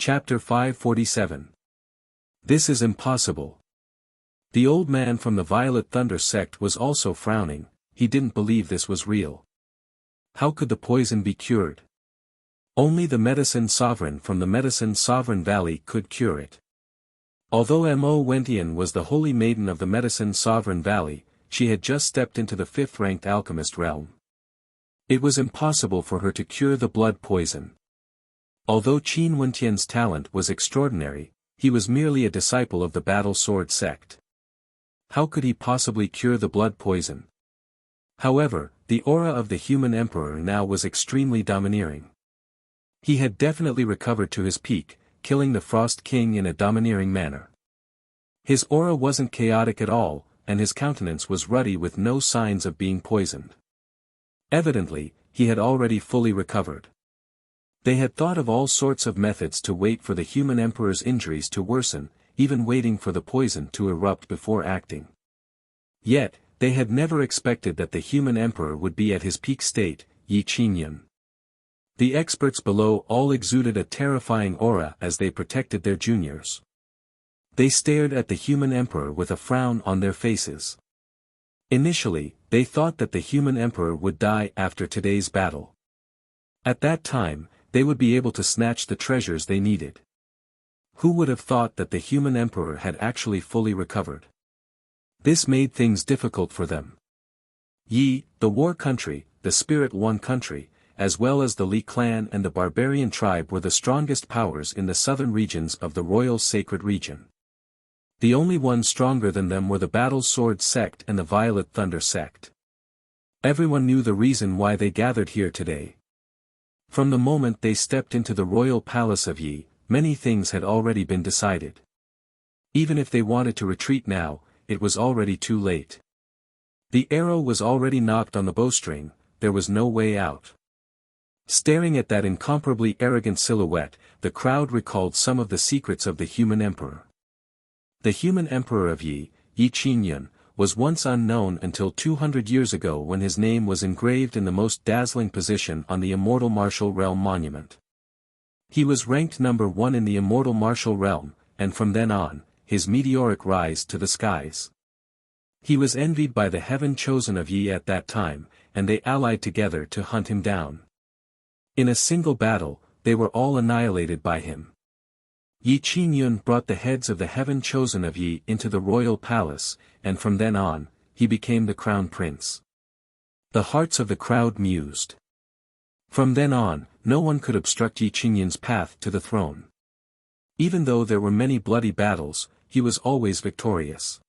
Chapter 547. This is impossible. The old man from the Violet Thunder sect was also frowning. He didn't believe this was real. How could the poison be cured? Only the Medicine Sovereign from the Medicine Sovereign Valley could cure it. Although Mo Wentian was the holy maiden of the Medicine Sovereign Valley, she had just stepped into the 5th-ranked alchemist realm. It was impossible for her to cure the blood poison. Although Qin Wentian's talent was extraordinary, he was merely a disciple of the Battle Sword sect. How could he possibly cure the blood poison? However, the aura of the human emperor now was extremely domineering. He had definitely recovered to his peak, killing the Frost King in a domineering manner. His aura wasn't chaotic at all, and his countenance was ruddy with no signs of being poisoned. Evidently, he had already fully recovered. They had thought of all sorts of methods to wait for the human emperor's injuries to worsen, even waiting for the poison to erupt before acting. Yet, they had never expected that the human emperor would be at his peak state, Yi Qingyun. The experts below all exuded a terrifying aura as they protected their juniors. They stared at the human emperor with a frown on their faces. Initially, they thought that the human emperor would die after today's battle. At that time, they would be able to snatch the treasures they needed. Who would have thought that the human emperor had actually fully recovered? This made things difficult for them. Yi, the war country, the Spirit One country, as well as the Li clan and the barbarian tribe were the strongest powers in the southern regions of the Royal Sacred Region. The only ones stronger than them were the Battle Sword sect and the Violet Thunder sect. Everyone knew the reason why they gathered here today. From the moment they stepped into the royal palace of Yi, many things had already been decided. Even if they wanted to retreat now, it was already too late. The arrow was already knocked on the bowstring, there was no way out. Staring at that incomparably arrogant silhouette, the crowd recalled some of the secrets of the human emperor. The human emperor of Yi, Yi Qingyun, was once unknown until 200 years ago when his name was engraved in the most dazzling position on the Immortal Martial Realm monument. He was ranked number 1 in the Immortal Martial Realm, and from then on, his meteoric rise to the skies. He was envied by the heaven chosen of Yi at that time, and they allied together to hunt him down. In a single battle, they were all annihilated by him. Yi Qingyun brought the heads of the heaven chosen of Yi into the royal palace, and from then on, he became the crown prince. The hearts of the crowd mused. From then on, no one could obstruct Yi Qingyun's path to the throne. Even though there were many bloody battles, he was always victorious.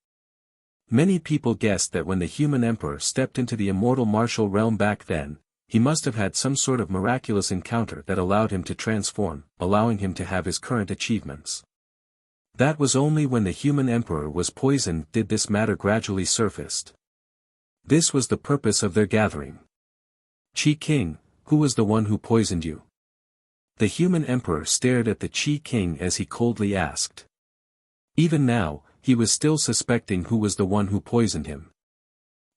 Many people guessed that when the human emperor stepped into the immortal martial realm back then, he must have had some sort of miraculous encounter that allowed him to transform, allowing him to have his current achievements. That was only when the human emperor was poisoned did this matter gradually surfaced. This was the purpose of their gathering. Qi King, who was the one who poisoned you? The human emperor stared at the Qi King as he coldly asked. Even now, he was still suspecting who was the one who poisoned him.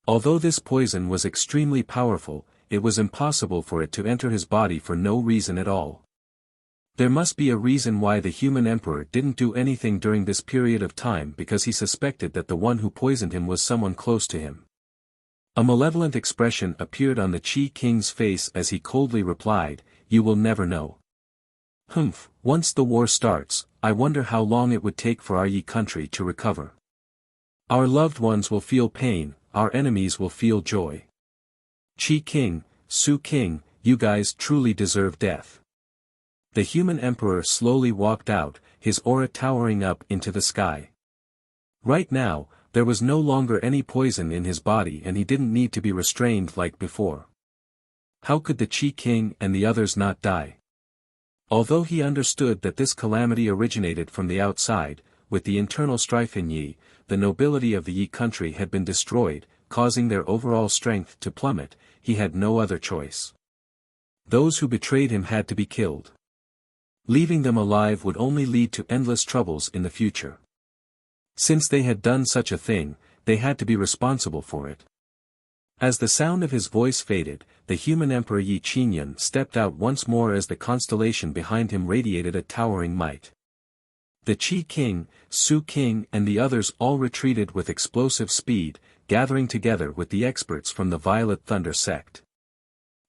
Although this poison was extremely powerful, it was impossible for it to enter his body for no reason at all. There must be a reason why the human emperor didn't do anything during this period of time because he suspected that the one who poisoned him was someone close to him. A malevolent expression appeared on the Qi King's face as he coldly replied, "You will never know." Humph, once the war starts, I wonder how long it would take for our Yi country to recover. Our loved ones will feel pain, our enemies will feel joy. Qi King, Su King, you guys truly deserve death. The human emperor slowly walked out, his aura towering up into the sky. Right now, there was no longer any poison in his body and he didn't need to be restrained like before. How could the Qi King and the others not die? Although he understood that this calamity originated from the outside, with the internal strife in Yi, the nobility of the Yi country had been destroyed, causing their overall strength to plummet, he had no other choice. Those who betrayed him had to be killed. Leaving them alive would only lead to endless troubles in the future. Since they had done such a thing, they had to be responsible for it. As the sound of his voice faded, the human emperor Yi Qingyun stepped out once more as the constellation behind him radiated a towering might. The Qi King, Su King and the others all retreated with explosive speed, gathering together with the experts from the Violet Thunder sect.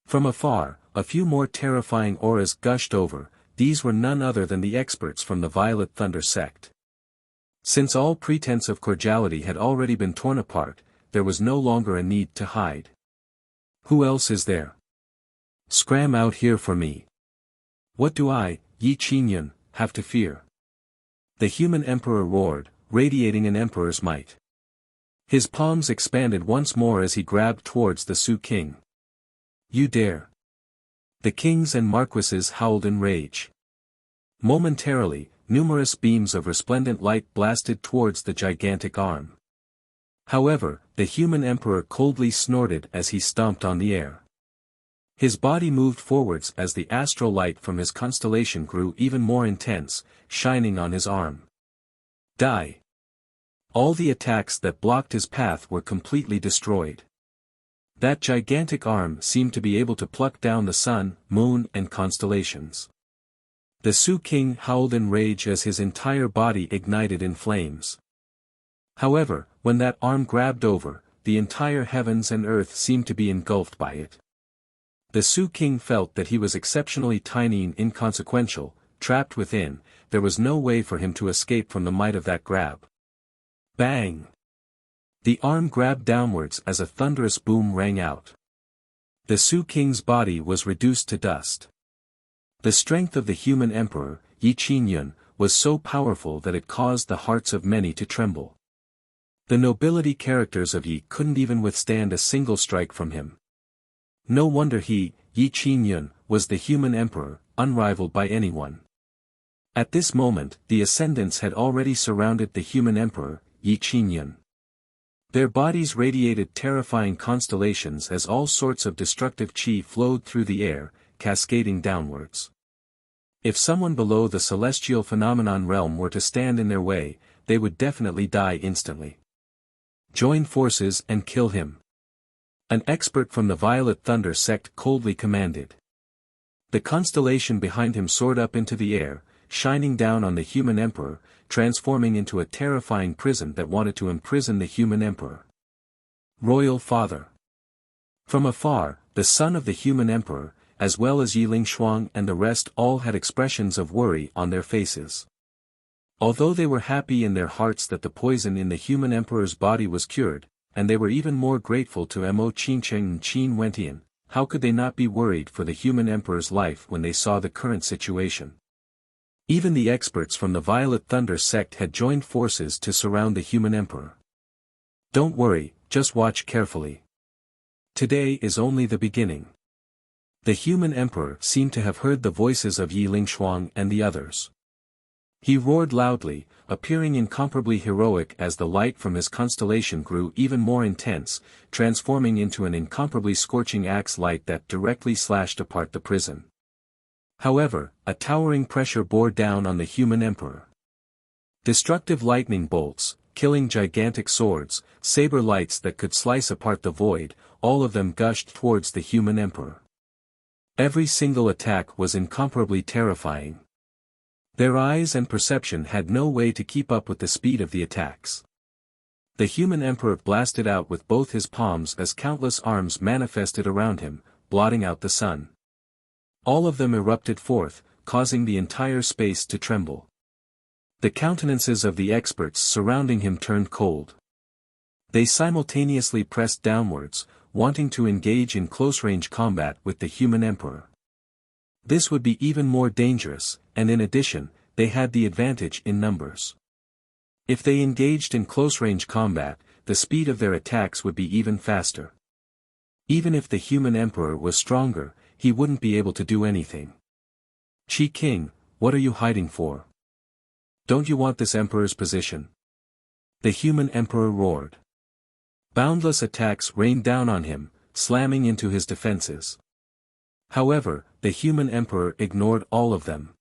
From afar, a few more terrifying auras gushed over. These were none other than the experts from the Violet Thunder sect. Since all pretense of cordiality had already been torn apart, there was no longer a need to hide. Who else is there? Scram out here for me. What do I, Yi Qingyun, have to fear? The human emperor roared, radiating an emperor's might. His palms expanded once more as he grabbed towards the Su King. You dare! The kings and marquises howled in rage. Momentarily, numerous beams of resplendent light blasted towards the gigantic arm. However, the human emperor coldly snorted as he stomped on the air. His body moved forwards as the astral light from his constellation grew even more intense, shining on his arm. Die! All the attacks that blocked his path were completely destroyed. That gigantic arm seemed to be able to pluck down the sun, moon and constellations. The Su King howled in rage as his entire body ignited in flames. However, when that arm grabbed over, the entire heavens and earth seemed to be engulfed by it. The Su King felt that he was exceptionally tiny and inconsequential, trapped within. There was no way for him to escape from the might of that grab. Bang! The arm grabbed downwards as a thunderous boom rang out. The Su King's body was reduced to dust. The strength of the human emperor, Yi Qingyun, was so powerful that it caused the hearts of many to tremble. The nobility characters of Yi couldn't even withstand a single strike from him. No wonder he, Yi Qingyun, was the human emperor, unrivaled by anyone. At this moment, the ascendants had already surrounded the human emperor, Yi Qingyun. Their bodies radiated terrifying constellations as all sorts of destructive qi flowed through the air, cascading downwards. If someone below the celestial phenomenon realm were to stand in their way, they would definitely die instantly. Join forces and kill him. An expert from the Violet Thunder sect coldly commanded. The constellation behind him soared up into the air, shining down on the human emperor, transforming into a terrifying prison that wanted to imprison the human emperor. Royal Father. From afar, the son of the human emperor, as well as Yi Lingshuang and the rest all had expressions of worry on their faces. Although they were happy in their hearts that the poison in the human emperor's body was cured, and they were even more grateful to Mo Qincheng and Qin Wentian, how could they not be worried for the human emperor's life when they saw the current situation? Even the experts from the Violet Thunder sect had joined forces to surround the human emperor. Don't worry, just watch carefully. Today is only the beginning. The human emperor seemed to have heard the voices of Yi Lingshuang and the others. He roared loudly, appearing incomparably heroic as the light from his constellation grew even more intense, transforming into an incomparably scorching axe light that directly slashed apart the prison. However, a towering pressure bore down on the human emperor. Destructive lightning bolts, killing gigantic swords, saber lights that could slice apart the void, all of them gushed towards the human emperor. Every single attack was incomparably terrifying. Their eyes and perception had no way to keep up with the speed of the attacks. The human emperor blasted out with both his palms as countless arms manifested around him, blotting out the sun. All of them erupted forth, causing the entire space to tremble. The countenances of the experts surrounding him turned cold. They simultaneously pressed downwards, wanting to engage in close-range combat with the human emperor. This would be even more dangerous, and in addition, they had the advantage in numbers. If they engaged in close-range combat, the speed of their attacks would be even faster. Even if the human emperor was stronger, he wouldn't be able to do anything. Qi King, what are you hiding for? Don't you want this emperor's position? The human emperor roared. Boundless attacks rained down on him, slamming into his defenses. However, the human emperor ignored all of them.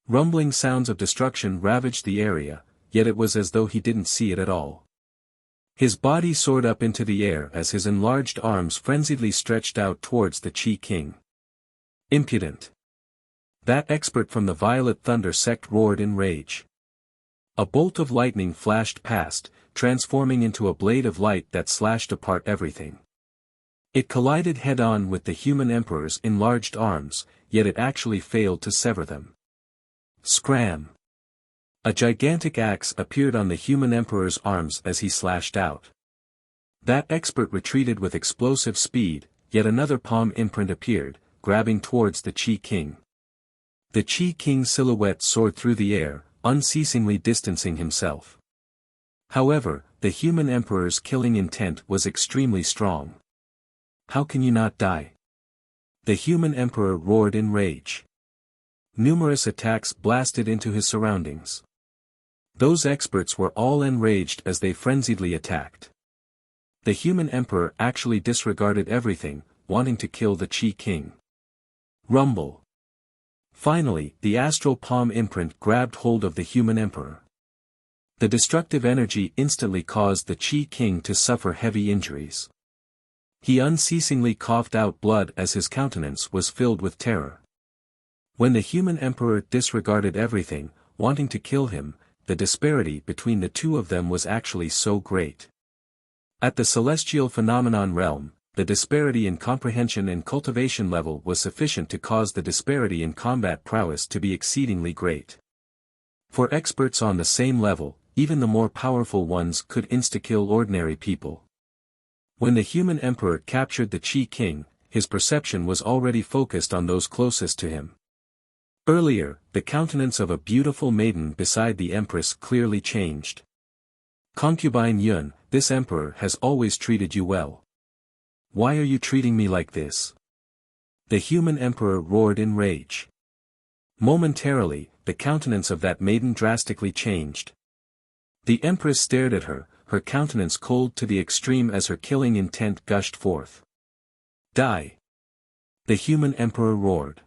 Rumbling sounds of destruction ravaged the area, yet it was as though he didn't see it at all. His body soared up into the air as his enlarged arms frenziedly stretched out towards the Qi King. Impudent! That expert from the Violet Thunder sect roared in rage. A bolt of lightning flashed past, transforming into a blade of light that slashed apart everything. It collided head-on with the human emperor's enlarged arms, yet it actually failed to sever them. Scram! A gigantic axe appeared on the human emperor's arms as he slashed out. That expert retreated with explosive speed, yet another palm imprint appeared, grabbing towards the Qi King. The Qi King's silhouette soared through the air, unceasingly distancing himself. However, the human emperor's killing intent was extremely strong. How can you not die? The human emperor roared in rage. Numerous attacks blasted into his surroundings. Those experts were all enraged as they frenziedly attacked. The human emperor actually disregarded everything, wanting to kill the Qi King. Rumble. Finally, the astral palm imprint grabbed hold of the human emperor. The destructive energy instantly caused the Qi King to suffer heavy injuries. He unceasingly coughed out blood as his countenance was filled with terror. When the human emperor disregarded everything, wanting to kill him, the disparity between the two of them was actually so great. At the celestial phenomenon realm, the disparity in comprehension and cultivation level was sufficient to cause the disparity in combat prowess to be exceedingly great. For experts on the same level, even the more powerful ones could insta-kill ordinary people. When the human emperor captured the Qi King, his perception was already focused on those closest to him. Earlier, the countenance of a beautiful maiden beside the empress clearly changed. Concubine Yun, this emperor has always treated you well. Why are you treating me like this? The human emperor roared in rage. Momentarily, the countenance of that maiden drastically changed. The empress stared at her, her countenance cold to the extreme as her killing intent gushed forth. Die! The human emperor roared.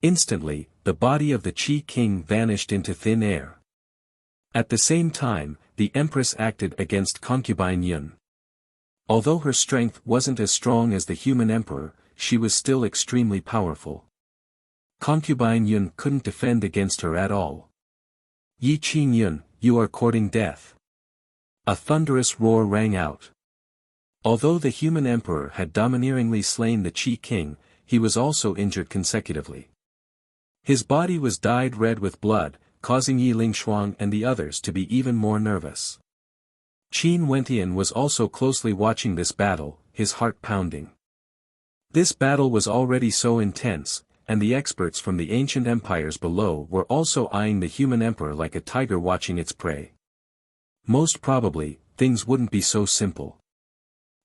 Instantly, the body of the Qi King vanished into thin air. At the same time, the empress acted against concubine Yun. Although her strength wasn't as strong as the human emperor, she was still extremely powerful. Concubine Yun couldn't defend against her at all. Yi Qin Yun, you are courting death. A thunderous roar rang out. Although the human emperor had domineeringly slain the Qi King, he was also injured consecutively. His body was dyed red with blood, causing Yi Lingshuang and the others to be even more nervous. Qin Wentian was also closely watching this battle, his heart pounding. This battle was already so intense, and the experts from the ancient empires below were also eyeing the human emperor like a tiger watching its prey. Most probably, things wouldn't be so simple.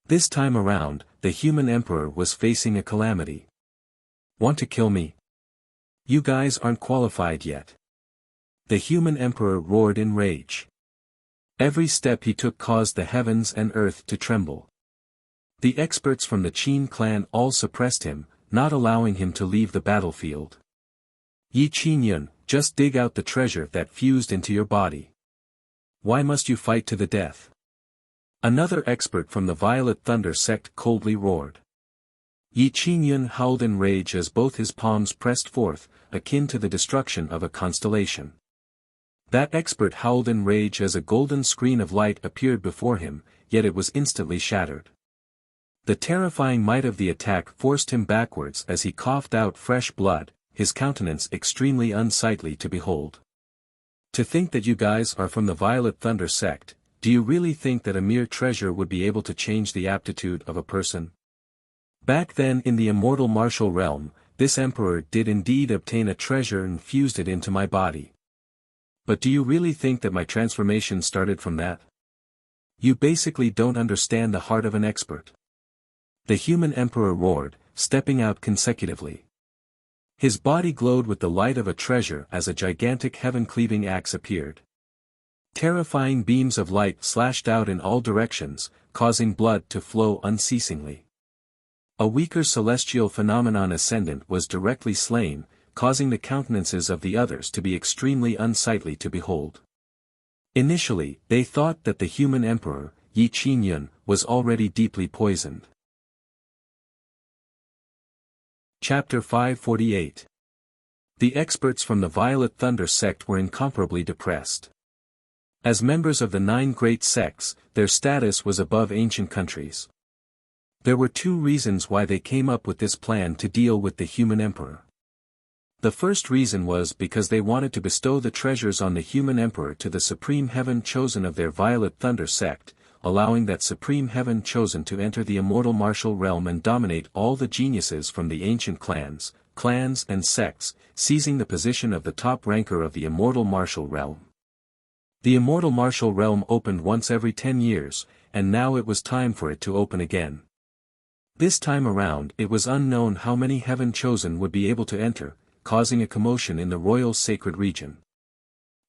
This time around, the human emperor was facing a calamity. Want to kill me? You guys aren't qualified yet. The human emperor roared in rage. Every step he took caused the heavens and earth to tremble. The experts from the Qin clan all suppressed him, not allowing him to leave the battlefield. Yi Qin-yun, just dig out the treasure that fused into your body. Why must you fight to the death? Another expert from the Violet Thunder sect coldly roared. Yi Qin-yun howled in rage as both his palms pressed forth, akin to the destruction of a constellation. That expert howled in rage as a golden screen of light appeared before him, yet it was instantly shattered. The terrifying might of the attack forced him backwards as he coughed out fresh blood, his countenance extremely unsightly to behold. To think that you guys are from the Violet Thunder sect, do you really think that a mere treasure would be able to change the aptitude of a person? Back then in the immortal martial realm, this emperor did indeed obtain a treasure and fused it into my body. But do you really think that my transformation started from that? You basically don't understand the heart of an expert. The human emperor roared, stepping out consecutively. His body glowed with the light of a treasure as a gigantic heaven-cleaving axe appeared. Terrifying beams of light slashed out in all directions, causing blood to flow unceasingly. A weaker celestial phenomenon ascendant was directly slain, causing the countenances of the others to be extremely unsightly to behold. Initially, they thought that the human emperor, Yi Qingyun, was already deeply poisoned. Chapter 548. The experts from the Violet Thunder sect were incomparably depressed. As members of the 9 great sects, their status was above ancient countries. There were 2 reasons why they came up with this plan to deal with the human emperor. The first reason was because they wanted to bestow the treasures on the human emperor to the supreme heaven chosen of their Violet Thunder sect, allowing that supreme heaven chosen to enter the immortal martial realm and dominate all the geniuses from the ancient clans and sects, seizing the position of the top ranker of the immortal martial realm. The immortal martial realm opened once every 10 years, and now it was time for it to open again. This time around it was unknown how many heaven chosen would be able to enter, causing a commotion in the royal sacred region.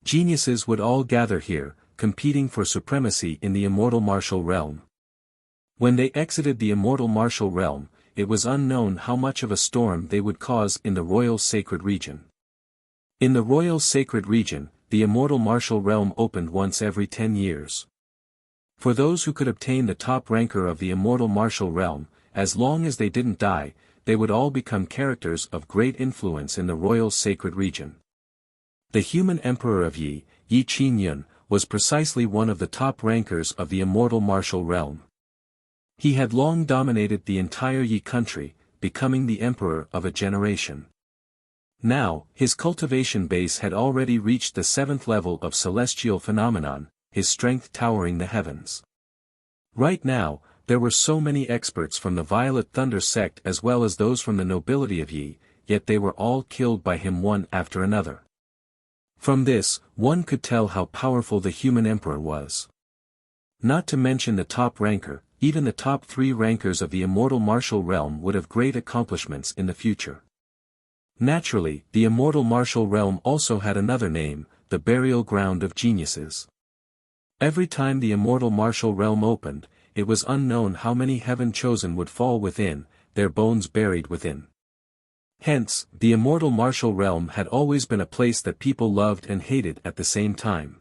Geniuses would all gather here, competing for supremacy in the immortal martial realm. When they exited the immortal martial realm, it was unknown how much of a storm they would cause in the royal sacred region. In the royal sacred region, the immortal martial realm opened once every 10 years. For those who could obtain the top ranker of the immortal martial realm, as long as they didn't die, they would all become characters of great influence in the royal sacred region. The human emperor of Yi Qingyun, was precisely one of the top rankers of the immortal martial realm. He had long dominated the entire Yi country, becoming the emperor of a generation. Now, his cultivation base had already reached the 7th level of celestial phenomenon, his strength towering the heavens. Right now, there were so many experts from the Violet Thunder sect as well as those from the nobility of Yi, yet they were all killed by him one after another. From this, one could tell how powerful the human emperor was. Not to mention the top ranker, even the top 3 rankers of the immortal martial realm would have great accomplishments in the future. Naturally, the immortal martial realm also had another name, the burial ground of geniuses. Every time the immortal martial realm opened, it was unknown how many heaven chosen would fall within, their bones buried within. Hence, the immortal martial realm had always been a place that people loved and hated at the same time.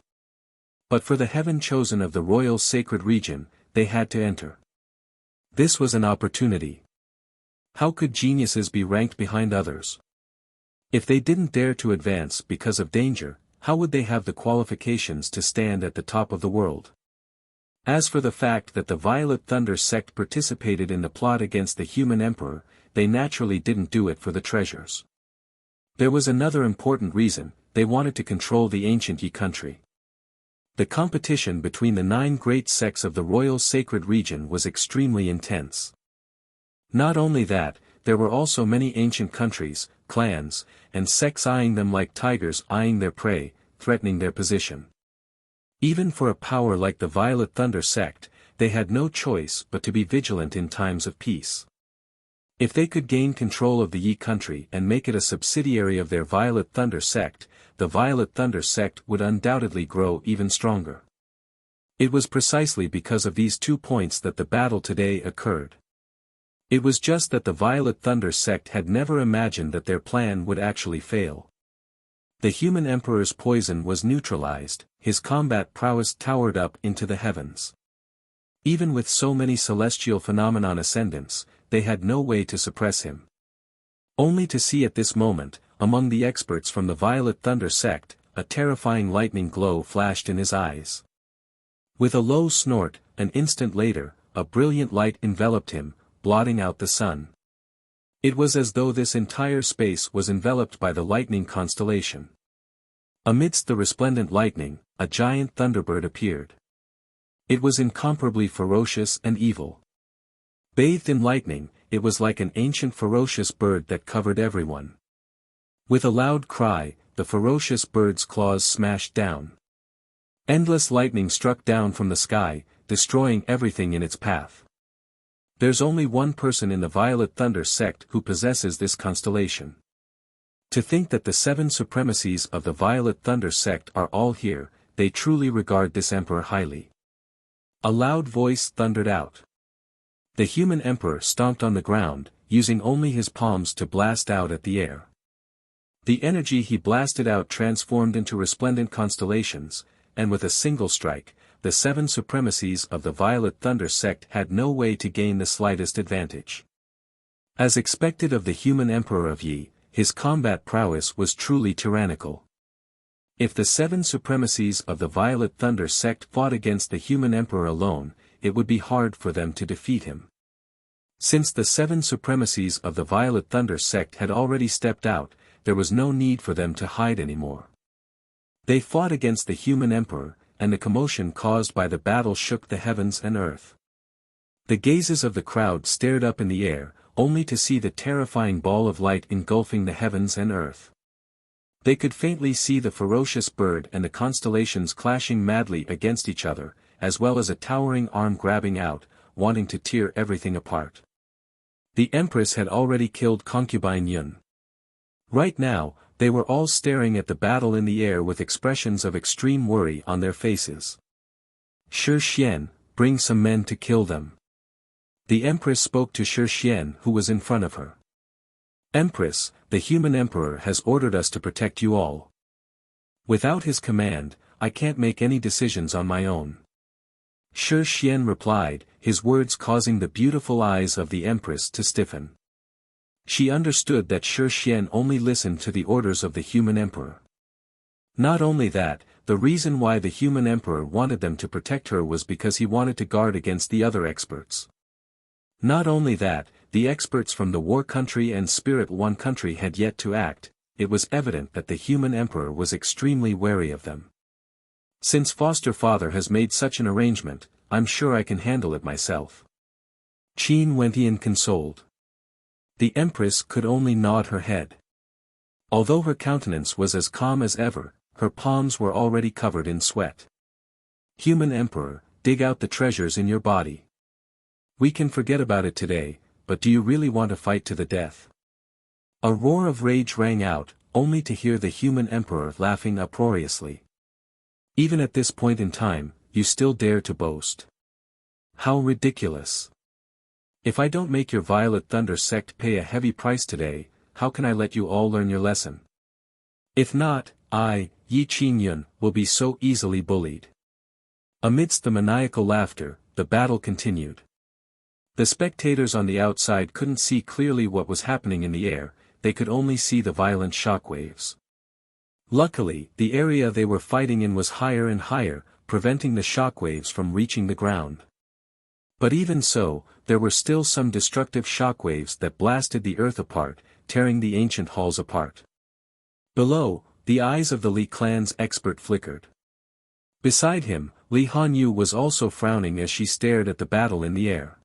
But for the heaven chosen of the royal sacred region, they had to enter. This was an opportunity. How could geniuses be ranked behind others? If they didn't dare to advance because of danger, how would they have the qualifications to stand at the top of the world? As for the fact that the Violet Thunder sect participated in the plot against the human emperor, they naturally didn't do it for the treasures. There was another important reason: they wanted to control the ancient Yi country. The competition between the 9 great sects of the royal sacred region was extremely intense. Not only that, there were also many ancient countries, clans, and sects eyeing them like tigers eyeing their prey, threatening their position. Even for a power like the Violet Thunder sect, they had no choice but to be vigilant in times of peace. If they could gain control of the Yi country and make it a subsidiary of their Violet Thunder sect, the Violet Thunder sect would undoubtedly grow even stronger. It was precisely because of these 2 points that the battle today occurred. It was just that the Violet Thunder sect had never imagined that their plan would actually fail. The human emperor's poison was neutralized, his combat prowess towered up into the heavens. Even with so many celestial phenomenon ascendants, they had no way to suppress him. Only to see at this moment, among the experts from the Violet Thunder sect, a terrifying lightning glow flashed in his eyes. With a low snort, an instant later, a brilliant light enveloped him, blotting out the sun. It was as though this entire space was enveloped by the lightning constellation. Amidst the resplendent lightning, a giant thunderbird appeared. It was incomparably ferocious and evil. Bathed in lightning, it was like an ancient ferocious bird that covered everyone. With a loud cry, the ferocious bird's claws smashed down. Endless lightning struck down from the sky, destroying everything in its path. There's only one person in the Violet Thunder sect who possesses this constellation. To think that the 7 supremacies of the Violet Thunder sect are all here, they truly regard this emperor highly. A loud voice thundered out. The human emperor stomped on the ground, using only his palms to blast out at the air. The energy he blasted out transformed into resplendent constellations, and with a single strike, the 7 supremacies of the Violet Thunder sect had no way to gain the slightest advantage. As expected of the human emperor of Yi, his combat prowess was truly tyrannical. If the 7 supremacies of the Violet Thunder sect fought against the human emperor alone, it would be hard for them to defeat him. Since the 7 supremacies of the Violet Thunder sect had already stepped out, there was no need for them to hide anymore. They fought against the human emperor, and the commotion caused by the battle shook the heavens and earth. The gazes of the crowd stared up in the air, only to see the terrifying ball of light engulfing the heavens and earth. They could faintly see the ferocious bird and the constellations clashing madly against each other, as well as a towering arm grabbing out, wanting to tear everything apart. The Empress had already killed concubine Yun. Right now, they were all staring at the battle in the air with expressions of extreme worry on their faces. Shi Xian, bring some men to kill them. The Empress spoke to Shi Xian, who was in front of her. Empress, the human emperor has ordered us to protect you all. Without his command, I can't make any decisions on my own. Shi Xian replied, his words causing the beautiful eyes of the Empress to stiffen. She understood that Shi Xian only listened to the orders of the human emperor. Not only that, the reason why the human emperor wanted them to protect her was because he wanted to guard against the other experts. Not only that, the experts from the War Country and Spirit One Country had yet to act, it was evident that the human emperor was extremely wary of them. Since foster father has made such an arrangement, I'm sure I can handle it myself. Qin Wentian consoled. The Empress could only nod her head. Although her countenance was as calm as ever, her palms were already covered in sweat. Human Emperor, dig out the treasures in your body. We can forget about it today, but do you really want to fight to the death? A roar of rage rang out, only to hear the human emperor laughing uproariously. Even at this point in time, you still dare to boast. How ridiculous. If I don't make your Violet Thunder sect pay a heavy price today, how can I let you all learn your lesson? If not, I, Yi Qingyun, will be so easily bullied. Amidst the maniacal laughter, the battle continued. The spectators on the outside couldn't see clearly what was happening in the air, they could only see the violent shockwaves. Luckily, the area they were fighting in was higher and higher, preventing the shockwaves from reaching the ground. But even so, there were still some destructive shockwaves that blasted the earth apart, tearing the ancient halls apart. Below, the eyes of the Li clan's expert flickered. Beside him, Li Hanyu was also frowning as she stared at the battle in the air.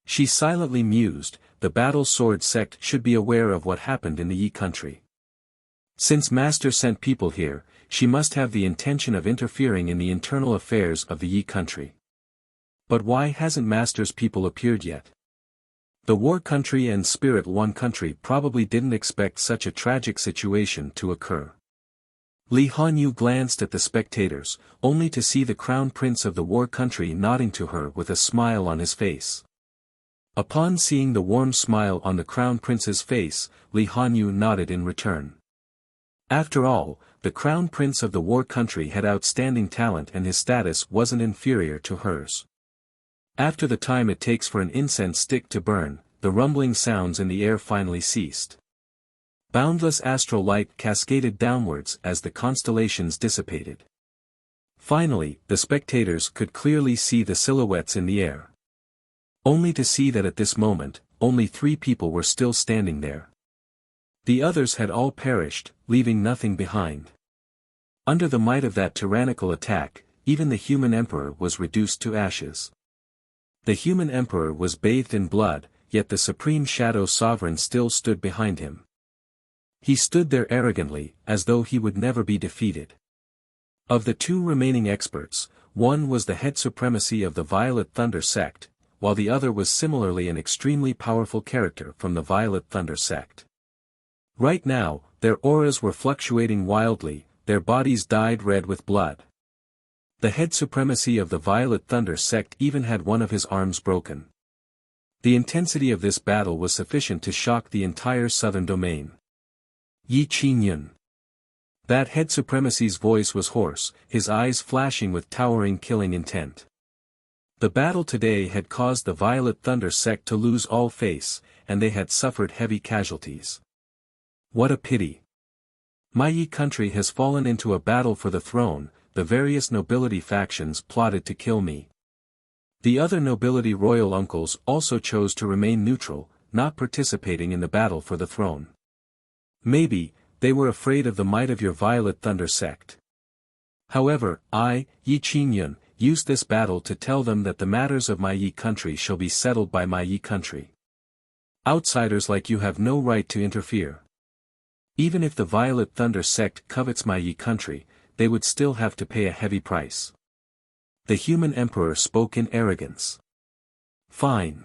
She silently mused, the battle sword sect should be aware of what happened in the Yi country. Since Master sent people here, she must have the intention of interfering in the internal affairs of the Yi country. But why hasn't Master's people appeared yet? The War Country and Spirit One Country probably didn't expect such a tragic situation to occur. Li Hanyu glanced at the spectators, only to see the Crown Prince of the War Country nodding to her with a smile on his face. Upon seeing the warm smile on the Crown Prince's face, Li Hanyu nodded in return. After all, the Crown Prince of the War Country had outstanding talent and his status wasn't inferior to hers. After the time it takes for an incense stick to burn, the rumbling sounds in the air finally ceased. Boundless astral light cascaded downwards as the constellations dissipated. Finally, the spectators could clearly see the silhouettes in the air. Only to see that at this moment, only 3 people were still standing there. The others had all perished, leaving nothing behind. Under the might of that tyrannical attack, even the human emperor was reduced to ashes. The human emperor was bathed in blood, yet the supreme shadow sovereign still stood behind him. He stood there arrogantly, as though he would never be defeated. Of the 2 remaining experts, one was the head supremacy of the Violet Thunder sect, while the other was similarly an extremely powerful character from the Violet Thunder sect. Right now, their auras were fluctuating wildly, their bodies dyed red with blood. The head supremacy of the Violet Thunder sect even had one of his arms broken. The intensity of this battle was sufficient to shock the entire southern domain. Yi Qingyun. That head supremacy's voice was hoarse, his eyes flashing with towering killing intent. The battle today had caused the Violet Thunder sect to lose all face, and they had suffered heavy casualties. What a pity. My Yi country has fallen into a battle for the throne, the various nobility factions plotted to kill me. The other nobility royal uncles also chose to remain neutral, not participating in the battle for the throne. Maybe, they were afraid of the might of your Violet Thunder sect. However, I, Yi Qingyun, used this battle to tell them that the matters of my Yi country shall be settled by my Yi country. Outsiders like you have no right to interfere. Even if the Violet Thunder sect covets my Yi country, they would still have to pay a heavy price. The human emperor spoke in arrogance. Fine.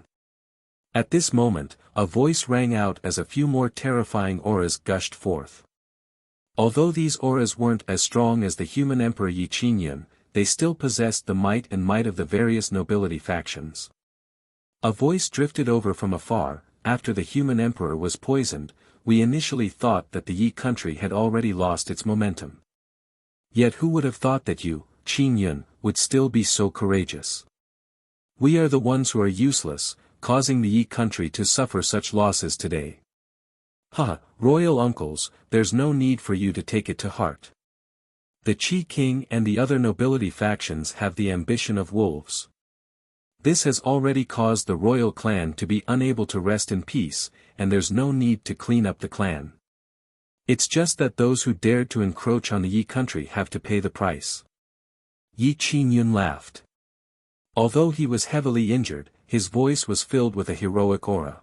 At this moment, a voice rang out as a few more terrifying auras gushed forth. Although these auras weren't as strong as the human emperor Yi Qingyun, they still possessed the might of the various nobility factions. A voice drifted over from afar. After the human emperor was poisoned, we initially thought that the Yi country had already lost its momentum. Yet who would have thought that you, Qingyun, would still be so courageous? We are the ones who are useless, causing the Yi country to suffer such losses today. Royal uncles, there's no need for you to take it to heart. The Qi King and the other nobility factions have the ambition of wolves. This has already caused the royal clan to be unable to rest in peace, and there's no need to clean up the clan. It's just that those who dared to encroach on the Yi country have to pay the price. Yi Qingyun laughed. Although he was heavily injured, his voice was filled with a heroic aura.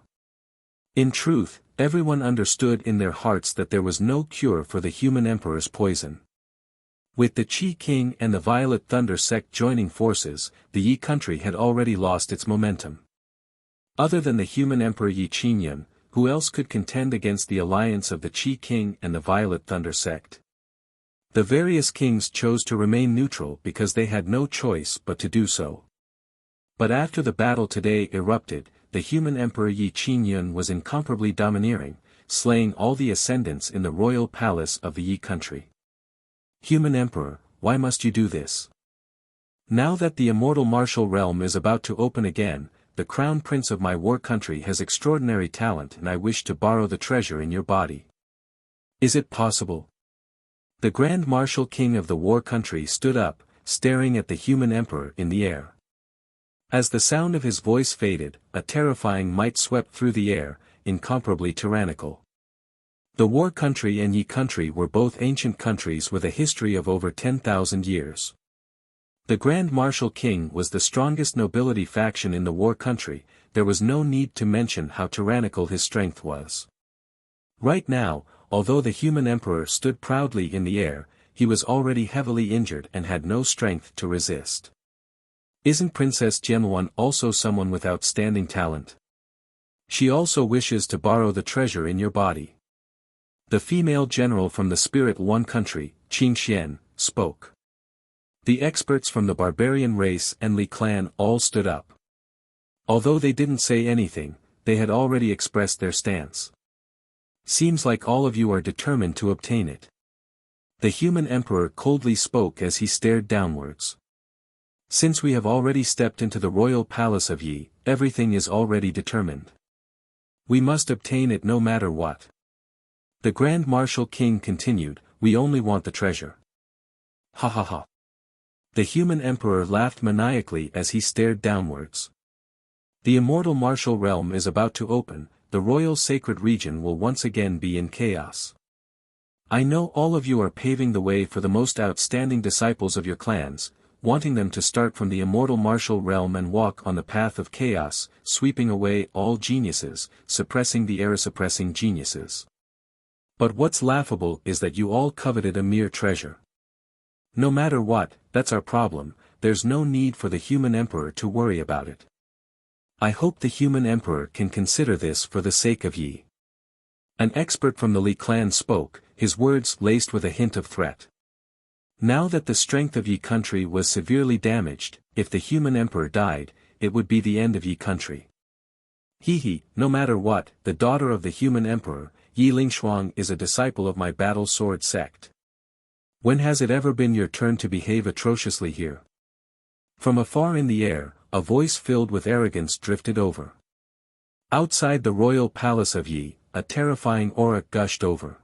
In truth, everyone understood in their hearts that there was no cure for the human emperor's poison. With the Qi King and the Violet Thunder sect joining forces, the Yi country had already lost its momentum. Other than the human emperor Yi Qingyun, who else could contend against the alliance of the Qi King and the Violet Thunder sect? The various kings chose to remain neutral because they had no choice but to do so. But after the battle today erupted, the human emperor Yi Qingyun was incomparably domineering, slaying all the ascendants in the royal palace of the Yi country. Human emperor, why must you do this? Now that the immortal martial realm is about to open again, the crown prince of my war country has extraordinary talent and I wish to borrow the treasure in your body. Is it possible? The grand martial king of the war country stood up, staring at the human emperor in the air. As the sound of his voice faded, a terrifying might swept through the air, incomparably tyrannical. The war country and Yi country were both ancient countries with a history of over 10,000 years. The Grand Martial King was the strongest nobility faction in the war country. There was no need to mention how tyrannical his strength was. Right now, although the human emperor stood proudly in the air, he was already heavily injured and had no strength to resist. Isn't Princess Jianwen also someone with outstanding talent? She also wishes to borrow the treasure in your body. The female general from the Spirit One country, Qing Xian, spoke. The experts from the barbarian race and Li clan all stood up. Although they didn't say anything, they had already expressed their stance. Seems like all of you are determined to obtain it. The human emperor coldly spoke as he stared downwards. Since we have already stepped into the royal palace of Yi, everything is already determined. We must obtain it no matter what. The Grand Martial King continued, we only want the treasure. Ha ha ha. The human emperor laughed maniacally as he stared downwards. The immortal martial realm is about to open, the royal sacred region will once again be in chaos. I know all of you are paving the way for the most outstanding disciples of your clans, wanting them to start from the immortal martial realm and walk on the path of chaos, sweeping away all geniuses, suppressing the era-suppressing geniuses. But what's laughable is that you all coveted a mere treasure. No matter what, that's our problem, there's no need for the human emperor to worry about it. I hope the human emperor can consider this for the sake of Yi. An expert from the Li clan spoke, his words laced with a hint of threat. Now that the strength of Yi country was severely damaged, if the human emperor died, it would be the end of Yi country. No matter what, the daughter of the human emperor, Yi Lingshuang is a disciple of my battle sword sect. When has it ever been your turn to behave atrociously here? From afar in the air, a voice filled with arrogance drifted over. Outside the royal palace of Yi, a terrifying aura gushed over.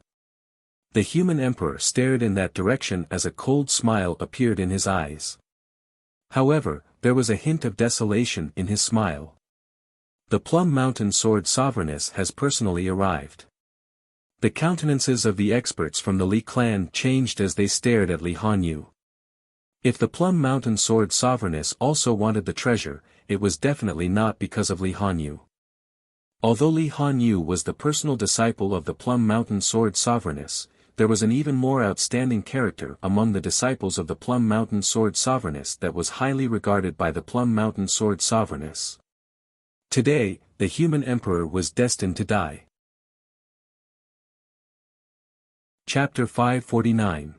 The human emperor stared in that direction as a cold smile appeared in his eyes. However, there was a hint of desolation in his smile. The Plum Mountain Sword Sovereigness has personally arrived. The countenances of the experts from the Li clan changed as they stared at Li Hanyu. If the Plum Mountain Sword Sovereigness also wanted the treasure, it was definitely not because of Li Hanyu. Although Li Hanyu was the personal disciple of the Plum Mountain Sword Sovereigness, there was an even more outstanding character among the disciples of the Plum Mountain Sword Sovereigness that was highly regarded by the Plum Mountain Sword Sovereigness. Today, the human emperor was destined to die. Chapter 549.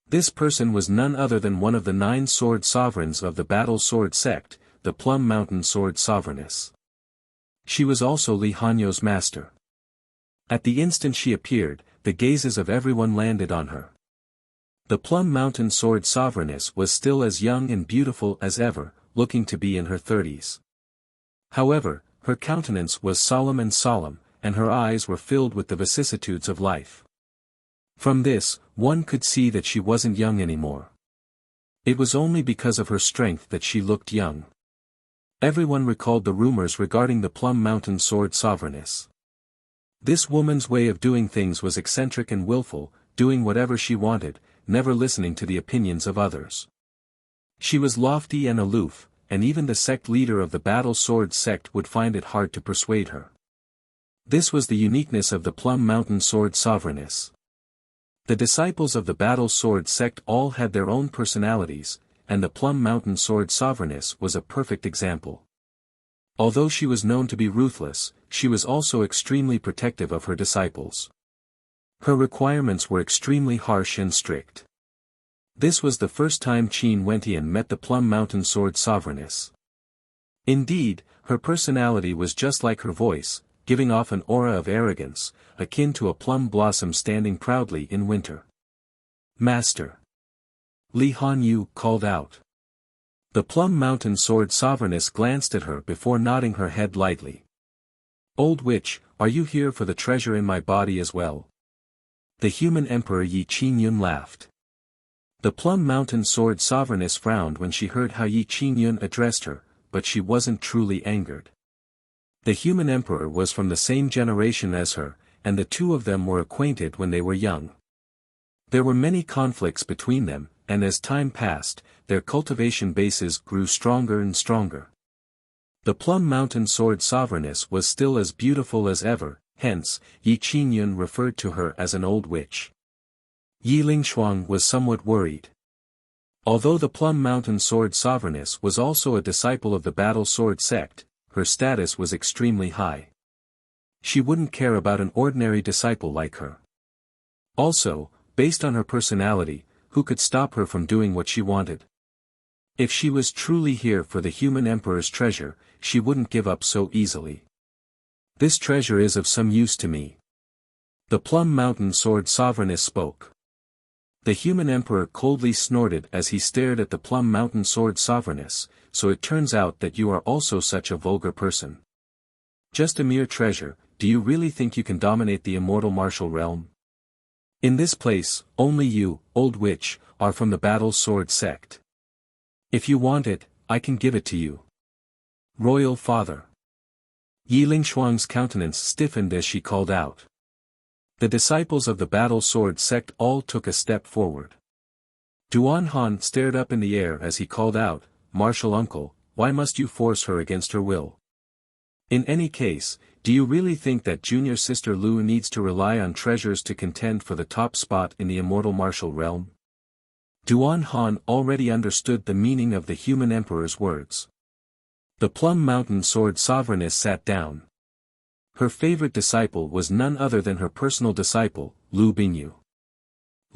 This person was none other than one of the 9 sword sovereigns of the Battle Sword sect, the Plum Mountain Sword Sovereigness. She was also Li Hanyu's master. At the instant she appeared, the gazes of everyone landed on her. The Plum Mountain Sword Sovereigness was still as young and beautiful as ever, looking to be in her 30s. However, her countenance was solemn, and her eyes were filled with the vicissitudes of life. From this, one could see that she wasn't young anymore. It was only because of her strength that she looked young. Everyone recalled the rumors regarding the Plum Mountain Sword Sovereigness. This woman's way of doing things was eccentric and willful, doing whatever she wanted, never listening to the opinions of others. She was lofty and aloof, and even the sect leader of the Battle Sword sect would find it hard to persuade her. This was the uniqueness of the Plum Mountain Sword Sovereigness. The disciples of the Battle Sword sect all had their own personalities, and the Plum Mountain Sword Sovereigness was a perfect example. Although she was known to be ruthless, she was also extremely protective of her disciples. Her requirements were extremely harsh and strict. This was the first time Qin Wentian met the Plum Mountain Sword Sovereigness. Indeed, her personality was just like her voice, giving off an aura of arrogance, akin to a plum blossom standing proudly in winter. Master! Li Hanyu called out. The Plum Mountain Sword Sovereigness glanced at her before nodding her head lightly. Old witch, are you here for the treasure in my body as well? The human emperor Yi Qingyun laughed. The Plum Mountain Sword Sovereigness frowned when she heard how Yi Qingyun addressed her, but she wasn't truly angered. The human emperor was from the same generation as her, and the two of them were acquainted when they were young. There were many conflicts between them, and as time passed, their cultivation bases grew stronger and stronger. The Plum Mountain Sword Sovereigness was still as beautiful as ever, hence, Yi Qingyun referred to her as an old witch. Yi Lingshuang was somewhat worried. Although the Plum Mountain Sword Sovereigness was also a disciple of the Battle Sword sect, her status was extremely high. She wouldn't care about an ordinary disciple like her. Also, based on her personality, who could stop her from doing what she wanted? If she was truly here for the human emperor's treasure, she wouldn't give up so easily. This treasure is of some use to me. The Plum Mountain Sword Sovereigness spoke. The human emperor coldly snorted as he stared at the Plum Mountain Sword Sovereigness, so it turns out that you are also such a vulgar person. Just a mere treasure, do you really think you can dominate the immortal martial realm? In this place, only you, old witch, are from the Battle Sword sect. If you want it, I can give it to you. Royal Father. Yi Lingshuang's countenance stiffened as she called out. The disciples of the Battle Sword sect all took a step forward. Duan Han stared up in the air as he called out, Martial uncle, why must you force her against her will? In any case, do you really think that junior sister Lu needs to rely on treasures to contend for the top spot in the immortal martial realm? Duan Han already understood the meaning of the human emperor's words. The Plum Mountain Sword Sovereigness sat down. Her favorite disciple was none other than her personal disciple, Lu Bingyu.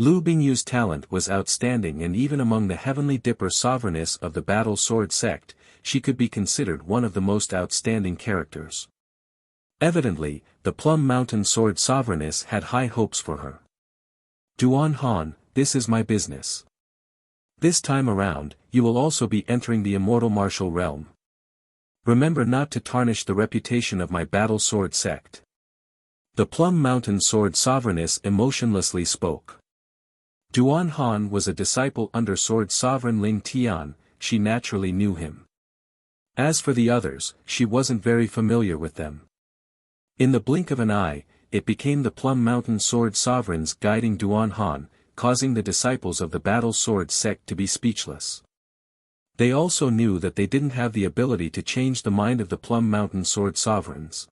Lu Bingyu's talent was outstanding, and even among the Heavenly Dipper Sovereigness of the Battle Sword sect, she could be considered one of the most outstanding characters. Evidently, the Plum Mountain Sword Sovereigness had high hopes for her. Duan Han, this is my business. This time around, you will also be entering the immortal martial realm. Remember not to tarnish the reputation of my battle sword sect. The Plum Mountain Sword Sovereigness emotionlessly spoke. Duan Han was a disciple under Sword Sovereign Ling Tian, she naturally knew him. As for the others, she wasn't very familiar with them. In the blink of an eye, it became the Plum Mountain Sword Sovereigns guiding Duan Han, causing the disciples of the Battle Sword sect to be speechless. They also knew that they didn't have the ability to change the mind of the Plum Mountain Sword Sovereigns.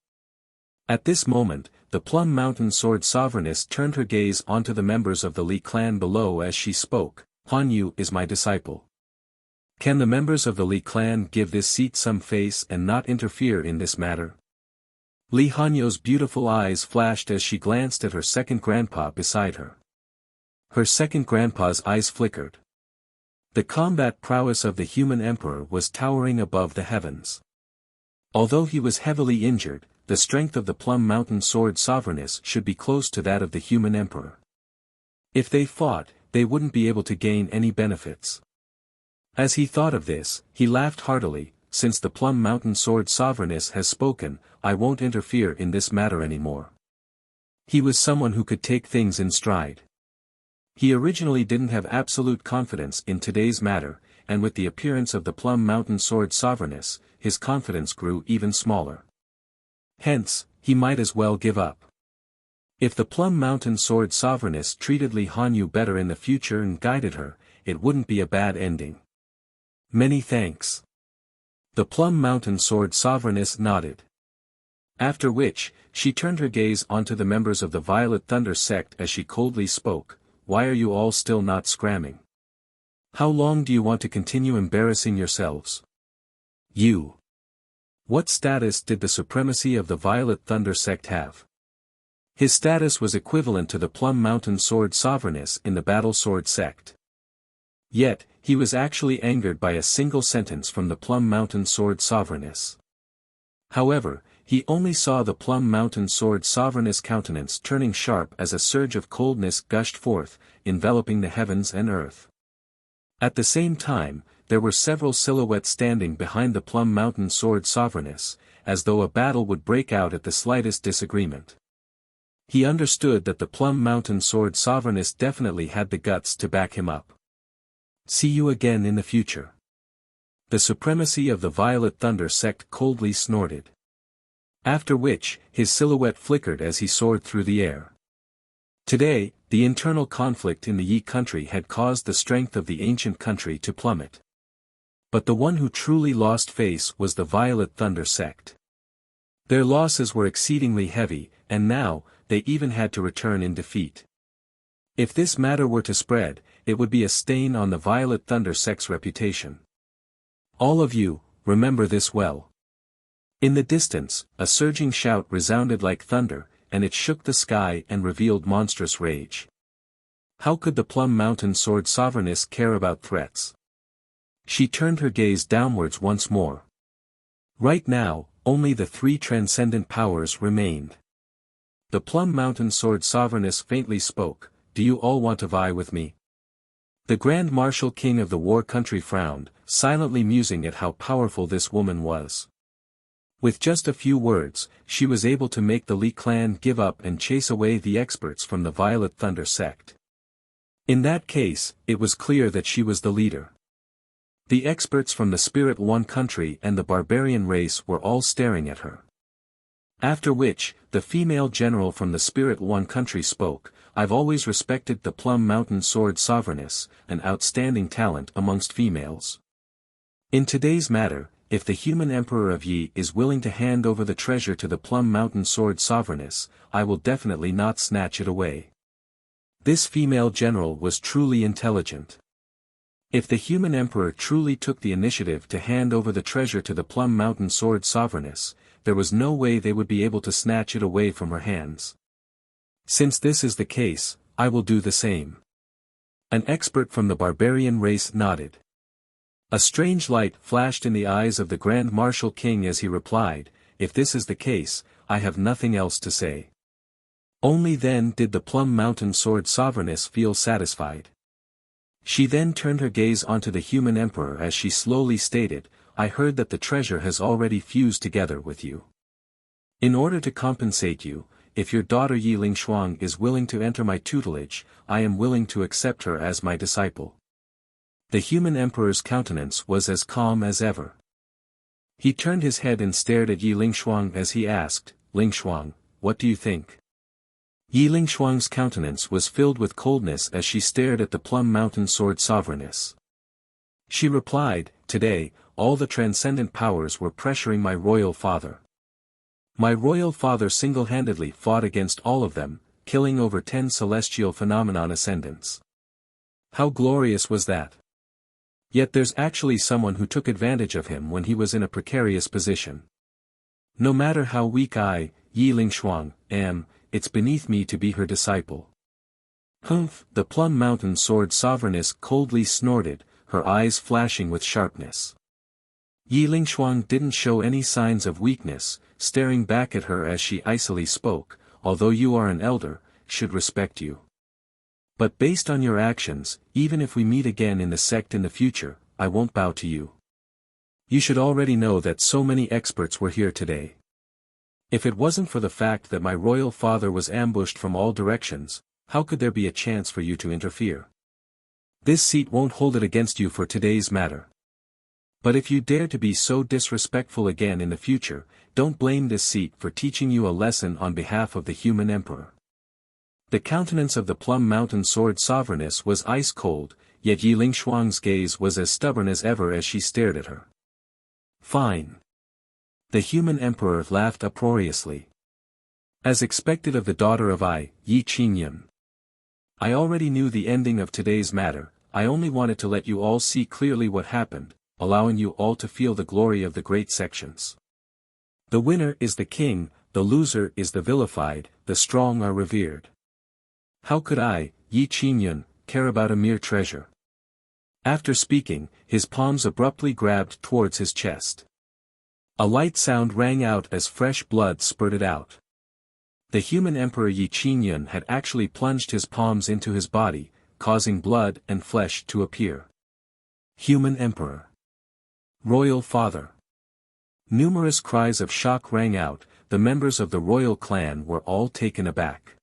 At this moment, the Plum Mountain Sword Sovereigness turned her gaze onto the members of the Li clan below as she spoke, Han Yu is my disciple. Can the members of the Li clan give this seat some face and not interfere in this matter? Li Hanyo's beautiful eyes flashed as she glanced at her second grandpa beside her. Her second grandpa's eyes flickered. The combat prowess of the human emperor was towering above the heavens. Although he was heavily injured, the strength of the Plum Mountain Sword Sovereigness should be close to that of the human emperor. If they fought, they wouldn't be able to gain any benefits. As he thought of this, he laughed heartily, since the Plum Mountain Sword Sovereigness has spoken, I won't interfere in this matter anymore. He was someone who could take things in stride. He originally didn't have absolute confidence in today's matter, and with the appearance of the Plum Mountain Sword Sovereigness, his confidence grew even smaller. Hence, he might as well give up. If the Plum Mountain Sword Sovereigness treated Li Hanyu better in the future and guided her, it wouldn't be a bad ending. Many thanks. The Plum Mountain Sword Sovereigness nodded. After which, she turned her gaze onto the members of the Violet Thunder sect as she coldly spoke, why are you all still not scramming? How long do you want to continue embarrassing yourselves? You. What status did the supremacy of the Violet Thunder sect have? His status was equivalent to the Plum Mountain Sword Sovereigness in the Battle Sword sect. Yet, he was actually angered by a single sentence from the Plum Mountain Sword Sovereigness. However, he only saw the Plum Mountain Sword Sovereigness countenance turning sharp as a surge of coldness gushed forth, enveloping the heavens and earth. At the same time, there were several silhouettes standing behind the Plum Mountain Sword Sovereigness, as though a battle would break out at the slightest disagreement. He understood that the Plum Mountain Sword Sovereigness definitely had the guts to back him up. See you again in the future. The supremacy of the Violet Thunder sect coldly snorted. After which, his silhouette flickered as he soared through the air. Today, the internal conflict in the Yi country had caused the strength of the ancient country to plummet. But the one who truly lost face was the Violet Thunder sect. Their losses were exceedingly heavy, and now, they even had to return in defeat. If this matter were to spread, it would be a stain on the Violet Thunder sect's reputation. All of you, remember this well. In the distance, a surging shout resounded like thunder, and it shook the sky and revealed monstrous rage. How could the Plum Mountain Sword Sovereigness care about threats? She turned her gaze downwards once more. Right now, only the three transcendent powers remained. The Plum Mountain Sword Sovereigness faintly spoke, do you all want to vie with me? The Grand Marshal King of the War Country frowned, silently musing at how powerful this woman was. With just a few words, she was able to make the Li clan give up and chase away the experts from the Violet Thunder sect. In that case, it was clear that she was the leader. The experts from the Spirit One country and the barbarian race were all staring at her. After which, the female general from the Spirit One country spoke, I've always respected the Plum Mountain Sword Sovereigness, an outstanding talent amongst females. In today's matter, if the human Emperor of Yi is willing to hand over the treasure to the Plum Mountain Sword Sovereigness, I will definitely not snatch it away. This female general was truly intelligent. If the human emperor truly took the initiative to hand over the treasure to the Plum Mountain Sword Sovereigness, there was no way they would be able to snatch it away from her hands. Since this is the case, I will do the same. An expert from the barbarian race nodded. A strange light flashed in the eyes of the Grand Marshal King as he replied, if this is the case, I have nothing else to say. Only then did the Plum Mountain Sword Sovereigness feel satisfied. She then turned her gaze onto the human emperor as she slowly stated, I heard that the treasure has already fused together with you. In order to compensate you, if your daughter Yi Lingshuang is willing to enter my tutelage, I am willing to accept her as my disciple. The human emperor's countenance was as calm as ever. He turned his head and stared at Yi Lingshuang as he asked, Lingshuang, what do you think? Yi Lingshuang's countenance was filled with coldness as she stared at the Plum Mountain Sword Sovereigness. She replied, today, all the transcendent powers were pressuring my royal father. My royal father single-handedly fought against all of them, killing over 10 celestial phenomenon ascendants. How glorious was that? Yet there's actually someone who took advantage of him when he was in a precarious position. No matter how weak I, Yi Lingshuang, am, it's beneath me to be her disciple. Humph! The Plum Mountain Sword Sovereigness coldly snorted, her eyes flashing with sharpness. Yi Lingshuang didn't show any signs of weakness, staring back at her as she icily spoke, although you are an elder, should respect you. But based on your actions, even if we meet again in the sect in the future, I won't bow to you. You should already know that so many experts were here today. If it wasn't for the fact that my royal father was ambushed from all directions, how could there be a chance for you to interfere? This seat won't hold it against you for today's matter. But if you dare to be so disrespectful again in the future, don't blame this seat for teaching you a lesson on behalf of the human emperor. The countenance of the Plum Mountain Sword Sovereigness was ice cold, yet Yi Lingshuang's gaze was as stubborn as ever as she stared at her. Fine. The human emperor laughed uproariously. As expected of the daughter of Yi Qingyun. I already knew the ending of today's matter, I only wanted to let you all see clearly what happened, allowing you all to feel the glory of the great sections. The winner is the king, the loser is the vilified, the strong are revered. How could I, Yi Qingyun, care about a mere treasure? After speaking, his palms abruptly grabbed towards his chest. A light sound rang out as fresh blood spurted out. The human emperor Yi Qingyun had actually plunged his palms into his body, causing blood and flesh to appear. Human emperor. Royal father. Numerous cries of shock rang out, the members of the royal clan were all taken aback.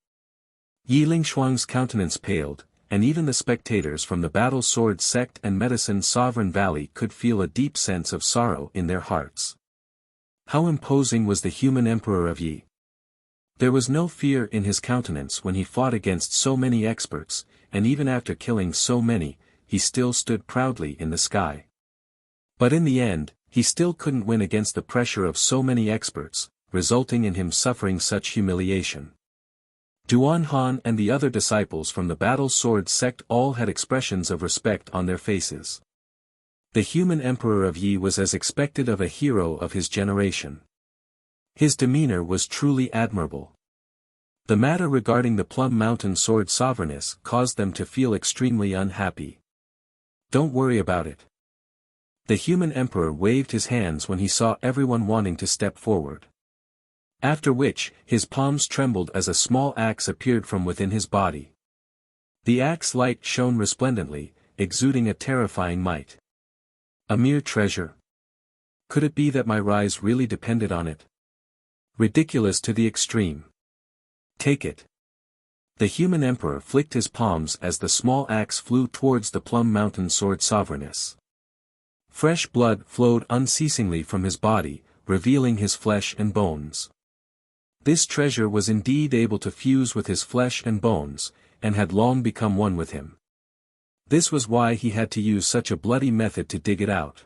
Yi Lingshuang's countenance paled, and even the spectators from the Battle Sword Sect and Medicine Sovereign Valley could feel a deep sense of sorrow in their hearts. How imposing was the human emperor of Yi. There was no fear in his countenance when he fought against so many experts, and even after killing so many, he still stood proudly in the sky. But in the end, he still couldn't win against the pressure of so many experts, resulting in him suffering such humiliation. Duan Han and the other disciples from the Battle Sword Sect all had expressions of respect on their faces. The human emperor of Yi was as expected of a hero of his generation. His demeanor was truly admirable. The matter regarding the Plum Mountain Sword Sovereigness caused them to feel extremely unhappy. Don't worry about it. The human emperor waved his hands when he saw everyone wanting to step forward. After which, his palms trembled as a small axe appeared from within his body. The axe light shone resplendently, exuding a terrifying might. A mere treasure. Could it be that my rise really depended on it? Ridiculous to the extreme. Take it. The human emperor flicked his palms as the small axe flew towards the Plum Mountain Sword Sovereigness. Fresh blood flowed unceasingly from his body, revealing his flesh and bones. This treasure was indeed able to fuse with his flesh and bones, and had long become one with him. This was why he had to use such a bloody method to dig it out.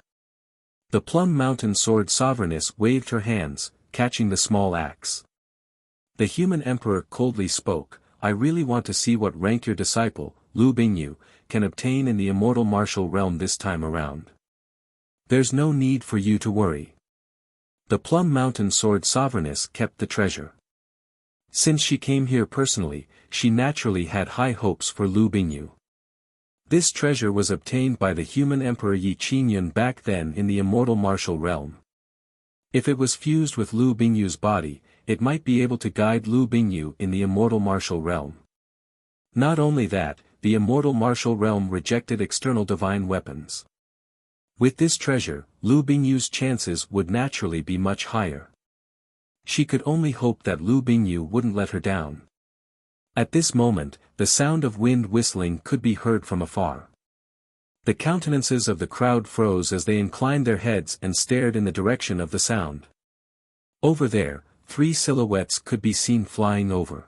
The Plum Mountain Sword Sovereigness waved her hands, catching the small axe. The human emperor coldly spoke, I really want to see what rank your disciple, Lu Bingyu, can obtain in the immortal martial realm this time around. There's no need for you to worry. The Plum Mountain Sword Sovereigness kept the treasure. Since she came here personally, she naturally had high hopes for Lu Bingyu. This treasure was obtained by the human emperor Yi Qingyun back then in the immortal martial realm. If it was fused with Lu Bingyu's body, it might be able to guide Lu Bingyu in the immortal martial realm. Not only that, the immortal martial realm rejected external divine weapons. With this treasure, Lu Bingyu's chances would naturally be much higher. She could only hope that Lu Bingyu wouldn't let her down. At this moment, the sound of wind whistling could be heard from afar. The countenances of the crowd froze as they inclined their heads and stared in the direction of the sound. Over there, 3 silhouettes could be seen flying over.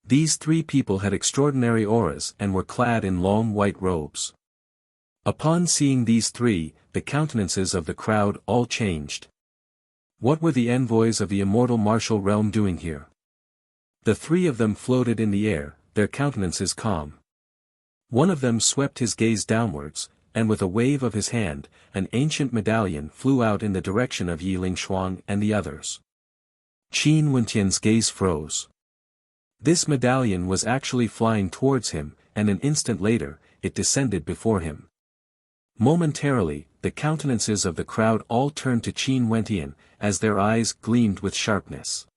These 3 people had extraordinary auras and were clad in long white robes. Upon seeing these 3, the countenances of the crowd all changed. What were the envoys of the immortal martial realm doing here? The 3 of them floated in the air, their countenances calm. One of them swept his gaze downwards, and with a wave of his hand, an ancient medallion flew out in the direction of Yi Lingshuang and the others. Qin Wentian's gaze froze. This medallion was actually flying towards him, and an instant later, it descended before him. Momentarily, the countenances of the crowd all turned to Qin Wentian, as their eyes gleamed with sharpness.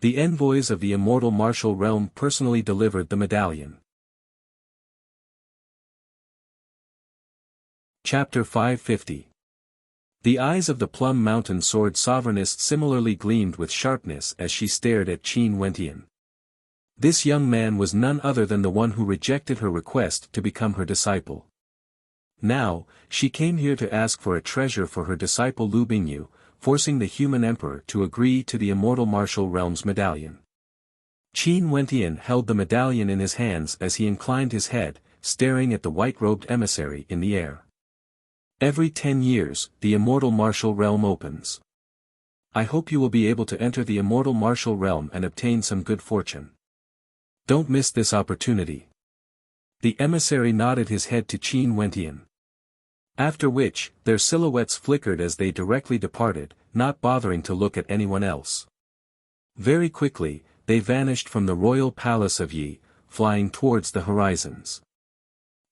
The envoys of the immortal martial realm personally delivered the medallion. Chapter 550. The eyes of the Plum Mountain Sword Sovereignist similarly gleamed with sharpness as she stared at Qin Wentian. This young man was none other than the one who rejected her request to become her disciple. Now, she came here to ask for a treasure for her disciple Lu Bingyu, forcing the human emperor to agree to the immortal martial realm's medallion. Qin Wentian held the medallion in his hands as he inclined his head, staring at the white-robed emissary in the air. Every 10 years, the immortal martial realm opens. I hope you will be able to enter the immortal martial realm and obtain some good fortune. Don't miss this opportunity. The emissary nodded his head to Qin Wentian. After which, their silhouettes flickered as they directly departed, not bothering to look at anyone else. Very quickly, they vanished from the royal palace of Yi, flying towards the horizons.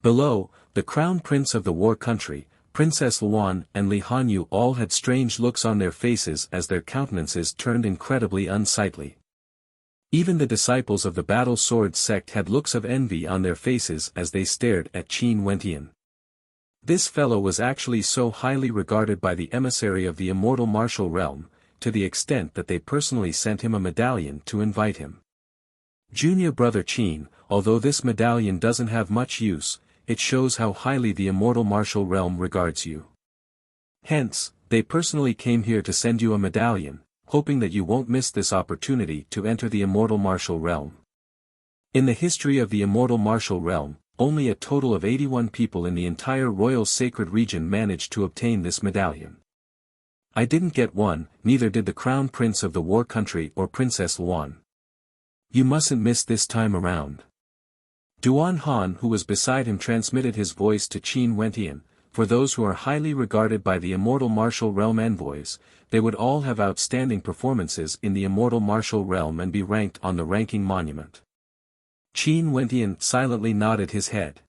Below, the crown prince of the war country, Princess Luan and Li Hanyu all had strange looks on their faces as their countenances turned incredibly unsightly. Even the disciples of the Battle Sword sect had looks of envy on their faces as they stared at Qin Wentian. This fellow was actually so highly regarded by the emissary of the immortal martial realm, to the extent that they personally sent him a medallion to invite him. Junior brother Qin, although this medallion doesn't have much use, it shows how highly the immortal martial realm regards you. Hence, they personally came here to send you a medallion, hoping that you won't miss this opportunity to enter the immortal martial realm. In the history of the immortal martial realm, only a total of 81 people in the entire royal sacred region managed to obtain this medallion. I didn't get one, neither did the crown prince of the war country or Princess Luan. You mustn't miss this time around. Duan Han, who was beside him, transmitted his voice to Qin Wentian. For those who are highly regarded by the immortal martial realm envoys, they would all have outstanding performances in the immortal martial realm and be ranked on the ranking monument. Qin Wentian silently nodded his head.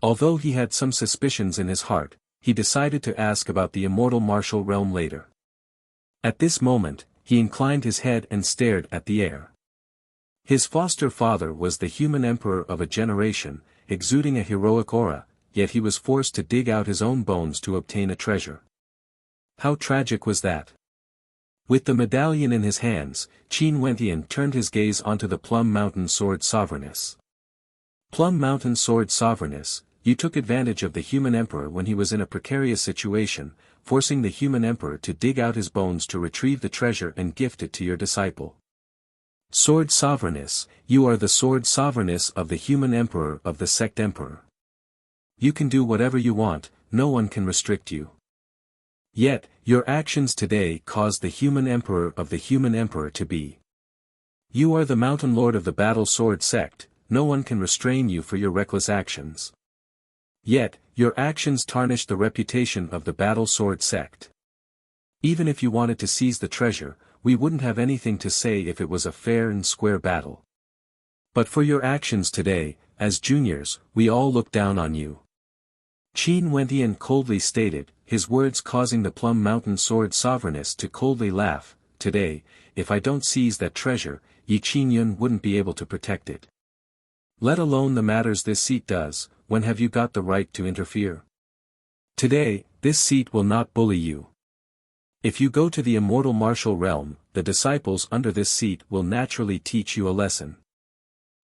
Although he had some suspicions in his heart, he decided to ask about the immortal martial realm later. At this moment, he inclined his head and stared at the air. His foster father was the human emperor of a generation, exuding a heroic aura, yet he was forced to dig out his own bones to obtain a treasure. How tragic was that? With the medallion in his hands, Qin Wentian turned his gaze onto the Plum Mountain Sword Sovereigness. Plum Mountain Sword Sovereigness, you took advantage of the human emperor when he was in a precarious situation, forcing the human emperor to dig out his bones to retrieve the treasure and gift it to your disciple. Sword Sovereigness, you are the Sword Sovereigness of the human emperor of the sect emperor. You can do whatever you want, no one can restrict you. Yet, your actions today caused the human emperor of the human emperor to be. You are the mountain lord of the Battle Sword sect, no one can restrain you for your reckless actions. Yet, your actions tarnished the reputation of the Battle Sword sect. Even if you wanted to seize the treasure, we wouldn't have anything to say if it was a fair and square battle. But for your actions today, as juniors, we all look down on you. Qin Wentian coldly stated, his words causing the Plum Mountain Sword Sovereigness to coldly laugh. Today, if I don't seize that treasure, Yi Qingyun wouldn't be able to protect it. Let alone the matters this seat does, when have you got the right to interfere? Today, this seat will not bully you. If you go to the immortal martial realm, the disciples under this seat will naturally teach you a lesson.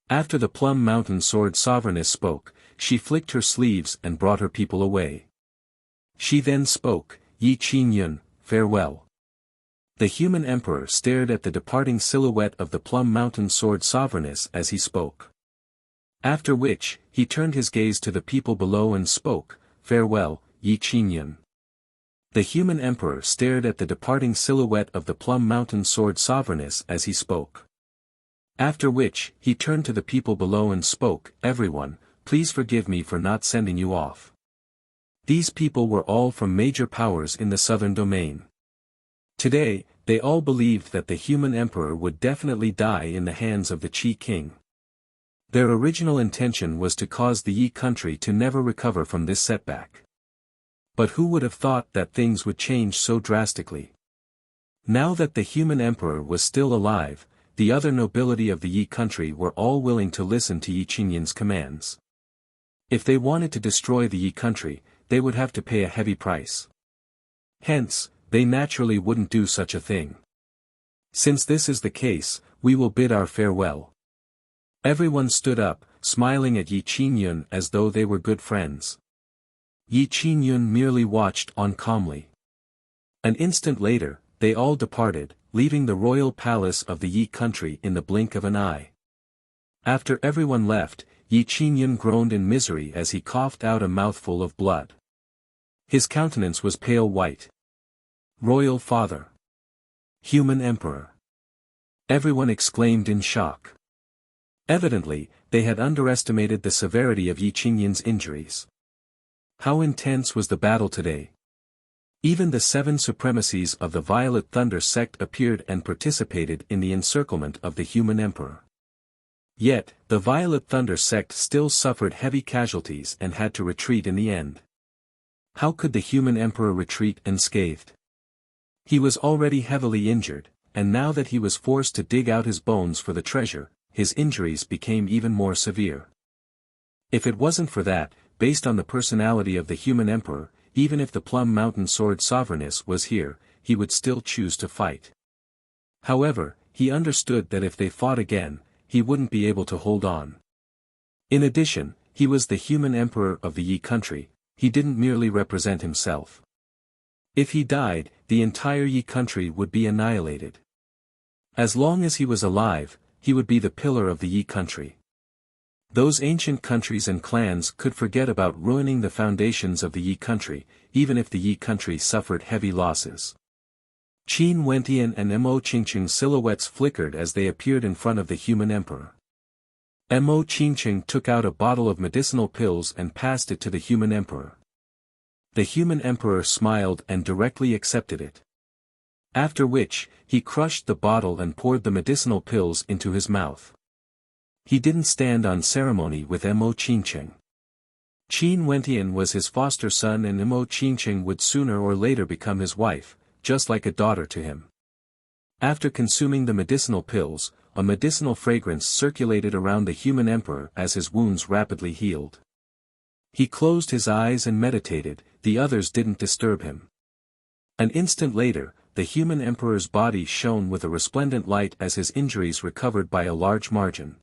After the Plum Mountain Sword Sovereigness spoke, she flicked her sleeves and brought her people away. She then spoke, Yi Qin-yun, farewell. The human emperor stared at the departing silhouette of the Plum Mountain Sword Sovereigness as he spoke. After which, he turned his gaze to the people below and spoke, farewell, Yi Qin-yun. The human emperor stared at the departing silhouette of the Plum Mountain Sword Sovereigness as he spoke. After which, he turned to the people below and spoke, everyone, please forgive me for not sending you off. These people were all from major powers in the southern domain. Today, they all believed that the human emperor would definitely die in the hands of the Qi king. Their original intention was to cause the Yi country to never recover from this setback. But who would have thought that things would change so drastically? Now that the human emperor was still alive, the other nobility of the Yi country were all willing to listen to Yi Qingyun's commands. If they wanted to destroy the Yi country, they would have to pay a heavy price. Hence, they naturally wouldn't do such a thing. Since this is the case, we will bid our farewell. Everyone stood up, smiling at Yi Qingyun as though they were good friends. Yi Qingyun merely watched on calmly. An instant later, they all departed, leaving the royal palace of the Yi country in the blink of an eye. After everyone left, Yi Qingyun groaned in misery as he coughed out a mouthful of blood. His countenance was pale white. Royal father. Human emperor. Everyone exclaimed in shock. Evidently, they had underestimated the severity of Yi Qingyun's injuries. How intense was the battle today? Even the 7 supremacies of the Violet Thunder sect appeared and participated in the encirclement of the human emperor. Yet, the Violet Thunder sect still suffered heavy casualties and had to retreat in the end. How could the human emperor retreat unscathed? He was already heavily injured, and now that he was forced to dig out his bones for the treasure, his injuries became even more severe. If it wasn't for that, based on the personality of the human emperor, even if the Plum Mountain Sword Sovereigness was here, he would still choose to fight. However, he understood that if they fought again, he wouldn't be able to hold on. In addition, he was the human emperor of the Yi country, he didn't merely represent himself. If he died, the entire Yi country would be annihilated. As long as he was alive, he would be the pillar of the Yi country. Those ancient countries and clans could forget about ruining the foundations of the Yi country, even if the Yi country suffered heavy losses. Qin Wentian and Mo Qingqing's silhouettes flickered as they appeared in front of the human emperor. Mo Qingqing took out a bottle of medicinal pills and passed it to the human emperor. The human emperor smiled and directly accepted it. After which, he crushed the bottle and poured the medicinal pills into his mouth. He didn't stand on ceremony with Mo Qingqing. Qin Wentian was his foster son and Mo Qingqing would sooner or later become his wife, just like a daughter to him. After consuming the medicinal pills, a medicinal fragrance circulated around the human emperor as his wounds rapidly healed. He closed his eyes and meditated, the others didn't disturb him. An instant later, the human emperor's body shone with a resplendent light as his injuries recovered by a large margin.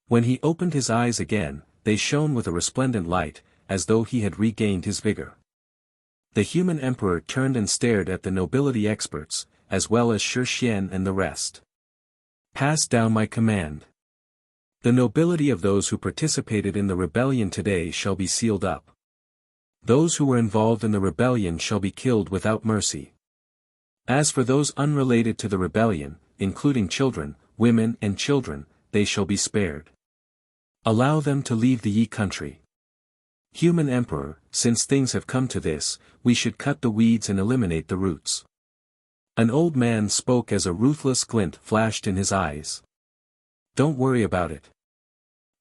When he opened his eyes again, they shone with a resplendent light, as though he had regained his vigor. The human emperor turned and stared at the nobility experts, as well as Shi Xian and the rest. Pass down my command. The nobility of those who participated in the rebellion today shall be sealed up. Those who were involved in the rebellion shall be killed without mercy. As for those unrelated to the rebellion, including children, women and children, they shall be spared. Allow them to leave the Yi country. Human emperor, since things have come to this, we should cut the weeds and eliminate the roots. An old man spoke as a ruthless glint flashed in his eyes. Don't worry about it.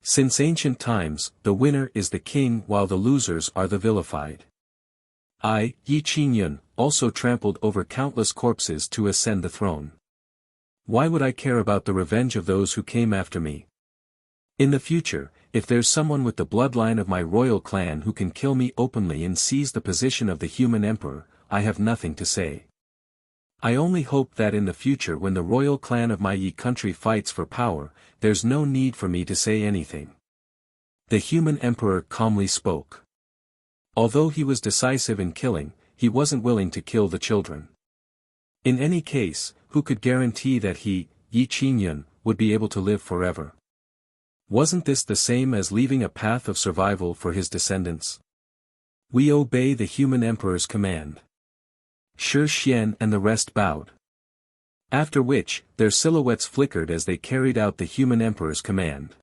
Since ancient times, the winner is the king while the losers are the vilified. I, Yi Qingyun, also trampled over countless corpses to ascend the throne. Why would I care about the revenge of those who came after me? In the future, if there's someone with the bloodline of my royal clan who can kill me openly and seize the position of the human emperor, I have nothing to say. I only hope that in the future when the royal clan of my Yi country fights for power, there's no need for me to say anything. The human emperor calmly spoke. Although he was decisive in killing, he wasn't willing to kill the children. In any case, who could guarantee that he, Yi Qingyun, would be able to live forever? Wasn't this the same as leaving a path of survival for his descendants? We obey the human emperor's command. Shi Xian and the rest bowed. After which, their silhouettes flickered as they carried out the human emperor's command.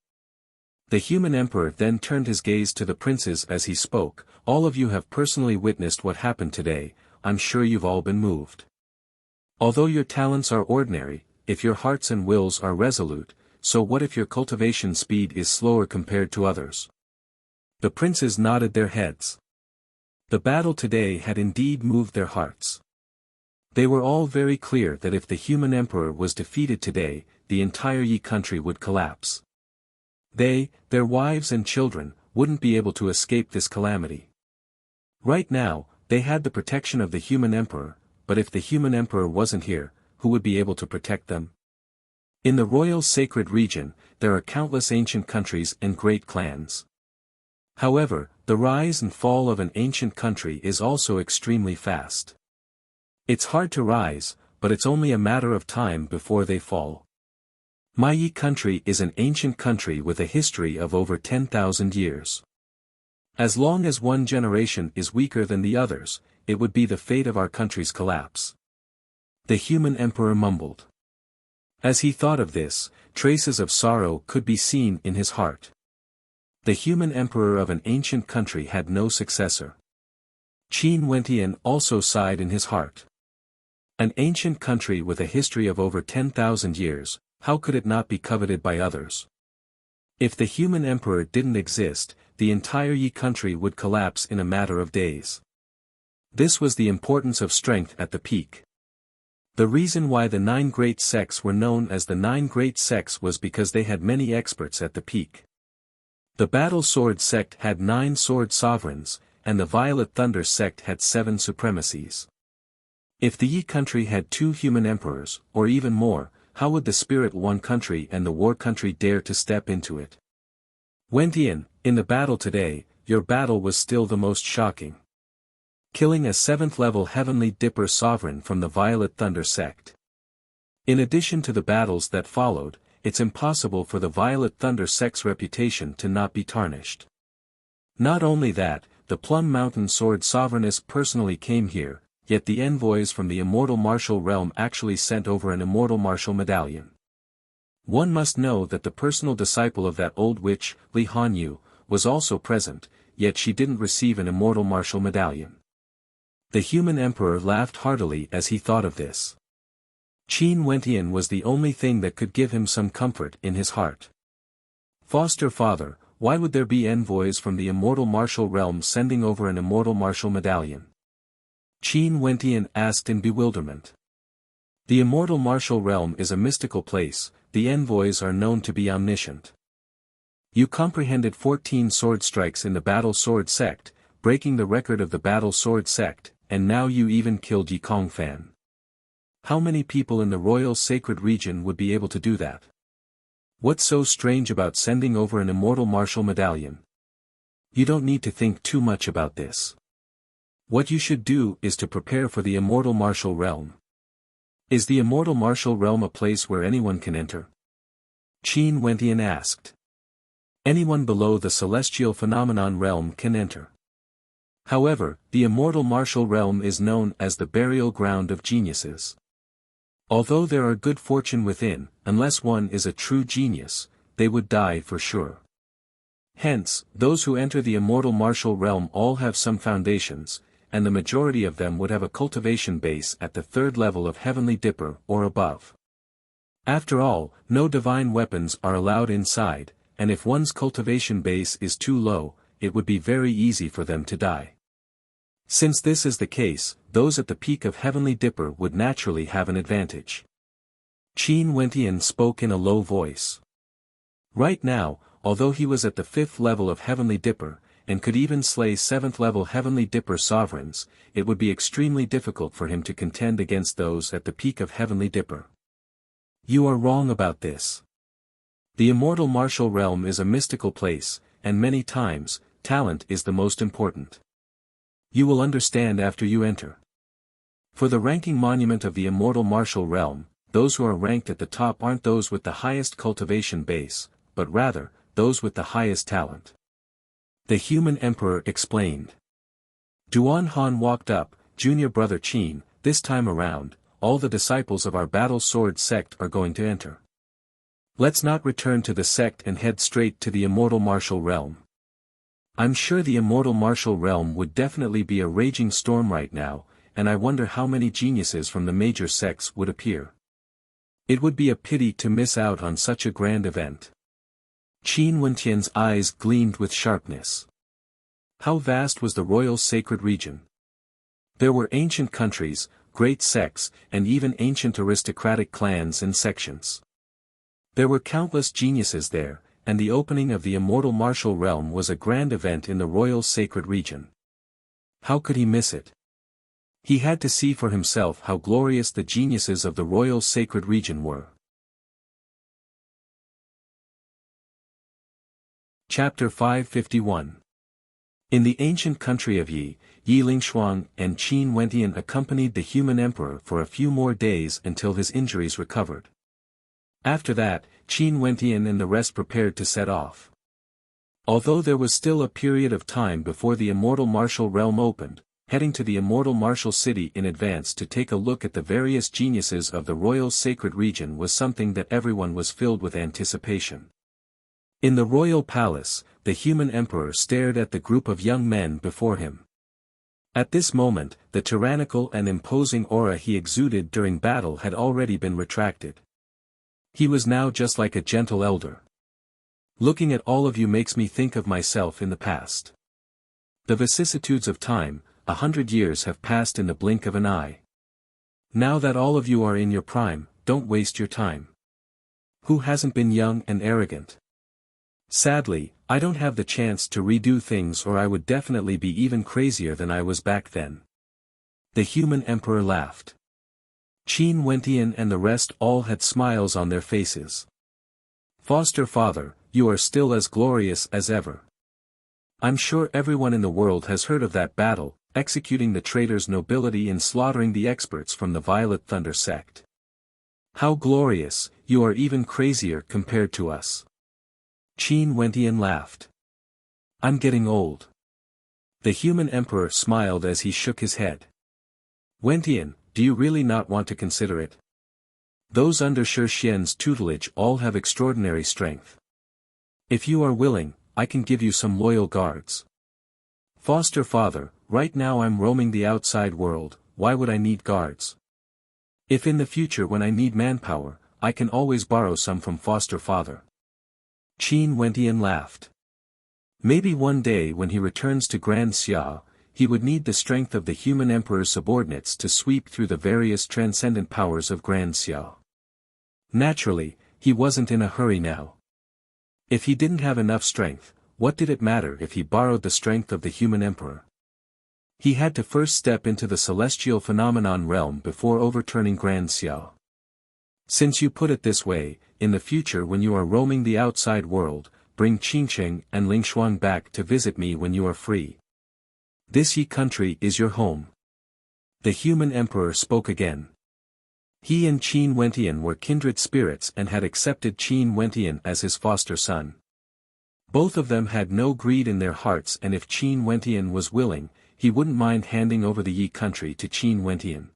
The human emperor then turned his gaze to the princes as he spoke. All of you have personally witnessed what happened today, I'm sure you've all been moved. Although your talents are ordinary, if your hearts and wills are resolute, so what if your cultivation speed is slower compared to others? The princes nodded their heads. The battle today had indeed moved their hearts. They were all very clear that if the human emperor was defeated today, the entire Yi country would collapse. They, their wives and children, wouldn't be able to escape this calamity. Right now, they had the protection of the human emperor, but if the human emperor wasn't here, who would be able to protect them? In the royal sacred region, there are countless ancient countries and great clans. However, the rise and fall of an ancient country is also extremely fast. It's hard to rise, but it's only a matter of time before they fall. My Yi country is an ancient country with a history of over 10,000 years. As long as one generation is weaker than the others, it would be the fate of our country's collapse. The human emperor mumbled. As he thought of this, traces of sorrow could be seen in his heart. The human emperor of an ancient country had no successor. Qin Wentian also sighed in his heart. An ancient country with a history of over 10,000 years, how could it not be coveted by others? If the human emperor didn't exist, the entire Yi country would collapse in a matter of days. This was the importance of strength at the peak. The reason why the 9 great sects were known as the 9 great sects was because they had many experts at the peak. The Battle Sword sect had 9 sword sovereigns, and the Violet Thunder sect had 7 supremacies. If the Yi country had 2 human emperors, or even more, how would the Spirit One country and the War country dare to step into it? Wentian, in the battle today, your battle was still the most shocking. Killing a 7th level Heavenly Dipper sovereign from the Violet Thunder sect. In addition to the battles that followed, it's impossible for the Violet Thunder sect's reputation to not be tarnished. Not only that, the Plum Mountain Sword Sovereigness personally came here, yet the envoys from the Immortal Martial Realm actually sent over an Immortal Martial Medallion. One must know that the personal disciple of that old witch, Li Hanyu, was also present, yet she didn't receive an Immortal Martial Medallion. The human emperor laughed heartily as he thought of this. Qin Wentian was the only thing that could give him some comfort in his heart. Foster father, why would there be envoys from the Immortal Martial Realm sending over an Immortal Martial Medallion? Qin Wentian asked in bewilderment. The Immortal Martial Realm is a mystical place, the envoys are known to be omniscient. You comprehended 14 sword strikes in the Battle Sword sect, breaking the record of the Battle Sword sect, and now you even killed Yi Kongfan. How many people in the royal sacred region would be able to do that? What's so strange about sending over an Immortal Martial Medallion? You don't need to think too much about this. What you should do is to prepare for the Immortal Martial Realm. Is the Immortal Martial Realm a place where anyone can enter? Qin Wentian asked. Anyone below the Celestial Phenomenon Realm can enter. However, the Immortal Martial Realm is known as the burial ground of geniuses. Although there are good fortune within, unless one is a true genius, they would die for sure. Hence, those who enter the Immortal Martial Realm all have some foundations, and the majority of them would have a cultivation base at the 3rd level of Heavenly Dipper or above. After all, no divine weapons are allowed inside, and if one's cultivation base is too low, it would be very easy for them to die. Since this is the case, those at the peak of Heavenly Dipper would naturally have an advantage. Qin Wentian spoke in a low voice. Right now, although he was at the 5th level of Heavenly Dipper, and could even slay 7th level Heavenly Dipper sovereigns, it would be extremely difficult for him to contend against those at the peak of Heavenly Dipper. You are wrong about this. The immortal martial realm is a mystical place, and many times, talent is the most important. You will understand after you enter. For the ranking monument of the immortal martial realm, those who are ranked at the top aren't those with the highest cultivation base, but rather, those with the highest talent. The human emperor explained. Duan Han walked up, junior brother Qin, this time around, all the disciples of our battle sword sect are going to enter. Let's not return to the sect and head straight to the immortal martial realm. I'm sure the immortal martial realm would definitely be a raging storm right now, and I wonder how many geniuses from the major sects would appear. It would be a pity to miss out on such a grand event. Qin Wentian's eyes gleamed with sharpness. How vast was the royal sacred region? There were ancient countries, great sects, and even ancient aristocratic clans and sections. There were countless geniuses there, and the opening of the immortal martial realm was a grand event in the royal sacred region. How could he miss it? He had to see for himself how glorious the geniuses of the royal sacred region were. Chapter 551. In the ancient country of Yi, Yi Lingshuang and Qin Wentian accompanied the human emperor for a few more days until his injuries recovered. After that, Qin Wentian and the rest prepared to set off. Although there was still a period of time before the immortal martial realm opened, heading to the immortal martial city in advance to take a look at the various geniuses of the royal sacred region was something that everyone was filled with anticipation. In the royal palace, the human emperor stared at the group of young men before him. At this moment, the tyrannical and imposing aura he exuded during battle had already been retracted. He was now just like a gentle elder. Looking at all of you makes me think of myself in the past. The vicissitudes of time, 100 years have passed in the blink of an eye. Now that all of you are in your prime, don't waste your time. Who hasn't been young and arrogant? Sadly, I don't have the chance to redo things, or I would definitely be even crazier than I was back then. The human emperor laughed. Qin Wentian and the rest all had smiles on their faces. Foster father, you are still as glorious as ever. I'm sure everyone in the world has heard of that battle, executing the traitor's nobility and slaughtering the experts from the Violet Thunder sect. How glorious, you are even crazier compared to us. Qin Wentian laughed. I'm getting old. The human emperor smiled as he shook his head. Wentian, do you really not want to consider it? Those under Shi Xian's tutelage all have extraordinary strength. If you are willing, I can give you some loyal guards. Foster father, right now I'm roaming the outside world, why would I need guards? If in the future when I need manpower, I can always borrow some from foster father. Qin Wentian laughed. Maybe one day when he returns to Grand Xia, he would need the strength of the human emperor's subordinates to sweep through the various transcendent powers of Grand Xia. Naturally, he wasn't in a hurry now. If he didn't have enough strength, what did it matter if he borrowed the strength of the human emperor? He had to first step into the celestial phenomenon realm before overturning Grand Xia. Since you put it this way, in the future when you are roaming the outside world, bring Qingsheng and Lingshuang back to visit me when you are free. This Yi country is your home. The human emperor spoke again. He and Qin Wentian were kindred spirits and had accepted Qin Wentian as his foster son. Both of them had no greed in their hearts, and if Qin Wentian was willing, he wouldn't mind handing over the Yi country to Qin Wentian.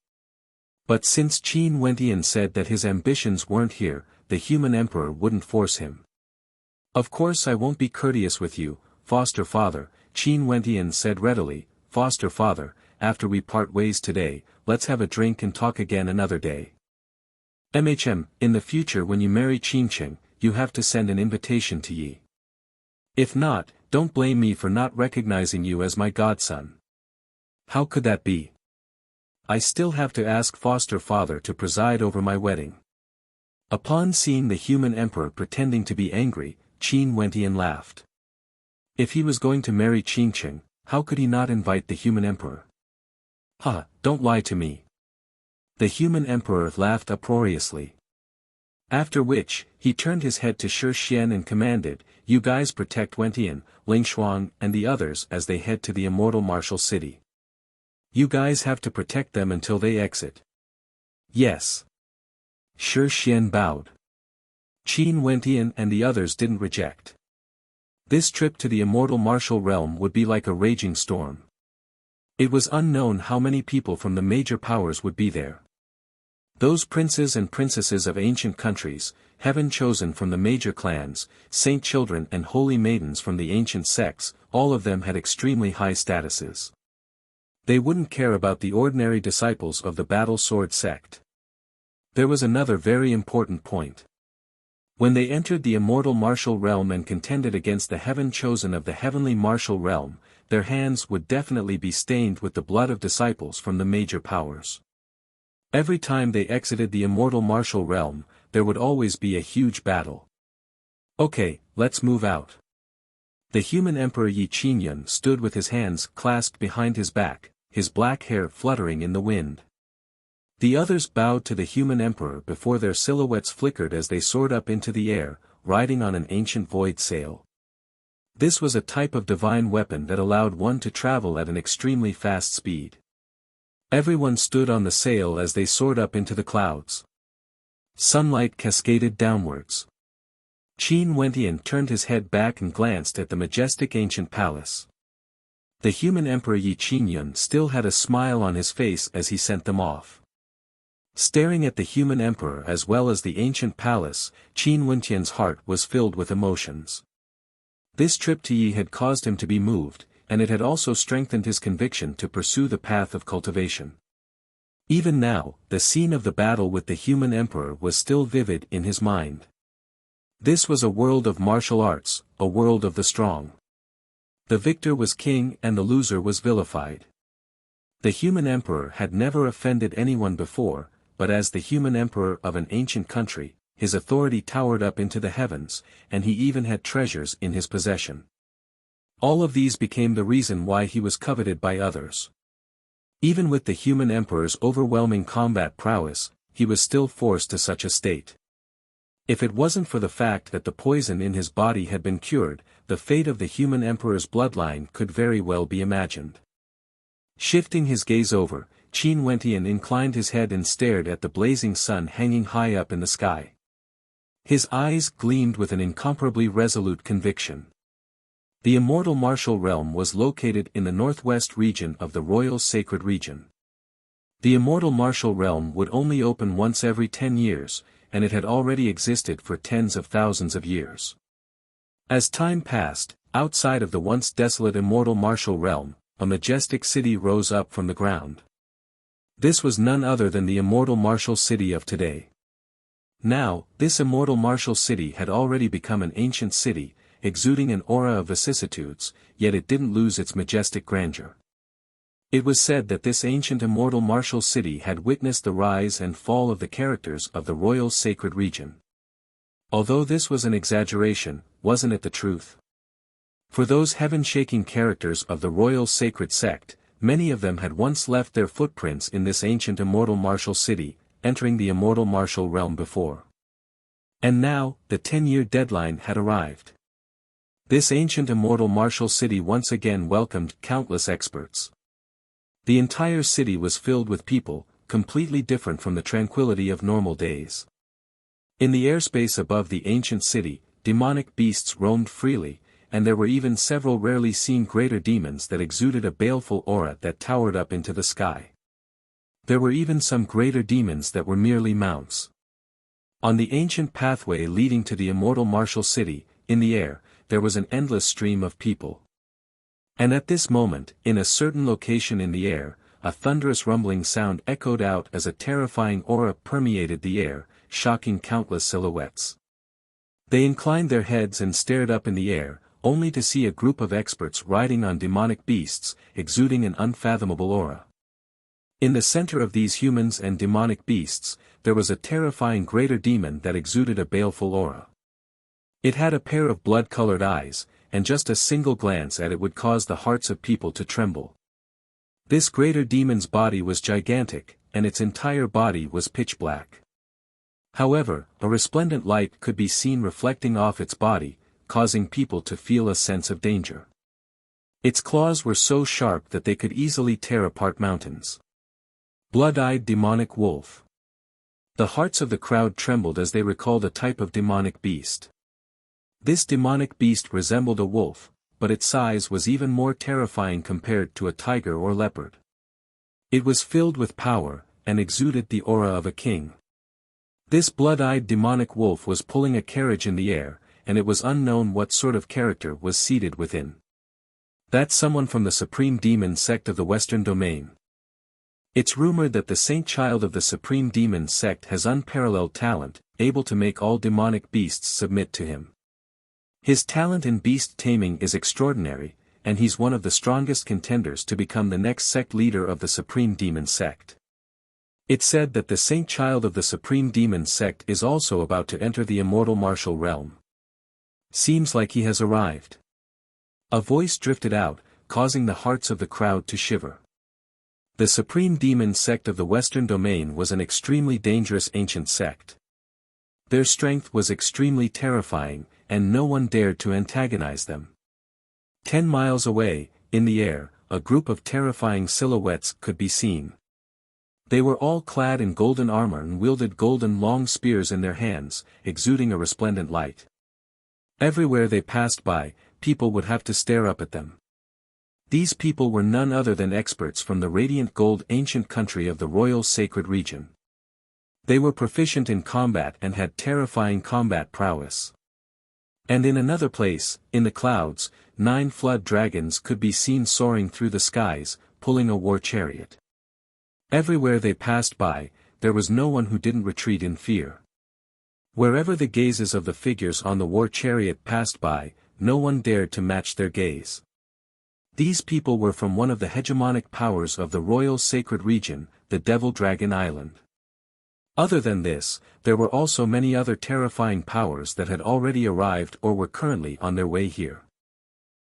But since Qin Wentian said that his ambitions weren't here, the human emperor wouldn't force him. Of course I won't be courteous with you, foster father, Qin Wentian said readily. Foster father, after we part ways today, let's have a drink and talk again another day. In the future when you marry Qingsheng, you have to send an invitation to Yi. If not, don't blame me for not recognizing you as my godson. How could that be? I still have to ask foster father to preside over my wedding. Upon seeing the human emperor pretending to be angry, Qin Wentian laughed. If he was going to marry Qingqing, how could he not invite the human emperor? Ha, don't lie to me. The human emperor laughed uproariously. After which, he turned his head to Shi Xian and commanded, "You guys protect Wentian, Ling Shuang and the others as they head to the Immortal Martial City. You guys have to protect them until they exit." "Yes." Shi Xian bowed. Qin Wentian and the others didn't reject. This trip to the Immortal Martial Realm would be like a raging storm. It was unknown how many people from the major powers would be there. Those princes and princesses of ancient countries, heaven chosen from the major clans, saint children and holy maidens from the ancient sects, all of them had extremely high statuses. They wouldn't care about the ordinary disciples of the battle sword sect. There was another very important point. When they entered the Immortal Martial Realm and contended against the heaven chosen of the Heavenly Martial Realm, their hands would definitely be stained with the blood of disciples from the major powers. Every time they exited the Immortal Martial Realm, there would always be a huge battle. "Okay, let's move out." The human emperor Yi Qingyun stood with his hands clasped behind his back, his black hair fluttering in the wind. The others bowed to the human emperor before their silhouettes flickered as they soared up into the air, riding on an ancient void sail. This was a type of divine weapon that allowed one to travel at an extremely fast speed. Everyone stood on the sail as they soared up into the clouds. Sunlight cascaded downwards. Qin Wentian turned his head back and glanced at the majestic ancient palace. The human emperor Yi Qingyun still had a smile on his face as he sent them off. Staring at the human emperor as well as the ancient palace, Qin Wentian's heart was filled with emotions. This trip to Yi had caused him to be moved, and it had also strengthened his conviction to pursue the path of cultivation. Even now, the scene of the battle with the human emperor was still vivid in his mind. This was a world of martial arts, a world of the strong. The victor was king and the loser was vilified. The human emperor had never offended anyone before, but as the human emperor of an ancient country, his authority towered up into the heavens, and he even had treasures in his possession. All of these became the reason why he was coveted by others. Even with the human emperor's overwhelming combat prowess, he was still forced to such a state. If it wasn't for the fact that the poison in his body had been cured, the fate of the human emperor's bloodline could very well be imagined. Shifting his gaze over, Qin Wentian inclined his head and stared at the blazing sun hanging high up in the sky. His eyes gleamed with an incomparably resolute conviction. The Immortal Martial Realm was located in the northwest region of the Royal Sacred Region. The Immortal Martial Realm would only open once every 10 years, and it had already existed for tens of thousands of years. As time passed, outside of the once desolate Immortal Martial Realm, a majestic city rose up from the ground. This was none other than the Immortal Martial City of today. Now, this Immortal Martial City had already become an ancient city, exuding an aura of vicissitudes, yet it didn't lose its majestic grandeur. It was said that this ancient Immortal Martial City had witnessed the rise and fall of the characters of the Royal Sacred Region. Although this was an exaggeration, wasn't it the truth? For those heaven-shaking characters of the Royal Sacred Sect, many of them had once left their footprints in this ancient Immortal Martial City, entering the Immortal Martial Realm before. And now, the 10-year deadline had arrived. This ancient Immortal Martial City once again welcomed countless experts. The entire city was filled with people, completely different from the tranquility of normal days. In the airspace above the ancient city, demonic beasts roamed freely, and there were even several rarely seen greater demons that exuded a baleful aura that towered up into the sky. There were even some greater demons that were merely mounts. On the ancient pathway leading to the Immortal Martial City, in the air, there was an endless stream of people. And at this moment, in a certain location in the air, a thunderous rumbling sound echoed out as a terrifying aura permeated the air, shocking countless silhouettes. They inclined their heads and stared up in the air, only to see a group of experts riding on demonic beasts, exuding an unfathomable aura. In the center of these humans and demonic beasts, there was a terrifying greater demon that exuded a baleful aura. It had a pair of blood-colored eyes, and just a single glance at it would cause the hearts of people to tremble. This greater demon's body was gigantic, and its entire body was pitch black. However, a resplendent light could be seen reflecting off its body, causing people to feel a sense of danger. Its claws were so sharp that they could easily tear apart mountains. Blood-eyed demonic wolf. The hearts of the crowd trembled as they recalled a type of demonic beast. This demonic beast resembled a wolf, but its size was even more terrifying compared to a tiger or leopard. It was filled with power, and exuded the aura of a king. This blood-eyed demonic wolf was pulling a carriage in the air, and it was unknown what sort of character was seated within. That's someone from the Supreme Demon sect of the Western Domain. It's rumored that the Saint Child of the Supreme Demon sect has unparalleled talent, able to make all demonic beasts submit to him. His talent in beast taming is extraordinary, and he's one of the strongest contenders to become the next sect leader of the Supreme Demon sect. It's said that the Saint Child of the Supreme Demon sect is also about to enter the Immortal martial realm. Seems like he has arrived. A voice drifted out, causing the hearts of the crowd to shiver. The Supreme Demon sect of the Western Domain was an extremely dangerous ancient sect. Their strength was extremely terrifying, and no one dared to antagonize them. 10 miles away, in the air, a group of terrifying silhouettes could be seen. They were all clad in golden armor and wielded golden long spears in their hands, exuding a resplendent light. Everywhere they passed by, people would have to stare up at them. These people were none other than experts from the radiant gold ancient country of the royal sacred region. They were proficient in combat and had terrifying combat prowess. And in another place, in the clouds, 9 flood dragons could be seen soaring through the skies, pulling a war chariot. Everywhere they passed by, there was no one who didn't retreat in fear. Wherever the gazes of the figures on the war chariot passed by, no one dared to match their gaze. These people were from one of the hegemonic powers of the royal sacred region, the Devil Dragon Island. Other than this, there were also many other terrifying powers that had already arrived or were currently on their way here.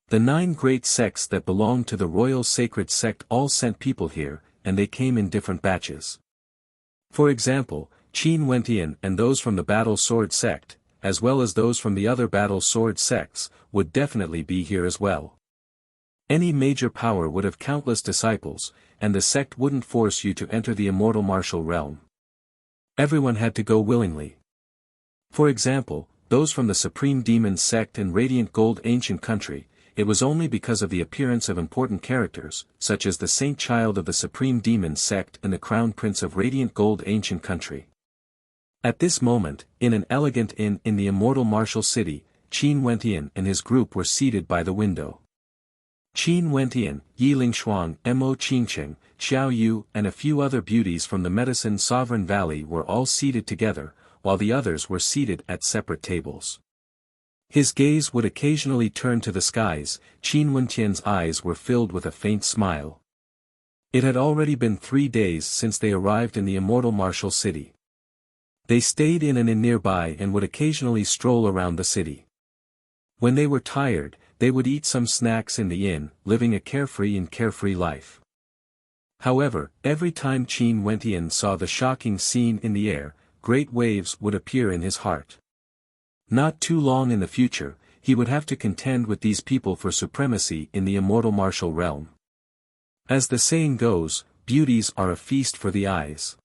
The 9 great sects that belonged to the royal sacred sect all sent people here, and they came in different batches. For example, Qin Wentian and those from the Battle Sword sect, as well as those from the other Battle Sword sects, would definitely be here as well. Any major power would have countless disciples, and the sect wouldn't force you to enter the immortal martial realm. Everyone had to go willingly. For example, those from the Supreme Demon sect and Radiant Gold ancient country, it was only because of the appearance of important characters, such as the Saint Child of the Supreme Demon sect and the Crown Prince of Radiant Gold ancient country. At this moment, in an elegant inn in the immortal martial city, Qin Wentian and his group were seated by the window. Qin Wentian, Yi Lingshuang, Mo Qingcheng, Xiao Yu and a few other beauties from the Medicine Sovereign Valley were all seated together, while the others were seated at separate tables. His gaze would occasionally turn to the skies. Qin Wentian's eyes were filled with a faint smile. It had already been 3 days since they arrived in the immortal martial city. They stayed in an inn nearby and would occasionally stroll around the city. When they were tired, they would eat some snacks in the inn, living a carefree life. However, every time Qin Wentian saw the shocking scene in the air, great waves would appear in his heart. Not too long in the future, he would have to contend with these people for supremacy in the immortal martial realm. As the saying goes, beauties are a feast for the eyes.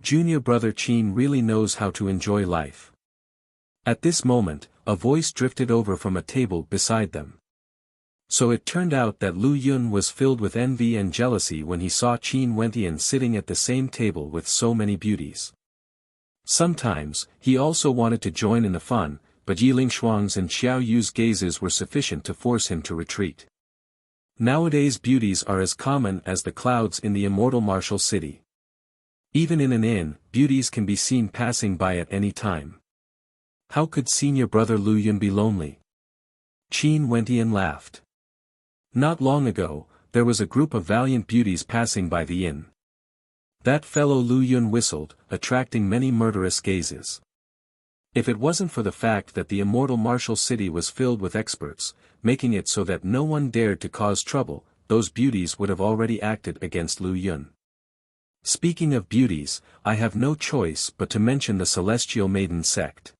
Junior brother Qin really knows how to enjoy life. At this moment, a voice drifted over from a table beside them. So it turned out that Lu Yun was filled with envy and jealousy when he saw Qin Wentian sitting at the same table with so many beauties. Sometimes, he also wanted to join in the fun, but Yi Lingshuang's and Xiao Yu's gazes were sufficient to force him to retreat. Nowadays beauties are as common as the clouds in the immortal martial city. Even in an inn, beauties can be seen passing by at any time. How could senior brother Lu Yun be lonely? Qin Wentian laughed. Not long ago, there was a group of valiant beauties passing by the inn. That fellow Lu Yun whistled, attracting many murderous gazes. If it wasn't for the fact that the immortal martial city was filled with experts, making it so that no one dared to cause trouble, those beauties would have already acted against Lu Yun. Speaking of beauties, I have no choice but to mention the Celestial Maiden sect.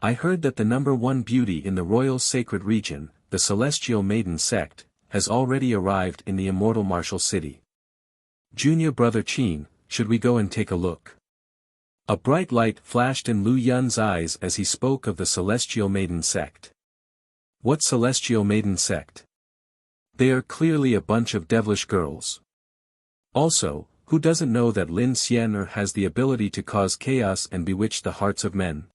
I heard that the number one beauty in the royal sacred region, the Celestial Maiden sect, has already arrived in the immortal martial city. Junior brother Qin, should we go and take a look? A bright light flashed in Lu Yun's eyes as he spoke of the Celestial Maiden sect. What Celestial Maiden sect? They are clearly a bunch of devilish girls. Also, who doesn't know that Lin Xian'er has the ability to cause chaos and bewitch the hearts of men?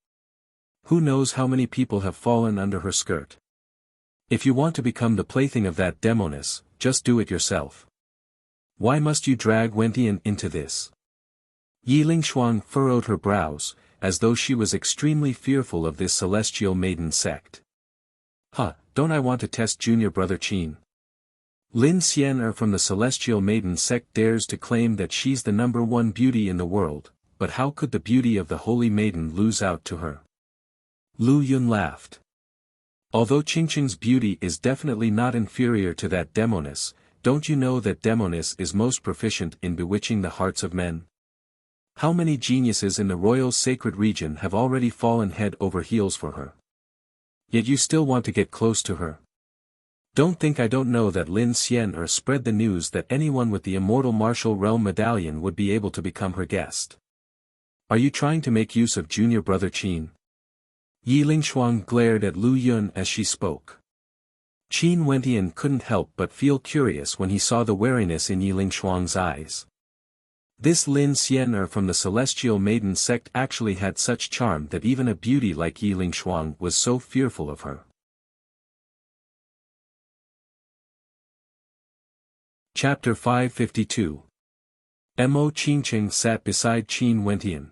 Who knows how many people have fallen under her skirt? If you want to become the plaything of that demoness, just do it yourself. Why must you drag Wentian into this? Yi Lingshuang furrowed her brows, as though she was extremely fearful of this Celestial Maiden sect. Don't I want to test junior brother Qin? Lin Xian'er from the Celestial Maiden sect dares to claim that she's the number one beauty in the world, but how could the beauty of the Holy Maiden lose out to her? Lu Yun laughed. Although Qingqing's beauty is definitely not inferior to that demoness, don't you know that demoness is most proficient in bewitching the hearts of men? How many geniuses in the royal sacred region have already fallen head over heels for her? Yet you still want to get close to her? Don't think I don't know that Lin Xian'er spread the news that anyone with the immortal martial realm medallion would be able to become her guest. Are you trying to make use of junior brother Qin? Yi Lingshuang glared at Lu Yun as she spoke. Qin Wentian couldn't help but feel curious when he saw the wariness in Yi Lingshuang's eyes. This Lin Xian'er from the Celestial Maiden sect actually had such charm that even a beauty like Yi Lingshuang was so fearful of her. Chapter 552. Mo Qingqing sat beside Qin Wentian.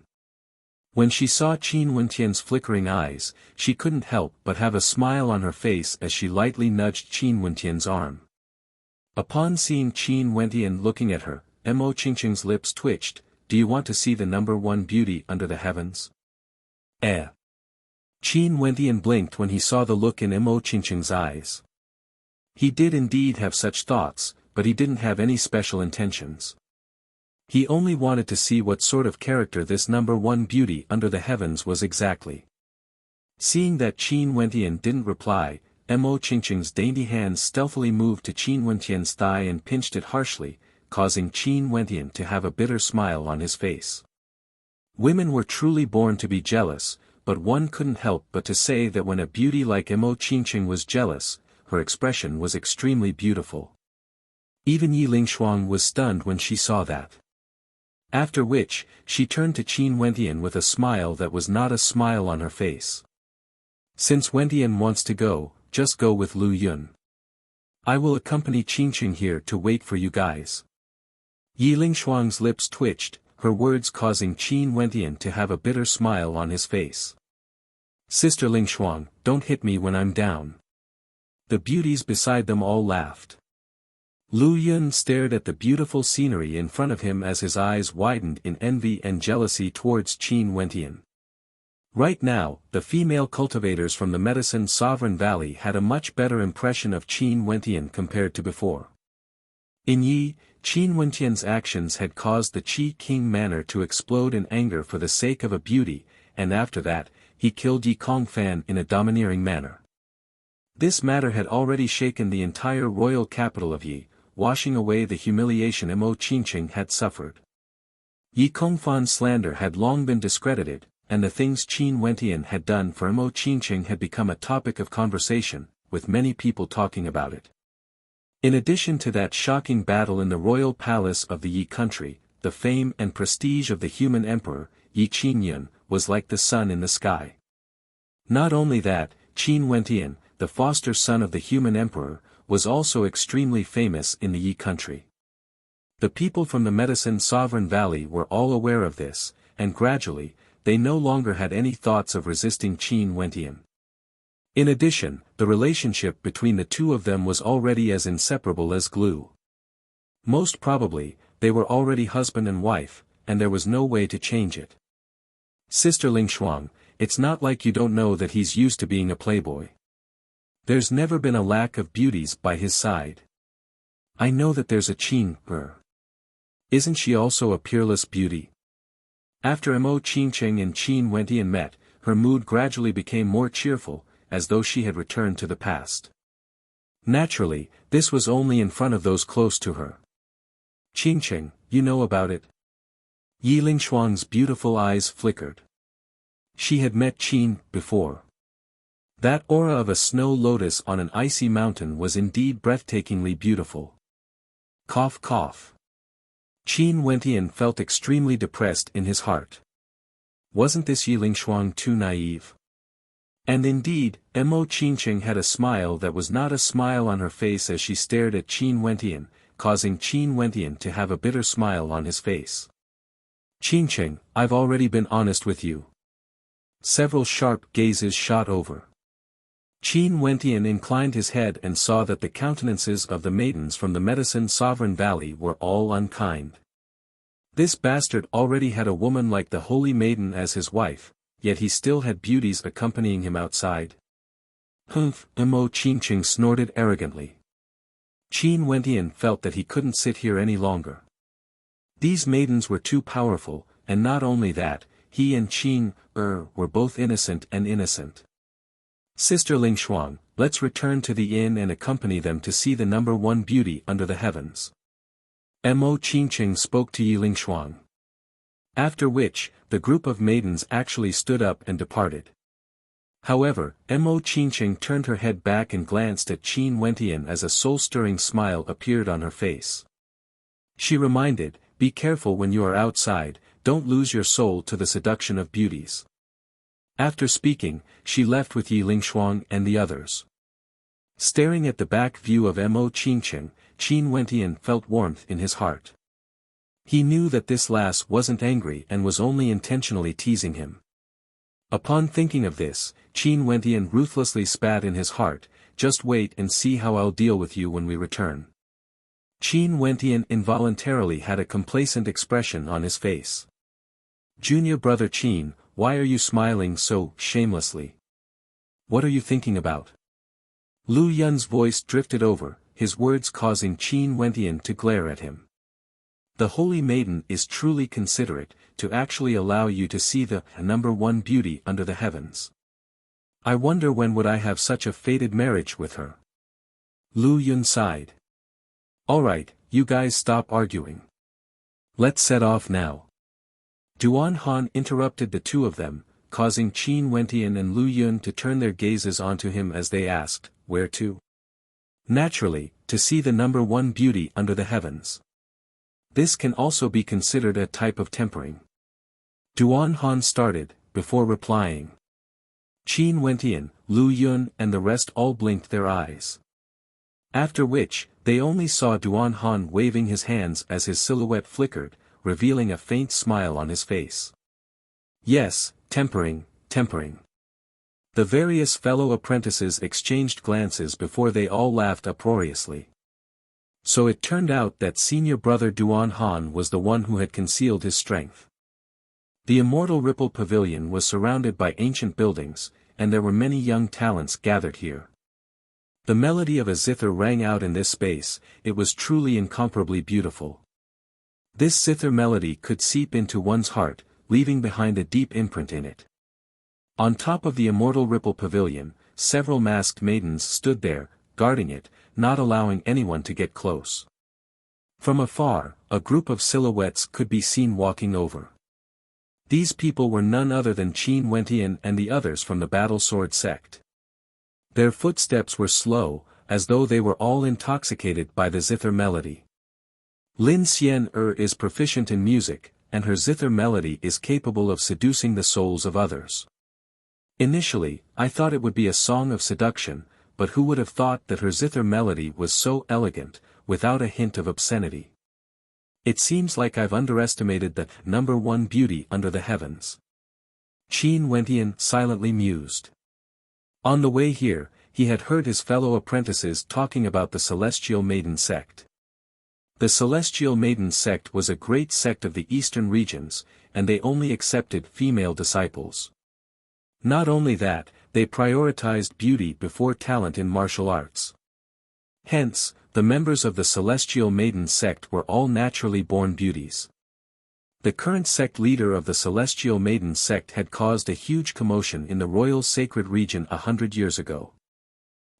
When she saw Qin Wentian's flickering eyes, she couldn't help but have a smile on her face as she lightly nudged Qin Wentian's arm. Upon seeing Qin Wentian looking at her, Mo Qingqing's lips twitched. Do you want to see the number one beauty under the heavens? Qin Wentian blinked when he saw the look in Mo Qingqing's eyes. He did indeed have such thoughts, but he didn't have any special intentions. He only wanted to see what sort of character this number one beauty under the heavens was exactly. Seeing that Qin Wentian didn't reply, Mo Qingqing's dainty hands stealthily moved to Qin Wentian's thigh and pinched it harshly, causing Qin Wentian to have a bitter smile on his face. Women were truly born to be jealous, but one couldn't help but to say that when a beauty like Mo Qingqing was jealous, her expression was extremely beautiful. Even Yi Lingshuang was stunned when she saw that. After which, she turned to Qin Wentian with a smile that was not a smile on her face. Since Wentian wants to go, just go with Lu Yun. I will accompany Qingqing here to wait for you guys. Yi Lingshuang's lips twitched, her words causing Qin Wentian to have a bitter smile on his face. Sister Lingshuang, don't hit me when I'm down. The beauties beside them all laughed. Lu Yun stared at the beautiful scenery in front of him as his eyes widened in envy and jealousy towards Qin Wentian. Right now, the female cultivators from the Medicine Sovereign Valley had a much better impression of Qin Wentian compared to before. In Yi, Qin Wentian's actions had caused the Qi King Manor to explode in anger for the sake of a beauty, and after that, he killed Yi Kongfan in a domineering manner. This matter had already shaken the entire royal capital of Yi, washing away the humiliation Mo Qingqing had suffered. Yi Kongfan's slander had long been discredited, and the things Qin Wentian had done for Mo Qingqing had become a topic of conversation, with many people talking about it. In addition to that shocking battle in the royal palace of the Yi country, the fame and prestige of the human emperor, Yi Qingyun, was like the sun in the sky. Not only that, Qin Wentian, the foster son of the human emperor, was also extremely famous in the Yi country. The people from the Medicine Sovereign Valley were all aware of this, and gradually, they no longer had any thoughts of resisting Qin Wentian. In addition, the relationship between the two of them was already as inseparable as glue. Most probably, they were already husband and wife, and there was no way to change it. Sister Lingshuang, it's not like you don't know that he's used to being a playboy. There's never been a lack of beauties by his side. I know that there's a Qin her. Isn't she also a peerless beauty? After Mo Qingcheng and Qin Wentian met, her mood gradually became more cheerful, as though she had returned to the past. Naturally, this was only in front of those close to her. Qingcheng, you know about it? Yi Lingshuang's beautiful eyes flickered. She had met Qin before. That aura of a snow lotus on an icy mountain was indeed breathtakingly beautiful. Cough cough. Qin Wentian felt extremely depressed in his heart. Wasn't this Yi Lingshuang too naive? And indeed, Mo Qingcheng had a smile that was not a smile on her face as she stared at Qin Wentian, causing Qin Wentian to have a bitter smile on his face. Qingcheng, I've already been honest with you. Several sharp gazes shot over. Qin Wentian inclined his head and saw that the countenances of the maidens from the Medicine Sovereign Valley were all unkind. This bastard already had a woman like the Holy Maiden as his wife, yet he still had beauties accompanying him outside. Humph, Mo Qingcheng snorted arrogantly. Qin Wentian felt that he couldn't sit here any longer. These maidens were too powerful, and not only that, he and Qin were both innocent and innocent. Sister Lingshuang, let's return to the inn and accompany them to see the number one beauty under the heavens. Mo Qingcheng spoke to Yi Lingshuang. After which, the group of maidens actually stood up and departed. However, Mo Qingcheng turned her head back and glanced at Qin Wentian as a soul-stirring smile appeared on her face. She reminded, be careful when you are outside, don't lose your soul to the seduction of beauties. After speaking, she left with Yi Lingshuang and the others. Staring at the back view of Mo Qingcheng, Qin Wentian felt warmth in his heart. He knew that this lass wasn't angry and was only intentionally teasing him. Upon thinking of this, Qin Wentian ruthlessly spat in his heart, just wait and see how I'll deal with you when we return. Qin Wentian involuntarily had a complacent expression on his face. Junior brother Qin, why are you smiling so shamelessly? What are you thinking about? Lu Yun's voice drifted over, his words causing Qin Wentian to glare at him. The Holy Maiden is truly considerate, to actually allow you to see the number one beauty under the heavens. I wonder when would I have such a fated marriage with her. Lu Yun sighed. Alright, you guys stop arguing. Let's set off now. Duan Han interrupted the two of them, causing Qin Wentian and Lu Yun to turn their gazes onto him as they asked, where to? Naturally, to see the number one beauty under the heavens. This can also be considered a type of tempering. Duan Han started, before replying. Qin Wentian, Lu Yun and the rest all blinked their eyes. After which, they only saw Duan Han waving his hands as his silhouette flickered, revealing a faint smile on his face. Yes, tempering, tempering. The various fellow apprentices exchanged glances before they all laughed uproariously. So it turned out that senior brother Duan Han was the one who had concealed his strength. The Immortal Ripple Pavilion was surrounded by ancient buildings, and there were many young talents gathered here. The melody of a zither rang out in this space, it was truly incomparably beautiful. This zither melody could seep into one's heart, leaving behind a deep imprint in it. On top of the Immortal Ripple Pavilion, several masked maidens stood there, guarding it, not allowing anyone to get close. From afar, a group of silhouettes could be seen walking over. These people were none other than Qin Wentian and the others from the Battle Sword sect. Their footsteps were slow, as though they were all intoxicated by the zither melody. Lin Xian is proficient in music, and her zither melody is capable of seducing the souls of others. Initially, I thought it would be a song of seduction, but who would have thought that her zither melody was so elegant, without a hint of obscenity. It seems like I've underestimated the number one beauty under the heavens. Qin Wentian silently mused. On the way here, he had heard his fellow apprentices talking about the Celestial Maiden sect. The Celestial Maiden sect was a great sect of the eastern regions, and they only accepted female disciples. Not only that, they prioritized beauty before talent in martial arts. Hence, the members of the Celestial Maiden sect were all naturally born beauties. The current sect leader of the Celestial Maiden sect had caused a huge commotion in the royal sacred region 100 years ago.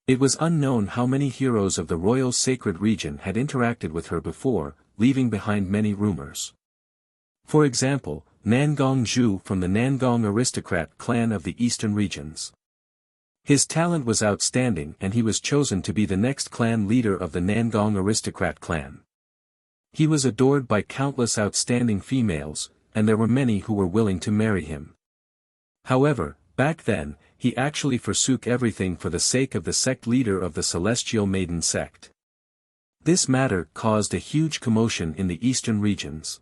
It was unknown how many heroes of the royal sacred region had interacted with her before, leaving behind many rumors. For example, Nangong Zhu from the Nangong aristocrat clan of the eastern regions. His talent was outstanding and he was chosen to be the next clan leader of the Nangong aristocrat clan. He was adored by countless outstanding females, and there were many who were willing to marry him. However, back then, he actually forsook everything for the sake of the sect leader of the Celestial Maiden sect. This matter caused a huge commotion in the eastern regions.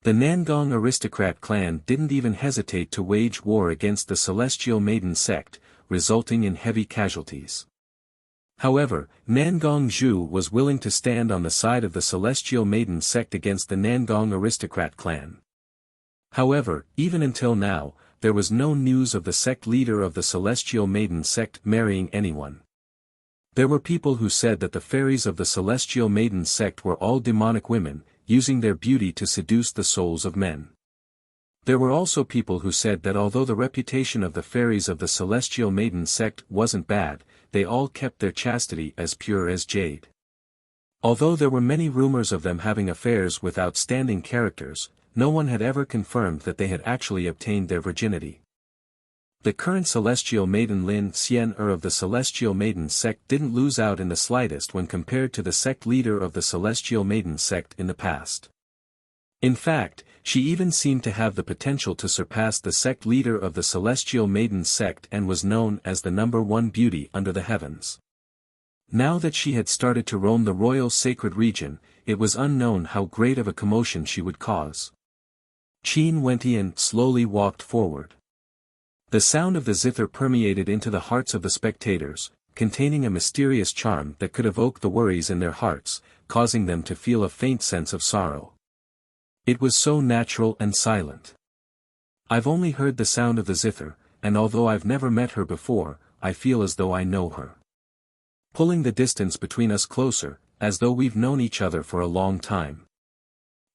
The Nangong aristocrat clan didn't even hesitate to wage war against the Celestial Maiden sect, resulting in heavy casualties. However, Nangong Zhu was willing to stand on the side of the Celestial Maiden sect against the Nangong aristocrat clan. However, even until now, there was no news of the sect leader of the Celestial Maiden sect marrying anyone. There were people who said that the fairies of the Celestial Maiden sect were all demonic women, using their beauty to seduce the souls of men. There were also people who said that although the reputation of the fairies of the Celestial Maiden sect wasn't bad, they all kept their chastity as pure as jade. Although there were many rumors of them having affairs with outstanding characters, no one had ever confirmed that they had actually obtained their virginity. The current Celestial Maiden Lin Xian of the Celestial Maiden sect didn't lose out in the slightest when compared to the sect leader of the Celestial Maiden sect in the past. In fact, she even seemed to have the potential to surpass the sect leader of the Celestial Maiden sect and was known as the #1 beauty under the heavens. Now that she had started to roam the royal sacred region, it was unknown how great of a commotion she would cause. Qin Wentian slowly walked forward. The sound of the zither permeated into the hearts of the spectators, containing a mysterious charm that could evoke the worries in their hearts, causing them to feel a faint sense of sorrow. It was so natural and silent. I've only heard the sound of the zither, and although I've never met her before, I feel as though I know her. Pulling the distance between us closer, as though we've known each other for a long time.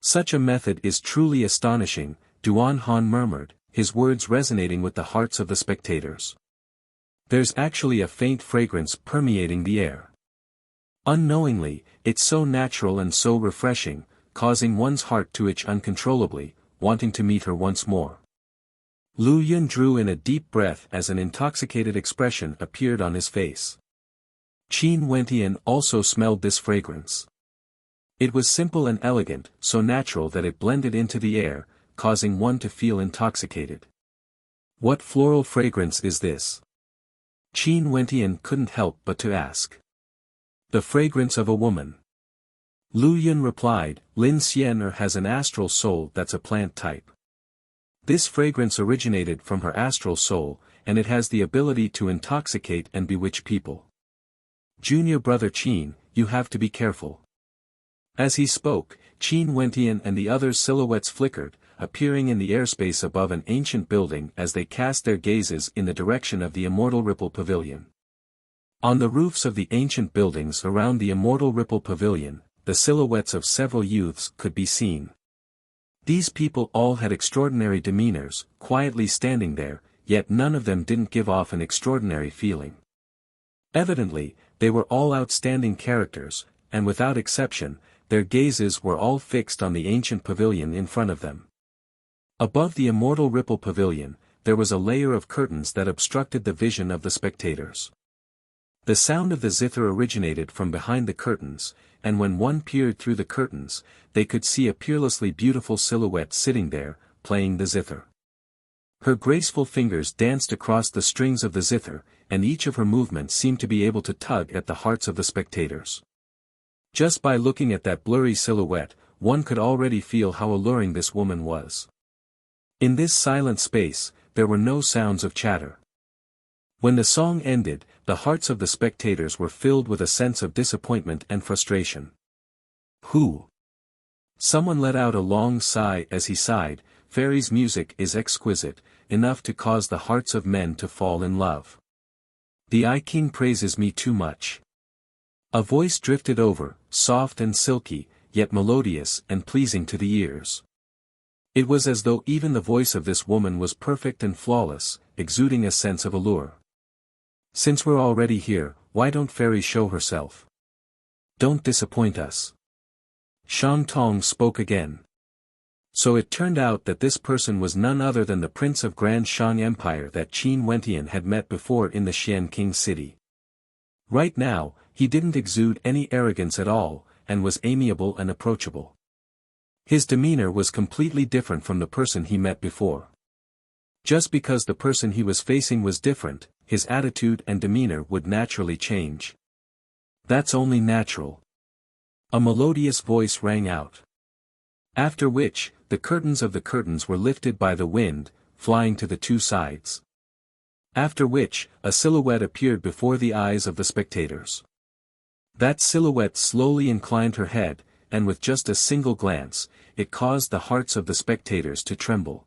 Such a method is truly astonishing, Duan Han murmured, his words resonating with the hearts of the spectators. There's actually a faint fragrance permeating the air. Unknowingly, it's so natural and so refreshing, causing one's heart to itch uncontrollably, wanting to meet her once more. Lu Yun drew in a deep breath as an intoxicated expression appeared on his face. Qin Wentian also smelled this fragrance. It was simple and elegant, so natural that it blended into the air, causing one to feel intoxicated. What floral fragrance is this? Qin Wentian couldn't help but to ask. The fragrance of a woman. Lu Yun replied, Lin Xian has an astral soul that's a plant type. This fragrance originated from her astral soul, and it has the ability to intoxicate and bewitch people. Junior brother Qin, you have to be careful. As he spoke, Qin Wentian and the others' silhouettes flickered, appearing in the airspace above an ancient building as they cast their gazes in the direction of the Immortal Ripple Pavilion. On the roofs of the ancient buildings around the Immortal Ripple Pavilion, the silhouettes of several youths could be seen. These people all had extraordinary demeanors, quietly standing there, yet none of them didn't give off an extraordinary feeling. Evidently, they were all outstanding characters, and without exception, their gazes were all fixed on the ancient pavilion in front of them. Above the Immortal Ripple Pavilion, there was a layer of curtains that obstructed the vision of the spectators. The sound of the zither originated from behind the curtains, and when one peered through the curtains, they could see a peerlessly beautiful silhouette sitting there, playing the zither. Her graceful fingers danced across the strings of the zither, and each of her movements seemed to be able to tug at the hearts of the spectators. Just by looking at that blurry silhouette, one could already feel how alluring this woman was. In this silent space, there were no sounds of chatter. When the song ended, the hearts of the spectators were filled with a sense of disappointment and frustration. Who? Someone let out a long sigh as he sighed, Fairy's music is exquisite, enough to cause the hearts of men to fall in love. The I King praises me too much. A voice drifted over, soft and silky, yet melodious and pleasing to the ears. It was as though even the voice of this woman was perfect and flawless, exuding a sense of allure. Since we're already here, why don't Fairy show herself? Don't disappoint us. Shang Tong spoke again. So it turned out that this person was none other than the Prince of Grand Shang Empire that Qin Wentian had met before in the Xian King city. Right now, he didn't exude any arrogance at all, and was amiable and approachable. His demeanor was completely different from the person he met before. Just because the person he was facing was different, his attitude and demeanor would naturally change. That's only natural. A melodious voice rang out. After which, the curtains of the curtains were lifted by the wind, flying to the two sides. After which, a silhouette appeared before the eyes of the spectators. That silhouette slowly inclined her head, and with just a single glance, it caused the hearts of the spectators to tremble.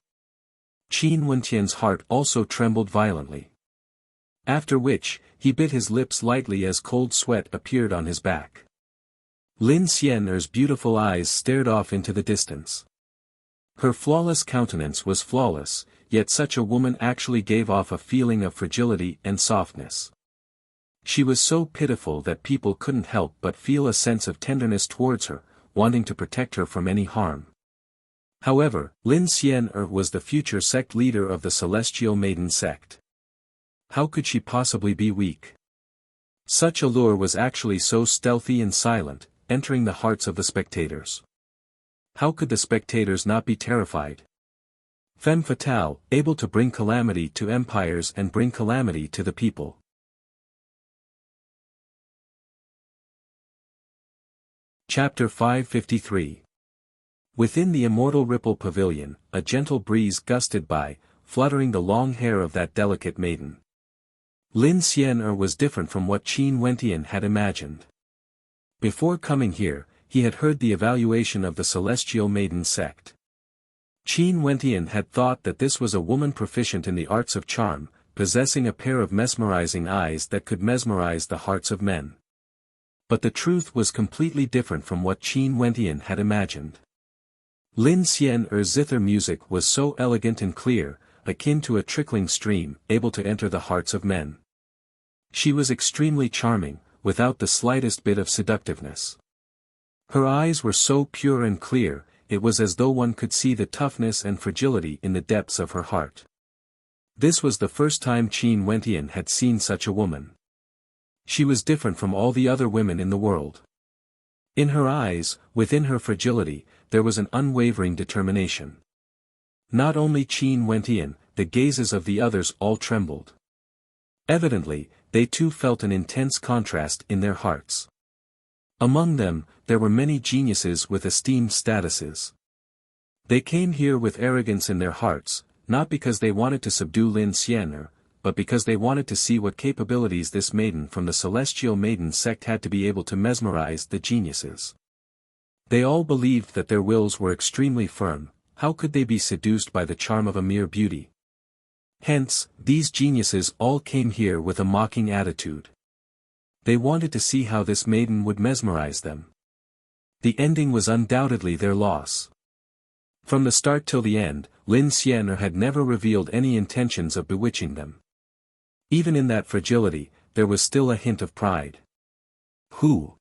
Qin Wentian's heart also trembled violently. After which, he bit his lips lightly as cold sweat appeared on his back. Lin Xian'er's beautiful eyes stared off into the distance. Her flawless countenance was flawless, yet such a woman actually gave off a feeling of fragility and softness. She was so pitiful that people couldn't help but feel a sense of tenderness towards her, wanting to protect her from any harm. However, Lin Xian'er was the future sect leader of the Celestial Maiden sect. How could she possibly be weak? Such allure was actually so stealthy and silent, entering the hearts of the spectators. How could the spectators not be terrified? Femme fatale, able to bring calamity to empires and bring calamity to the people. Chapter 553. Within the Immortal Ripple Pavilion, a gentle breeze gusted by, fluttering the long hair of that delicate maiden. Lin Xian'er was different from what Qin Wentian had imagined. Before coming here, he had heard the evaluation of the Celestial Maiden sect. Qin Wentian had thought that this was a woman proficient in the arts of charm, possessing a pair of mesmerizing eyes that could mesmerize the hearts of men. But the truth was completely different from what Qin Wentian had imagined. Lin Xian'er's zither music was so elegant and clear, akin to a trickling stream, able to enter the hearts of men. She was extremely charming, without the slightest bit of seductiveness. Her eyes were so pure and clear, it was as though one could see the toughness and fragility in the depths of her heart. This was the first time Qin Wentian had seen such a woman. She was different from all the other women in the world. In her eyes, within her fragility, there was an unwavering determination. Not only Qin Wentian, the gazes of the others all trembled. Evidently, they too felt an intense contrast in their hearts. Among them, there were many geniuses with esteemed statuses. They came here with arrogance in their hearts, not because they wanted to subdue Lin Xian'er, but because they wanted to see what capabilities this maiden from the Celestial Maiden sect had to be able to mesmerize the geniuses. They all believed that their wills were extremely firm. How could they be seduced by the charm of a mere beauty? Hence, these geniuses all came here with a mocking attitude. They wanted to see how this maiden would mesmerize them. The ending was undoubtedly their loss. From the start till the end, Lin Xian'er had never revealed any intentions of bewitching them. Even in that fragility, there was still a hint of pride. Who?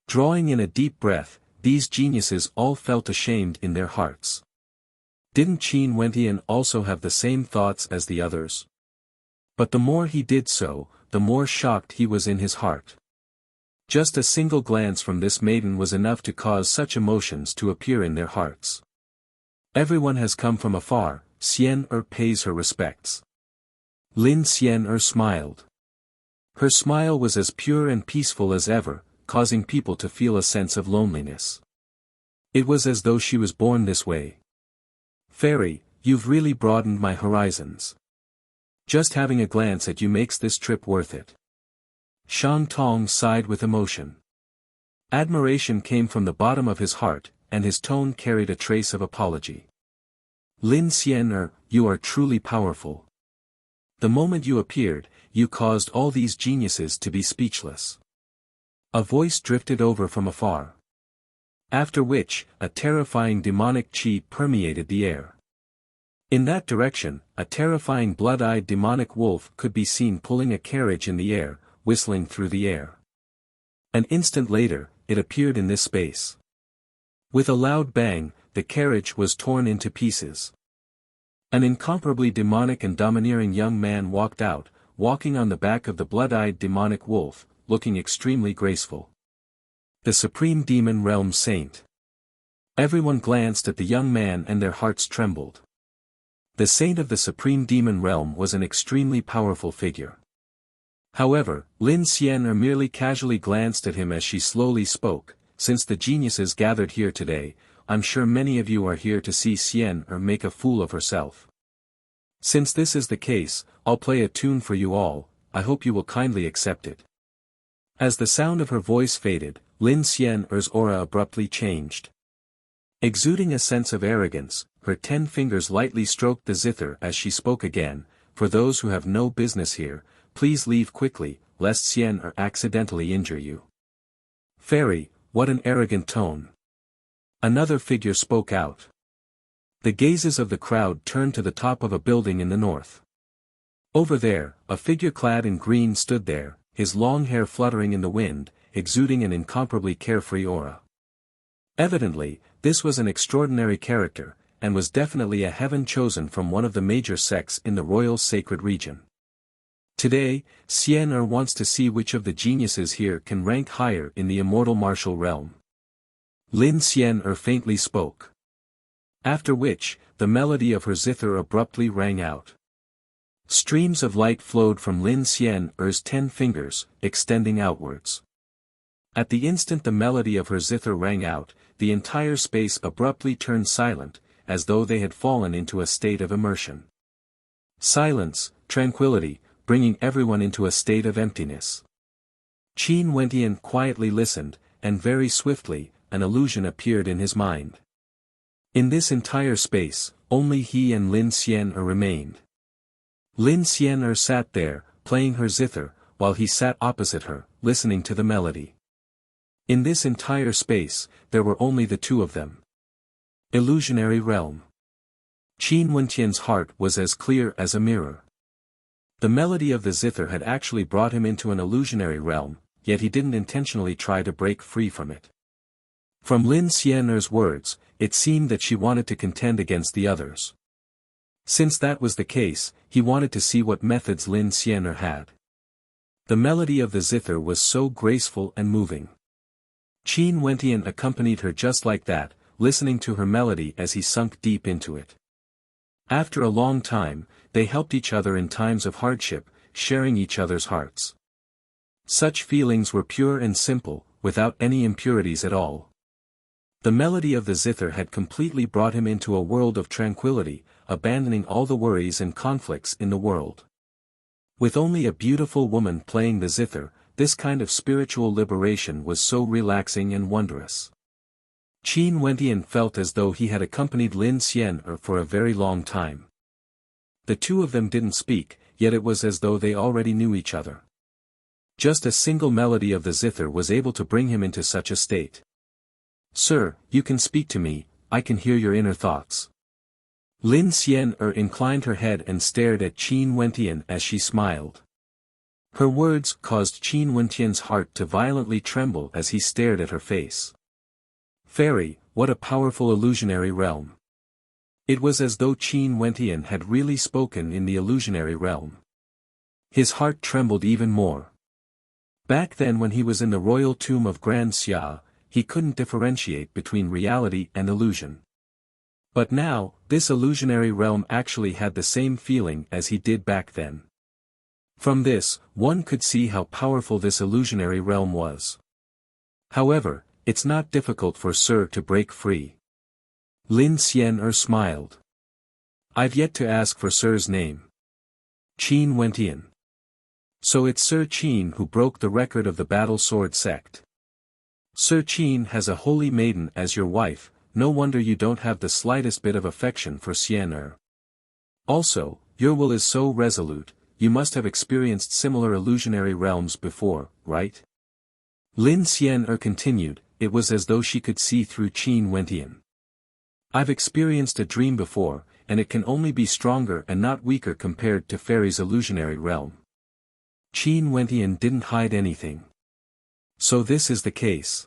Drawing in a deep breath, these geniuses all felt ashamed in their hearts. Didn't Qin Wentian also have the same thoughts as the others? But the more he did so, the more shocked he was in his heart. Just a single glance from this maiden was enough to cause such emotions to appear in their hearts. Everyone has come from afar, Xian'er pays her respects. Lin Xian'er smiled. Her smile was as pure and peaceful as ever, causing people to feel a sense of loneliness. It was as though she was born this way. Fairy, you've really broadened my horizons. Just having a glance at you makes this trip worth it. Shang Tong sighed with emotion. Admiration came from the bottom of his heart, and his tone carried a trace of apology. Lin Xian, you are truly powerful. The moment you appeared, you caused all these geniuses to be speechless. A voice drifted over from afar. After which, a terrifying demonic chi permeated the air. In that direction, a terrifying blood-eyed demonic wolf could be seen pulling a carriage in the air, whistling through the air. An instant later, it appeared in this space. With a loud bang, the carriage was torn into pieces. An incomparably demonic and domineering young man walked out, walking on the back of the blood-eyed demonic wolf, looking extremely graceful. The Supreme Demon Realm Saint. Everyone glanced at the young man and their hearts trembled. The Saint of the Supreme Demon Realm was an extremely powerful figure. However, Lin Xian merely casually glanced at him as she slowly spoke. Since the geniuses gathered here today, I'm sure many of you are here to see Xian make a fool of herself. Since this is the case, I'll play a tune for you all, I hope you will kindly accept it. As the sound of her voice faded, Lin Xian's aura abruptly changed. Exuding a sense of arrogance, her 10 fingers lightly stroked the zither as she spoke again. For those who have no business here, please leave quickly, lest Xian accidentally injure you. Fairy, what an arrogant tone. Another figure spoke out. The gazes of the crowd turned to the top of a building in the north. Over there, a figure clad in green stood there, his long hair fluttering in the wind, exuding an incomparably carefree aura. Evidently, this was an extraordinary character, and was definitely a heaven chosen from one of the major sects in the royal sacred region. Today, Xian wants to see which of the geniuses here can rank higher in the immortal martial realm. Lin Xian faintly spoke. After which, the melody of her zither abruptly rang out. Streams of light flowed from Lin Xian's 10 fingers, extending outwards. At the instant the melody of her zither rang out, the entire space abruptly turned silent, as though they had fallen into a state of immersion. Silence, tranquility, bringing everyone into a state of emptiness. Qin Wentian quietly listened, and very swiftly, an illusion appeared in his mind. In this entire space, only he and Lin Xian remained. Lin Xian sat there, playing her zither, while he sat opposite her, listening to the melody. In this entire space, there were only the two of them. Illusionary realm. Qin Wentian's heart was as clear as a mirror. The melody of the zither had actually brought him into an illusionary realm, yet he didn't intentionally try to break free from it. From Lin Xian's words, it seemed that she wanted to contend against the others. Since that was the case, he wanted to see what methods Lin Xian had. The melody of the zither was so graceful and moving. Qin Wentian accompanied her just like that, listening to her melody as he sunk deep into it. After a long time, they helped each other in times of hardship, sharing each other's hearts. Such feelings were pure and simple, without any impurities at all. The melody of the zither had completely brought him into a world of tranquility, abandoning all the worries and conflicts in the world. With only a beautiful woman playing the zither, this kind of spiritual liberation was so relaxing and wondrous. Qin Wentian felt as though he had accompanied Lin Xian for a very long time. The two of them didn't speak, yet it was as though they already knew each other. Just a single melody of the zither was able to bring him into such a state. Sir, you can speak to me, I can hear your inner thoughts. Lin Xian inclined her head and stared at Qin Wentian as she smiled. Her words caused Qin Wentian's heart to violently tremble as he stared at her face. Fairy, what a powerful illusionary realm. It was as though Qin Wentian had really spoken in the illusionary realm. His heart trembled even more. Back then when he was in the royal tomb of Grand Xia, he couldn't differentiate between reality and illusion. But now, this illusionary realm actually had the same feeling as he did back then. From this, one could see how powerful this illusionary realm was. However, it's not difficult for Sir to break free. Lin Xian smiled. I've yet to ask for Sir's name. Qin Wentian. So it's Sir Qin who broke the record of the battle sword sect. Sir Qin has a holy maiden as your wife, no wonder you don't have the slightest bit of affection for Xian. Also, your will is so resolute, you must have experienced similar illusionary realms before, right? Lin Xian continued, it was as though she could see through Qin Wentian. I've experienced a dream before, and it can only be stronger and not weaker compared to Fairy's illusionary realm. Qin Wentian didn't hide anything. So this is the case.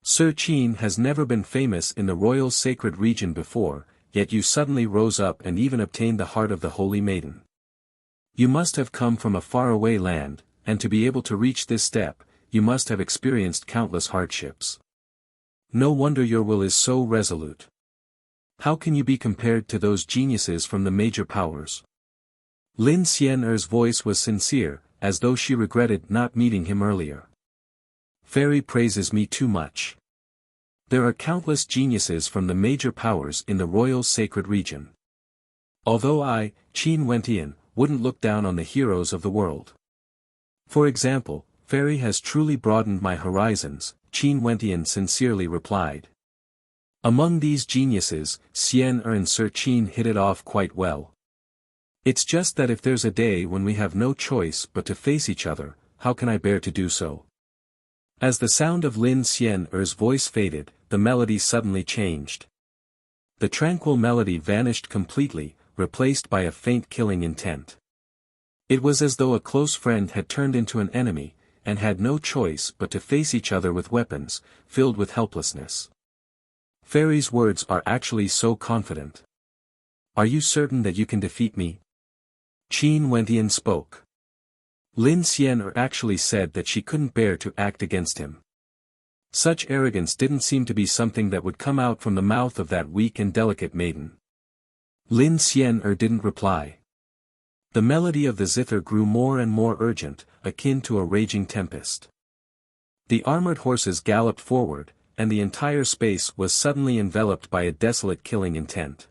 Sir Qin has never been famous in the royal sacred region before, yet you suddenly rose up and even obtained the heart of the holy maiden. You must have come from a faraway land, and to be able to reach this step, you must have experienced countless hardships. No wonder your will is so resolute. How can you be compared to those geniuses from the major powers? Lin Xian'er's voice was sincere, as though she regretted not meeting him earlier. Fairy praises me too much. There are countless geniuses from the major powers in the royal sacred region. Although I, Qin Wentian, wouldn't look down on the heroes of the world. For example, Fairy has truly broadened my horizons, Qin Wentian sincerely replied. Among these geniuses, Xian and Sir Qin hit it off quite well. It's just that if there's a day when we have no choice but to face each other, how can I bear to do so? As the sound of Lin Xian'er's voice faded, the melody suddenly changed. The tranquil melody vanished completely, replaced by a faint killing intent. It was as though a close friend had turned into an enemy, and had no choice but to face each other with weapons, filled with helplessness. Fairy's words are actually so confident. Are you certain that you can defeat me? Qin Wentian spoke. Lin Xian actually said that she couldn't bear to act against him. Such arrogance didn't seem to be something that would come out from the mouth of that weak and delicate maiden. Lin Xian didn't reply. The melody of the zither grew more and more urgent, akin to a raging tempest. The armored horses galloped forward, and the entire space was suddenly enveloped by a desolate killing intent.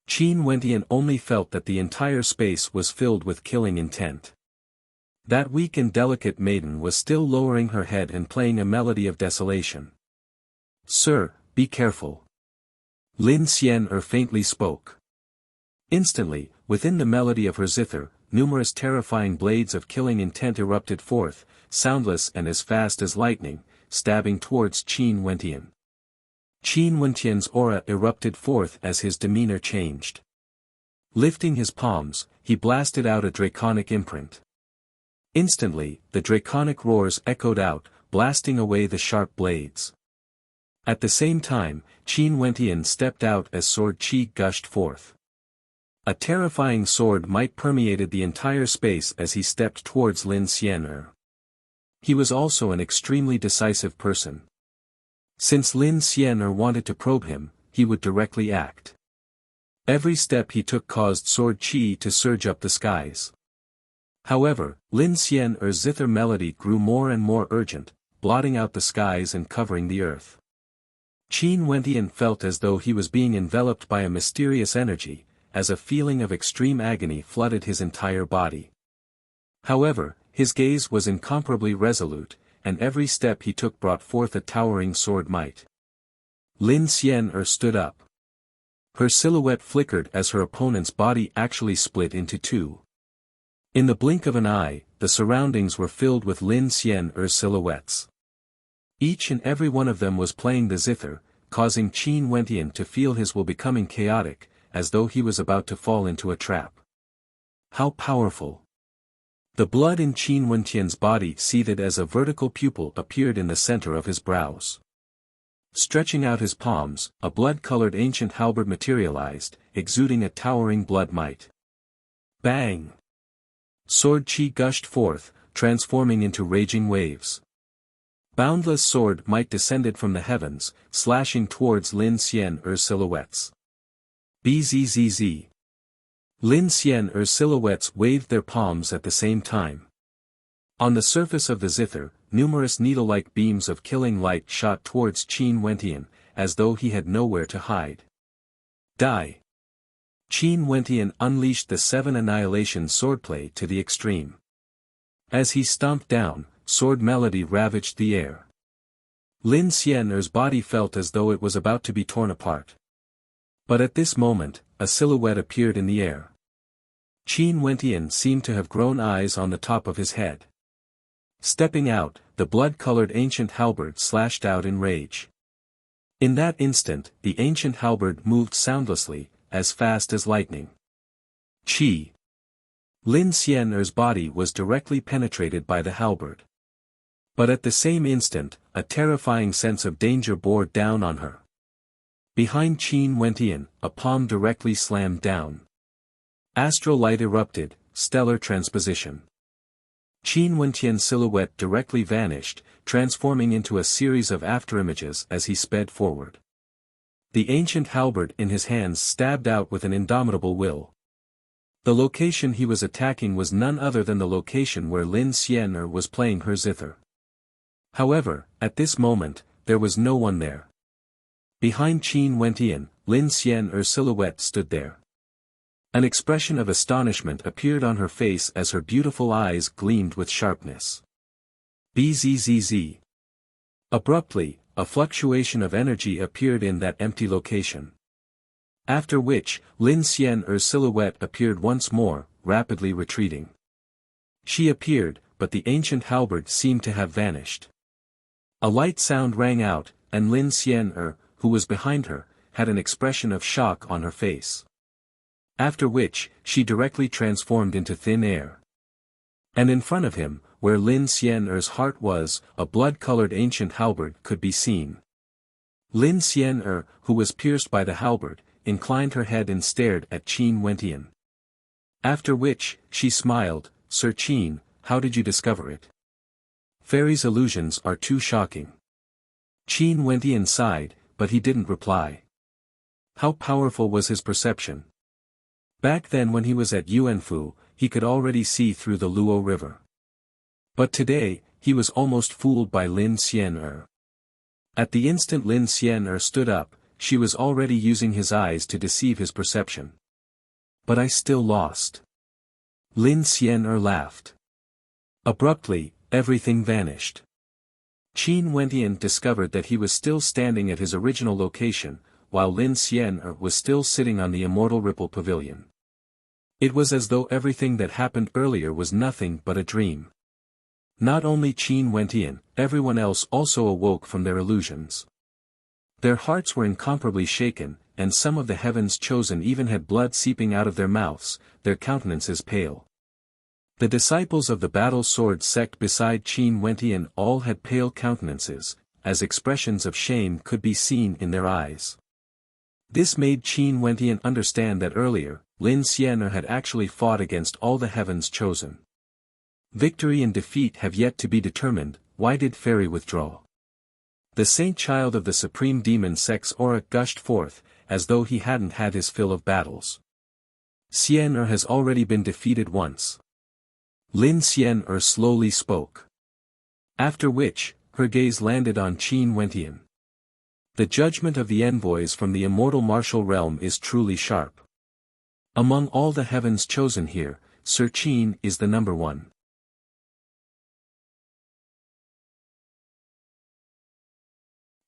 Qin Wentian only felt that the entire space was filled with killing intent. That weak and delicate maiden was still lowering her head and playing a melody of desolation. Sir, be careful. Lin Xian faintly spoke. Instantly, within the melody of her zither, numerous terrifying blades of killing intent erupted forth, soundless and as fast as lightning, stabbing towards Qin Wentian. Qin Wentian's aura erupted forth as his demeanor changed. Lifting his palms, he blasted out a draconic imprint. Instantly, the draconic roars echoed out, blasting away the sharp blades. At the same time, Qin Wentian stepped out as sword chi gushed forth. A terrifying sword might permeated the entire space as he stepped towards Lin Xian. He was also an extremely decisive person. Since Lin Xian wanted to probe him, he would directly act. Every step he took caused sword chi to surge up the skies. However, Lin Xian's zither melody grew more and more urgent, blotting out the skies and covering the earth. Qin Wentian felt as though he was being enveloped by a mysterious energy, as a feeling of extreme agony flooded his entire body. However, his gaze was incomparably resolute, and every step he took brought forth a towering sword might. Lin Xian stood up. Her silhouette flickered as her opponent's body actually split into two. In the blink of an eye, the surroundings were filled with Lin Xian's silhouettes. Each and every one of them was playing the zither, causing Qin Wentian to feel his will becoming chaotic, as though he was about to fall into a trap. How powerful! The blood in Qin Wentian's body seethed as a vertical pupil appeared in the center of his brows. Stretching out his palms, a blood-colored ancient halberd materialized, exuding a towering blood might. Bang! Sword chi gushed forth, transforming into raging waves. Boundless sword might descended from the heavens, slashing towards Lin Xian's silhouettes. Bzzz. Lin Xian's silhouettes waved their palms at the same time. On the surface of the zither, numerous needle-like beams of killing light shot towards Qin Wentian, as though he had nowhere to hide. Die! Qin Wentian unleashed the 7 annihilation swordplay to the extreme. As he stomped down, sword melody ravaged the air. Lin Xian'er's body felt as though it was about to be torn apart. But at this moment, a silhouette appeared in the air. Qin Wentian seemed to have grown eyes on the top of his head. Stepping out, the blood-colored ancient halberd slashed out in rage. In that instant, the ancient halberd moved soundlessly, as fast as lightning. Qi. Lin Xian'er's body was directly penetrated by the halberd. But at the same instant, a terrifying sense of danger bore down on her. Behind Qin Wentian, a palm directly slammed down. Astral light erupted, stellar transposition. Qin Wentian's silhouette directly vanished, transforming into a series of afterimages as he sped forward. The ancient halberd in his hands stabbed out with an indomitable will. The location he was attacking was none other than the location where Lin Xian'er was playing her zither. However, at this moment, there was no one there. Behind Qin Wentian, Lin Xian'er's silhouette stood there. An expression of astonishment appeared on her face as her beautiful eyes gleamed with sharpness. Bzzz. Abruptly, a fluctuation of energy appeared in that empty location. After which, Lin Xian'er's silhouette appeared once more, rapidly retreating. She appeared, but the ancient halberd seemed to have vanished. A light sound rang out, and Lin Xian'er, who was behind her, had an expression of shock on her face. After which, she directly transformed into thin air. And in front of him, where Lin Xian'er's heart was, a blood-colored ancient halberd could be seen. Lin Xian'er, who was pierced by the halberd, inclined her head and stared at Qin Wentian. After which, she smiled, "Sir Qin, how did you discover it? Fairies' illusions are too shocking." Qin Wentian sighed, but he didn't reply. How powerful was his perception? Back then when he was at Yuanfu, he could already see through the Luo River. But today, he was almost fooled by Lin Xian'er. At the instant Lin Xian'er stood up, she was already using his eyes to deceive his perception. But I still lost. Lin Xian'er laughed. Abruptly, everything vanished. Qin Wentian discovered that he was still standing at his original location, while Lin Xian'er was still sitting on the Immortal Ripple Pavilion. It was as though everything that happened earlier was nothing but a dream. Not only Qin Wentian, everyone else also awoke from their illusions. Their hearts were incomparably shaken, and some of the heavens chosen even had blood seeping out of their mouths, their countenances pale. The disciples of the battle sword sect beside Qin Wentian all had pale countenances, as expressions of shame could be seen in their eyes. This made Qin Wentian understand that earlier, Lin Xian'er had actually fought against all the heavens chosen. Victory and defeat have yet to be determined. Why did Fairy withdraw? The saint child of the supreme demon sect's aura gushed forth, as though he hadn't had his fill of battles. Xian'er has already been defeated once. Lin Xian'er slowly spoke. After which, her gaze landed on Qin Wentian. The judgment of the envoys from the immortal martial realm is truly sharp. Among all the heavens chosen here, Sir Qin is the number one.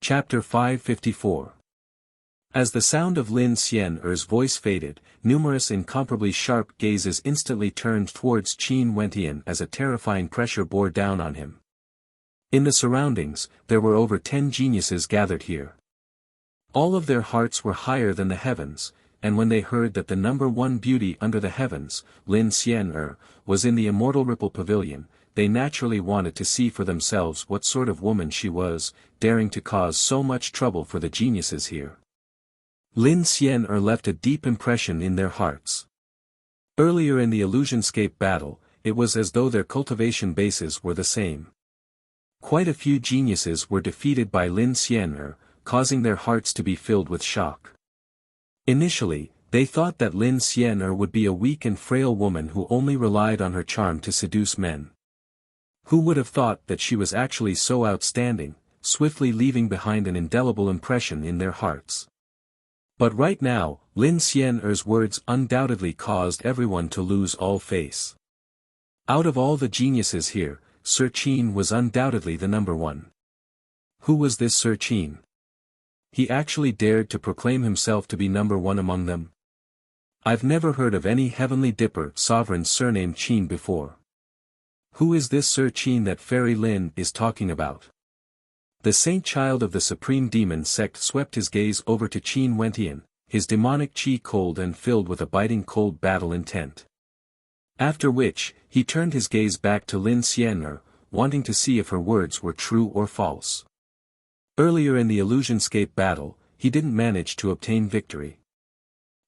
Chapter 554. As the sound of Lin Xian'er's voice faded, numerous incomparably sharp gazes instantly turned towards Qin Wentian as a terrifying pressure bore down on him. In the surroundings, there were over 10 geniuses gathered here. All of their hearts were higher than the heavens, and when they heard that the number one beauty under the heavens, Lin Xian'er, was in the Immortal Ripple Pavilion, they naturally wanted to see for themselves what sort of woman she was, daring to cause so much trouble for the geniuses here. Lin Xian'er left a deep impression in their hearts. Earlier in the Illusionscape battle, it was as though their cultivation bases were the same. Quite a few geniuses were defeated by Lin Xian'er, causing their hearts to be filled with shock. Initially, they thought that Lin Xian'er would be a weak and frail woman who only relied on her charm to seduce men. Who would have thought that she was actually so outstanding, swiftly leaving behind an indelible impression in their hearts. But right now, Lin Xian'er's words undoubtedly caused everyone to lose all faith. Out of all the geniuses here, Sir Qin was undoubtedly the number one. Who was this Sir Qin? He actually dared to proclaim himself to be number one among them. I've never heard of any heavenly dipper sovereign surnamed Qin before. Who is this Sir Qin that Fairy Lin is talking about? The saint child of the supreme demon sect swept his gaze over to Qin Wentian, his demonic qi cold and filled with a biting cold battle intent. After which, he turned his gaze back to Lin Xian'er, wanting to see if her words were true or false. Earlier in the Illusionscape battle, he didn't manage to obtain victory.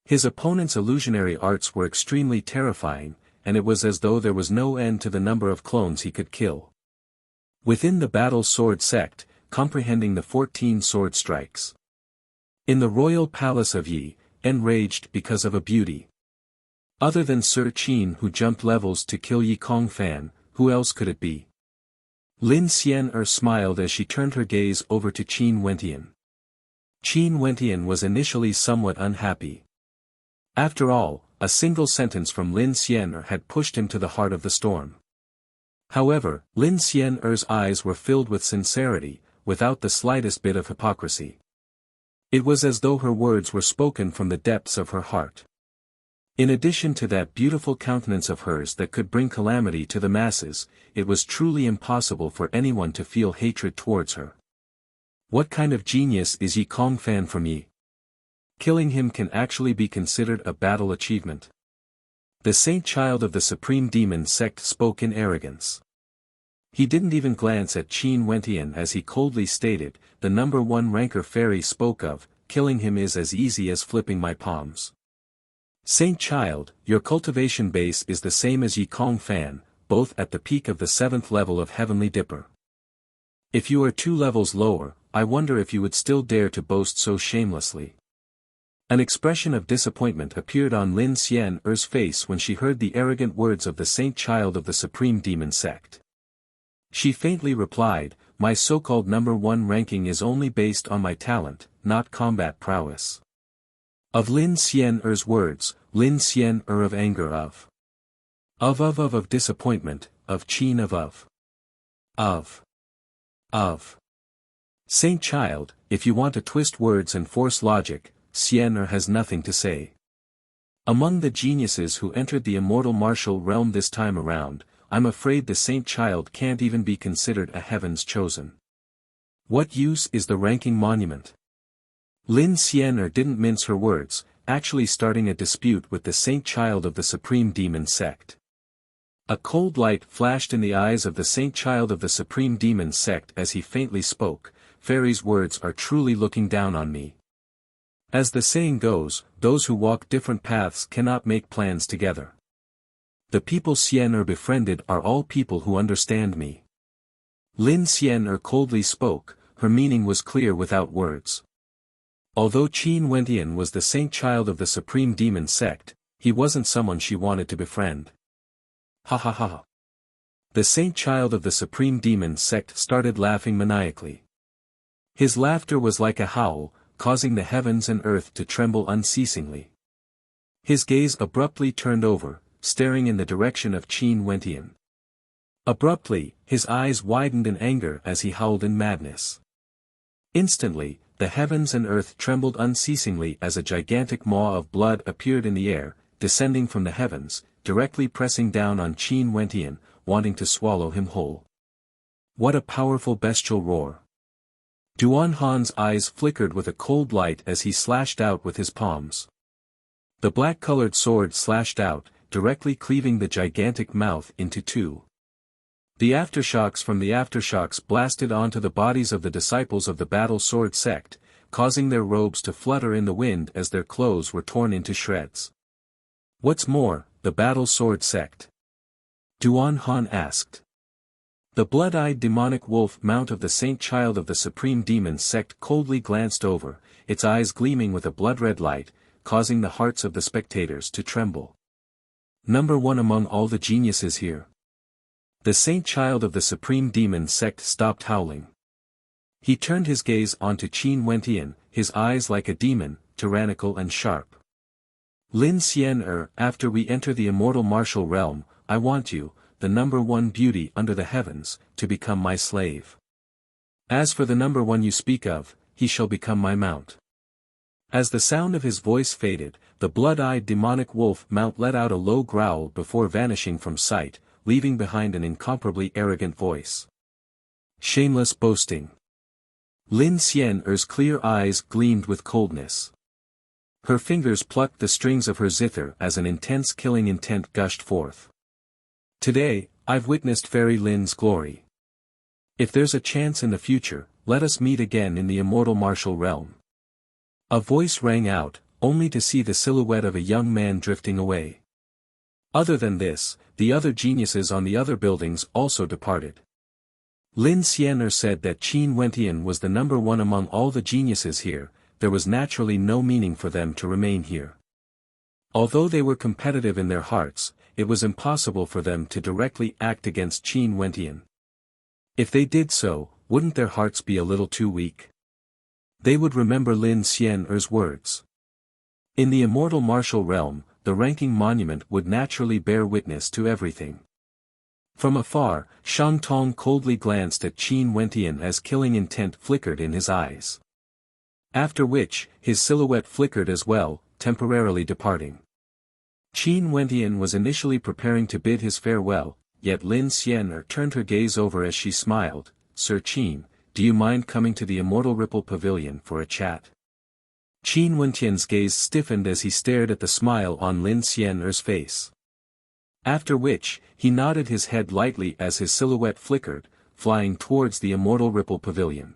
His opponent's illusionary arts were extremely terrifying, and it was as though there was no end to the number of clones he could kill. Within the Battle Sword sect, comprehending the 14 sword strikes. In the royal palace of Yi, enraged because of a beauty. Other than Sir Qin who jumped levels to kill Yi Kongfan, who else could it be? Lin Xian'er smiled as she turned her gaze over to Qin Wentian. Qin Wentian was initially somewhat unhappy. After all, a single sentence from Lin Xian'er had pushed him to the heart of the storm. However, Lin Xian'er's eyes were filled with sincerity, without the slightest bit of hypocrisy. It was as though her words were spoken from the depths of her heart. In addition to that beautiful countenance of hers that could bring calamity to the masses, it was truly impossible for anyone to feel hatred towards her. What kind of genius is Yi Kongfan from Yi? Killing him can actually be considered a battle achievement. The saint child of the supreme demon sect spoke in arrogance. He didn't even glance at Qin Wentian as he coldly stated, the number one ranker fairy spoke of, killing him is as easy as flipping my palms. Saint child, your cultivation base is the same as Yi Kongfan, both at the peak of the 7th level of Heavenly Dipper. If you are 2 levels lower, I wonder if you would still dare to boast so shamelessly. An expression of disappointment appeared on Lin Xian'er's face when she heard the arrogant words of the saint child of the supreme demon sect. She faintly replied, my so-called number one ranking is only based on my talent, not combat prowess. Of Lin Xian'er's words, Lin Xian'er of anger of disappointment, of Qin of. Saint child, if you want to twist words and force logic, Xian'er has nothing to say. Among the geniuses who entered the immortal martial realm this time around, I'm afraid the saint child can't even be considered a heaven's chosen. What use is the ranking monument? Lin Xian'er didn't mince her words, actually starting a dispute with the saint child of the supreme demon sect. A cold light flashed in the eyes of the saint child of the supreme demon sect as he faintly spoke, fairy's words are truly looking down on me. As the saying goes, those who walk different paths cannot make plans together. The people Xian'er befriended are all people who understand me. Lin Xian'er coldly spoke, her meaning was clear without words. Although Qin Wentian was the saint child of the supreme demon sect, he wasn't someone she wanted to befriend. Ha ha ha. The saint child of the supreme demon sect started laughing maniacally. His laughter was like a howl, causing the heavens and earth to tremble unceasingly. His gaze abruptly turned over, staring in the direction of Qin Wentian. Abruptly, his eyes widened in anger as he howled in madness. Instantly, the heavens and earth trembled unceasingly as a gigantic maw of blood appeared in the air, descending from the heavens, directly pressing down on Qin Wentian, wanting to swallow him whole. What a powerful bestial roar! Duan Han's eyes flickered with a cold light as he slashed out with his palms. The black-colored sword slashed out, directly cleaving the gigantic mouth into 2. The aftershocks from the aftershocks blasted onto the bodies of the disciples of the Battle Sword sect, causing their robes to flutter in the wind as their clothes were torn into shreds. What's more, the Battle Sword sect? Duan Han asked. The blood-eyed demonic wolf mount of the saint child of the supreme demon sect coldly glanced over, its eyes gleaming with a blood-red light, causing the hearts of the spectators to tremble. Number one among all the geniuses here. The saint child of the supreme demon sect stopped howling. He turned his gaze onto Qin Wentian, his eyes like a demon, tyrannical and sharp. Lin Xian'er, after we enter the immortal martial realm, I want you, the number one beauty under the heavens, to become my slave. As for the number one you speak of, he shall become my mount. As the sound of his voice faded, the blood-eyed demonic wolf mount let out a low growl before vanishing from sight, leaving behind an incomparably arrogant voice. Shameless boasting. Lin Xian'er's clear eyes gleamed with coldness. Her fingers plucked the strings of her zither as an intense killing intent gushed forth. Today, I've witnessed Fairy Lin's glory. If there's a chance in the future, let us meet again in the immortal martial realm. A voice rang out, only to see the silhouette of a young man drifting away. Other than this, the other geniuses on the other buildings also departed. Lin Xian'er said that Qin Wentian was the number one among all the geniuses here. There was naturally no meaning for them to remain here. Although they were competitive in their hearts, it was impossible for them to directly act against Qin Wentian. If they did so, wouldn't their hearts be a little too weak? They would remember Lin Xian'er's words. In the immortal martial realm, the ranking monument would naturally bear witness to everything. From afar, Shang Tong coldly glanced at Qin Wentian as killing intent flickered in his eyes. After which, his silhouette flickered as well, temporarily departing. Qin Wentian was initially preparing to bid his farewell, yet Lin Xian'er turned her gaze over as she smiled. Sir Qin, do you mind coming to the Immortal Ripple Pavilion for a chat? Qin Wentian's gaze stiffened as he stared at the smile on Lin Xian'er's face. After which, he nodded his head lightly as his silhouette flickered, flying towards the Immortal Ripple Pavilion.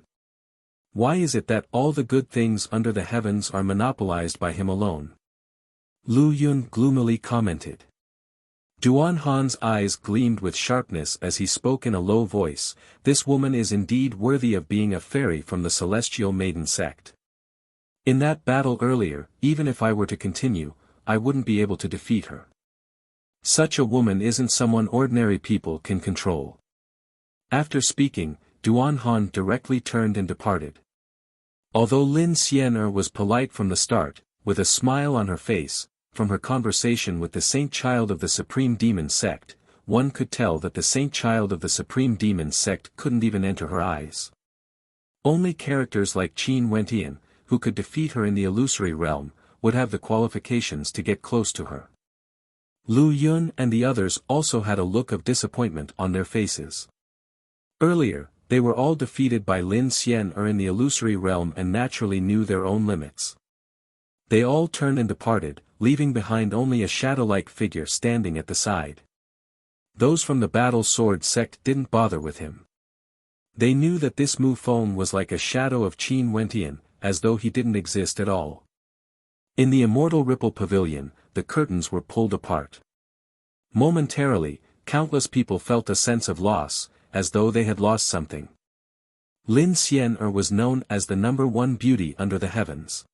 Why is it that all the good things under the heavens are monopolized by him alone? Lu Yun gloomily commented. Duan Han's eyes gleamed with sharpness as he spoke in a low voice. This woman is indeed worthy of being a fairy from the Celestial Maiden sect. In that battle earlier, even if I were to continue, I wouldn't be able to defeat her. Such a woman isn't someone ordinary people can control. After speaking, Duan Han directly turned and departed. Although Lin Xian'er was polite from the start, with a smile on her face, from her conversation with the Saint Child of the Supreme Demon Sect, one could tell that the Saint Child of the Supreme Demon Sect couldn't even enter her eyes. Only characters like Qin Wentian, who could defeat her in the illusory realm, would have the qualifications to get close to her. Lu Yun and the others also had a look of disappointment on their faces. Earlier, they were all defeated by Lin Xian'er in the illusory realm and naturally knew their own limits. They all turned and departed, leaving behind only a shadow-like figure standing at the side. Those from the Battle Sword sect didn't bother with him. They knew that this Mu Feng was like a shadow of Qin Wentian, as though he didn't exist at all. In the Immortal Ripple Pavilion, the curtains were pulled apart. Momentarily, countless people felt a sense of loss, as though they had lost something. Lin Xian'er was known as the number one beauty under the heavens.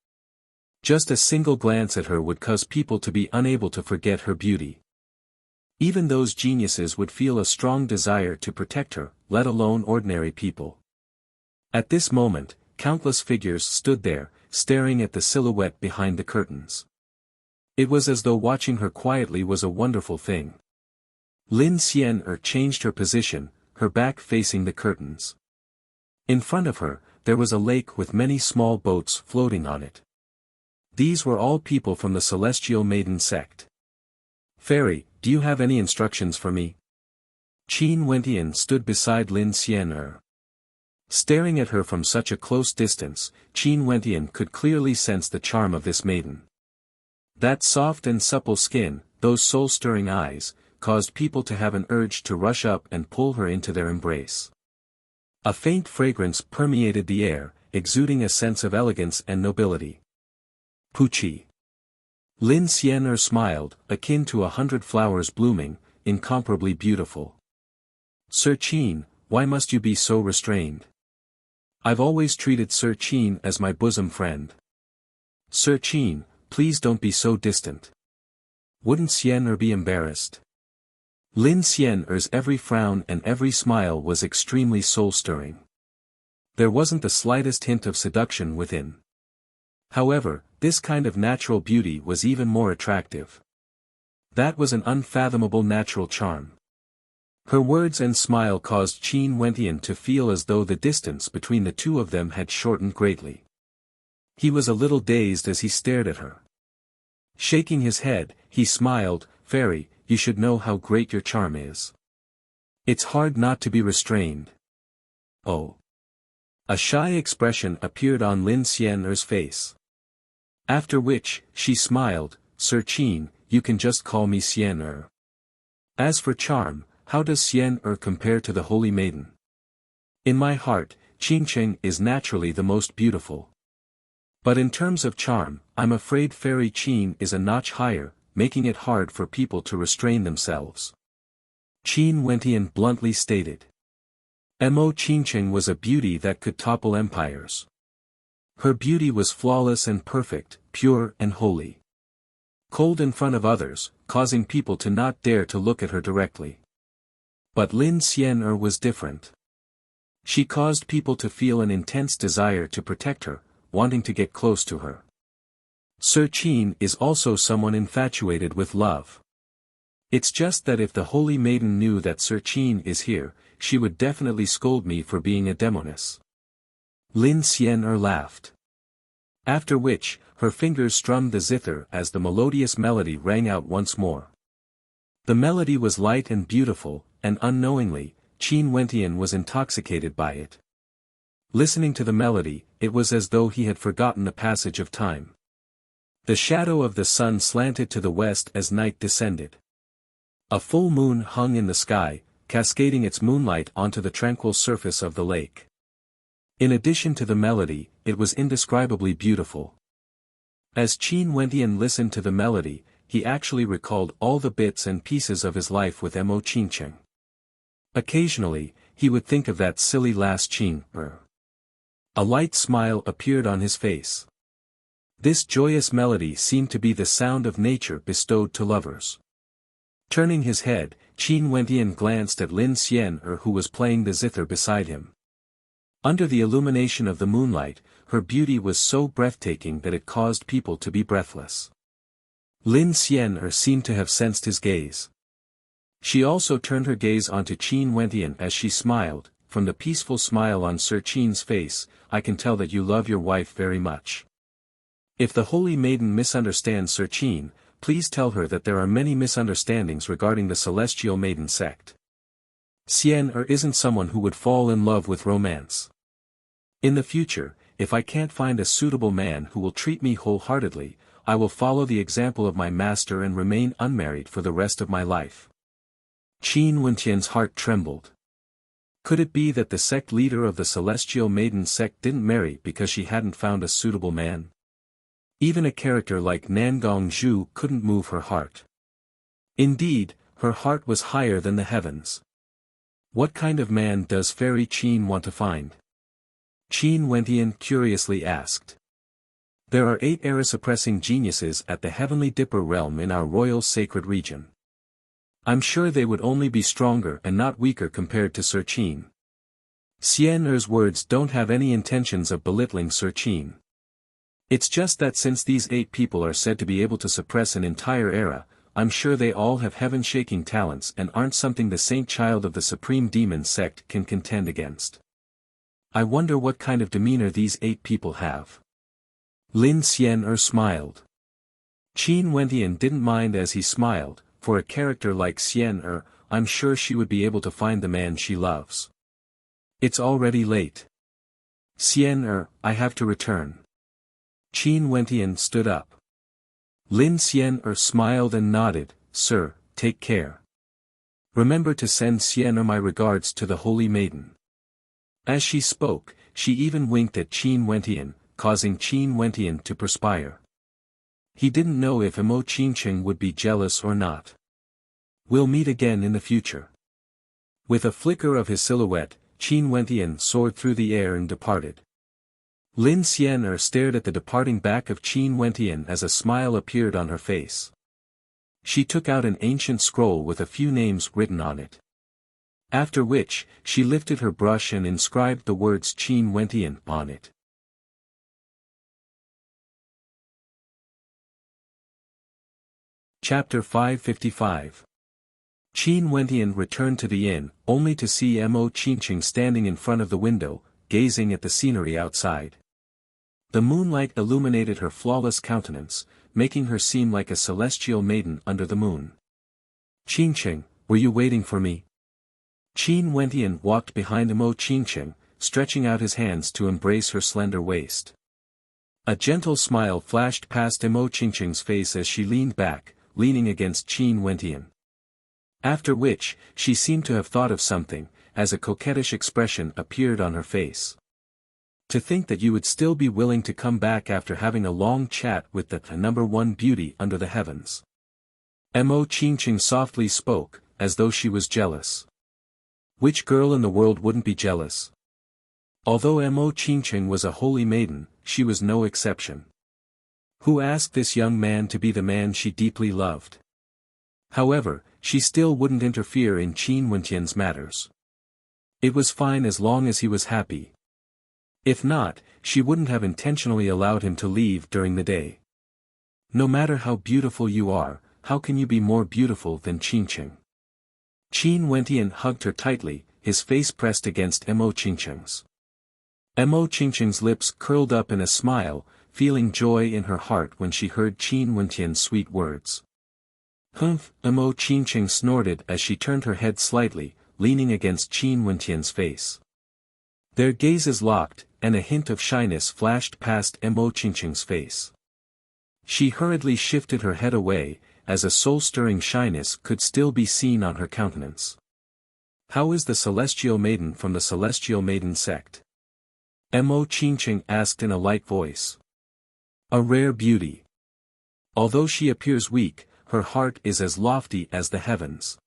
Just a single glance at her would cause people to be unable to forget her beauty. Even those geniuses would feel a strong desire to protect her, let alone ordinary people. At this moment, countless figures stood there, staring at the silhouette behind the curtains. It was as though watching her quietly was a wonderful thing. Lin Xian'er changed her position, her back facing the curtains. In front of her, there was a lake with many small boats floating on it. These were all people from the Celestial Maiden sect. Fairy, do you have any instructions for me? Qin Wentian stood beside Lin Xian'er. Staring at her from such a close distance, Qin Wentian could clearly sense the charm of this maiden. That soft and supple skin, those soul-stirring eyes, caused people to have an urge to rush up and pull her into their embrace. A faint fragrance permeated the air, exuding a sense of elegance and nobility. Pucci. Lin Xian'er smiled, akin to 100 flowers blooming, incomparably beautiful. Sir Qin, why must you be so restrained? I've always treated Sir Qin as my bosom friend. Sir Qin, please don't be so distant. Wouldn't Xian'er be embarrassed? Lin Xian'er's every frown and every smile was extremely soul-stirring. There wasn't the slightest hint of seduction within. However, this kind of natural beauty was even more attractive. That was an unfathomable natural charm. Her words and smile caused Qin Wentian to feel as though the distance between the two of them had shortened greatly. He was a little dazed as he stared at her. Shaking his head, he smiled, "Fairy, you should know how great your charm is. It's hard not to be restrained." Oh. A shy expression appeared on Lin Xian'er's face. After which, she smiled, "Sir Qin, you can just call me Xian'er. As for charm, how does Xian'er compare to the Holy Maiden? In my heart, Qingcheng is naturally the most beautiful. But in terms of charm, I'm afraid Fairy Qin is a notch higher, making it hard for people to restrain themselves." Qin Wentian bluntly stated. Mo Qingcheng was a beauty that could topple empires. Her beauty was flawless and perfect, pure and holy. Cold in front of others, causing people to not dare to look at her directly. But Lin Xian'er was different. She caused people to feel an intense desire to protect her, wanting to get close to her. Sir Qin is also someone infatuated with love. It's just that if the Holy Maiden knew that Sir Qin is here, she would definitely scold me for being a demoness. Lin Xian'er laughed. After which, her fingers strummed the zither as the melodious melody rang out once more. The melody was light and beautiful, and unknowingly, Qin Wentian was intoxicated by it. Listening to the melody, it was as though he had forgotten the passage of time. The shadow of the sun slanted to the west as night descended. A full moon hung in the sky, cascading its moonlight onto the tranquil surface of the lake. In addition to the melody, it was indescribably beautiful. As Qin Wentian listened to the melody, he actually recalled all the bits and pieces of his life with Mo Qingcheng. Occasionally, he would think of that silly last Qing. A light smile appeared on his face. This joyous melody seemed to be the sound of nature bestowed to lovers. Turning his head, Qin Wentian glanced at Lin Xian'er who was playing the zither beside him. Under the illumination of the moonlight, her beauty was so breathtaking that it caused people to be breathless. Lin Xian'er seemed to have sensed his gaze. She also turned her gaze onto Qin Wentian as she smiled. "From the peaceful smile on Sir Qin's face, I can tell that you love your wife very much. If the Holy Maiden misunderstands Sir Qin, please tell her that there are many misunderstandings regarding the Celestial Maiden sect. Xian'er isn't someone who would fall in love with romance. In the future, if I can't find a suitable man who will treat me wholeheartedly, I will follow the example of my master and remain unmarried for the rest of my life." Qin Wentian's heart trembled. Could it be that the sect leader of the Celestial Maiden sect didn't marry because she hadn't found a suitable man? Even a character like Nangong Zhu couldn't move her heart. Indeed, her heart was higher than the heavens. What kind of man does Fairy Qin want to find? Qin Wentian curiously asked. There are 8 era-suppressing geniuses at the Heavenly Dipper realm in our royal sacred region. I'm sure they would only be stronger and not weaker compared to Sir Qin. Xian'er's words don't have any intentions of belittling Sir Qin. It's just that since these 8 people are said to be able to suppress an entire era, I'm sure they all have heaven-shaking talents and aren't something the saint child of the Supreme Demon sect can contend against. I wonder what kind of demeanor these 8 people have. Lin Xian'er smiled. Qin Wentian didn't mind as he smiled. For a character like Xian'er, I'm sure she would be able to find the man she loves. It's already late. Xian'er, I have to return. Qin Wentian stood up. Lin Xian'er smiled and nodded, "Sir, take care. Remember to send Xian'er my regards to the Holy Maiden." As she spoke, she even winked at Qin Wentian, causing Qin Wentian to perspire. He didn't know if Mo Qingcheng would be jealous or not. "We'll meet again in the future." With a flicker of his silhouette, Qin Wentian soared through the air and departed. Lin Xian'er stared at the departing back of Qin Wentian as a smile appeared on her face. She took out an ancient scroll with a few names written on it. After which, she lifted her brush and inscribed the words Qin Wentian on it. Chapter 555. Qin Wentian returned to the inn, only to see Mo Qingqing standing in front of the window, gazing at the scenery outside. The moonlight illuminated her flawless countenance, making her seem like a celestial maiden under the moon. "Qingqing, were you waiting for me?" Qin Wentian walked behind Mo Qingqing, stretching out his hands to embrace her slender waist. A gentle smile flashed past Mo Qingqing's face as she leaned back, leaning against Qin Wentian. After which, she seemed to have thought of something, as a coquettish expression appeared on her face. "To think that you would still be willing to come back after having a long chat with the number one beauty under the heavens." Mo Qingqing softly spoke, as though she was jealous. Which girl in the world wouldn't be jealous? Although Mo Qingqing was a holy maiden, she was no exception. Who asked this young man to be the man she deeply loved? However, she still wouldn't interfere in Qin Wentian's matters. It was fine as long as he was happy. If not, she wouldn't have intentionally allowed him to leave during the day. No matter how beautiful you are, how can you be more beautiful than Qingqing? Qin Wentian hugged her tightly, his face pressed against Mo Qingqing's. Mo Qingqing's lips curled up in a smile, feeling joy in her heart when she heard Qin Wentian's sweet words. "Humph," Mo Qingqing snorted as she turned her head slightly, leaning against Qin Wentian's face. Their gazes locked, and a hint of shyness flashed past Mo Qingqing's face. She hurriedly shifted her head away, as a soul-stirring shyness could still be seen on her countenance. "How is the Celestial Maiden from the Celestial Maiden sect?" Mo Qingqing asked in a light voice. "A rare beauty. Although she appears weak, her heart is as lofty as the heavens."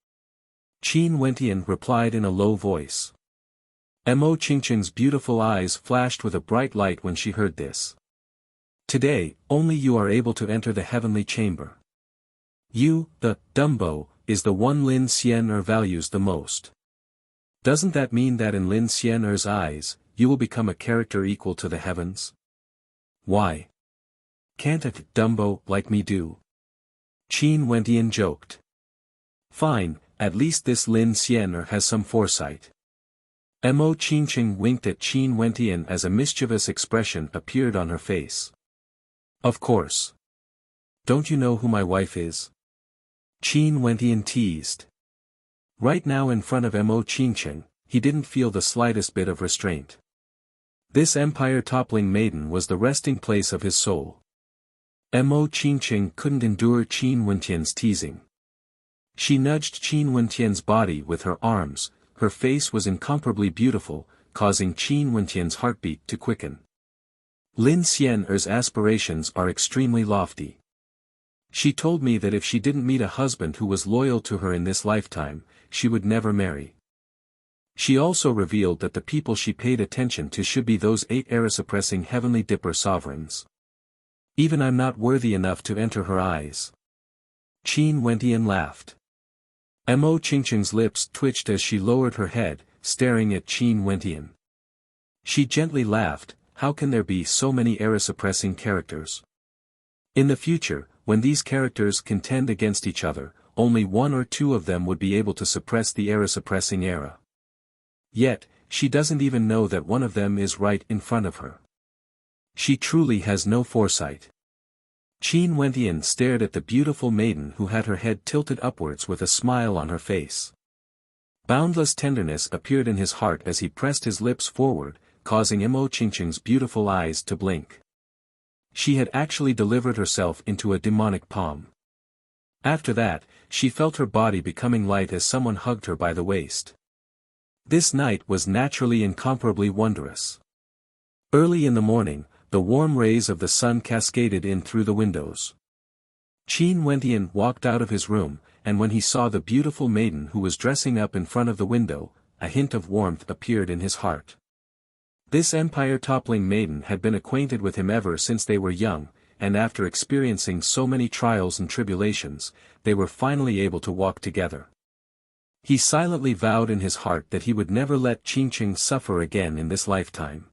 Qin Wentian replied in a low voice. Mo Qingqing's beautiful eyes flashed with a bright light when she heard this. "Today, only you are able to enter the heavenly chamber. You, the Dumbo, is the one Lin Xian'er values the most. Doesn't that mean that in Lin Xian'er's eyes, you will become a character equal to the heavens? Why? Can't a Dumbo like me do?" Qin Wentian joked. "Fine, at least this Lin Xian'er has some foresight." Mo Qingqing winked at Qin Wentian as a mischievous expression appeared on her face. "Of course. Don't you know who my wife is?" Qin Wentian teased. Right now in front of Mo Qingqing, he didn't feel the slightest bit of restraint. This empire-toppling maiden was the resting place of his soul. Mo Qingqing couldn't endure Qin Wentian's teasing. She nudged Qin Wentian's body with her arms. Her face was incomparably beautiful, causing Qin Wentian's heartbeat to quicken. Lin Xian'er's aspirations are extremely lofty. She told me that if she didn't meet a husband who was loyal to her in this lifetime, she would never marry. She also revealed that the people she paid attention to should be those 8 era-suppressing heavenly dipper sovereigns. Even I'm not worthy enough to enter her eyes. Qin Wentian laughed. Mo Qingqing's lips twitched as she lowered her head, staring at Qin Wentian. She gently laughed. How can there be so many era-suppressing characters? In the future, when these characters contend against each other, only 1 or 2 of them would be able to suppress the era-suppressing era. Yet, she doesn't even know that one of them is right in front of her. She truly has no foresight. Qin Wentian stared at the beautiful maiden who had her head tilted upwards with a smile on her face. Boundless tenderness appeared in his heart as he pressed his lips forward, causing Mo Qingqing's beautiful eyes to blink. She had actually delivered herself into a demonic palm. After that, she felt her body becoming light as someone hugged her by the waist. This night was naturally incomparably wondrous. Early in the morning, the warm rays of the sun cascaded in through the windows. Qin Wentian walked out of his room, and when he saw the beautiful maiden who was dressing up in front of the window, a hint of warmth appeared in his heart. This empire-toppling maiden had been acquainted with him ever since they were young, and after experiencing so many trials and tribulations, they were finally able to walk together. He silently vowed in his heart that he would never let Qingqing suffer again in this lifetime.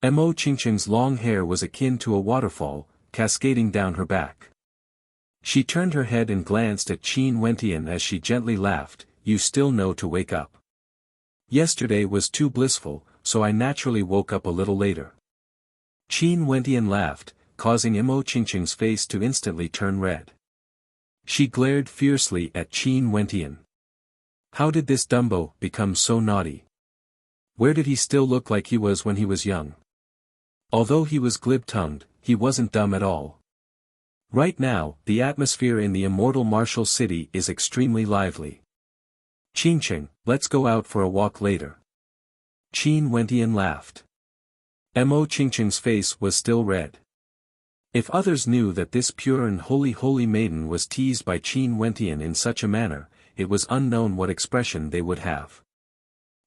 Mo Qingqing's long hair was akin to a waterfall, cascading down her back. She turned her head and glanced at Qin Wentian as she gently laughed, "You still know to wake up. Yesterday was too blissful, so I naturally woke up a little later." Qin Wentian laughed, causing Imo Qingqing's face to instantly turn red. She glared fiercely at Qin Wentian. How did this Dumbo become so naughty? Where did he still look like he was when he was young? Although he was glib-tongued, he wasn't dumb at all. Right now, the atmosphere in the immortal martial city is extremely lively. "Qingqing, let's go out for a walk later." Qin Wentian laughed. Imo Qingqing's face was still red. If others knew that this pure and holy maiden was teased by Qin Wentian in such a manner, it was unknown what expression they would have.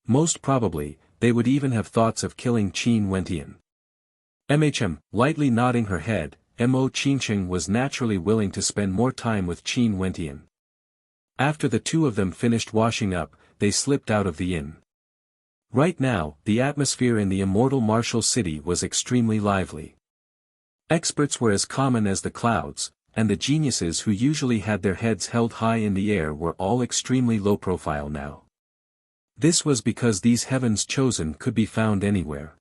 Most probably, they would even have thoughts of killing Qin Wentian. Lightly nodding her head, Imo Qingqing was naturally willing to spend more time with Qin Wentian. After the two of them finished washing up, they slipped out of the inn. Right now, the atmosphere in the immortal martial city was extremely lively. Experts were as common as the clouds, and the geniuses who usually had their heads held high in the air were all extremely low profile now. This was because these heavens chosen could be found anywhere.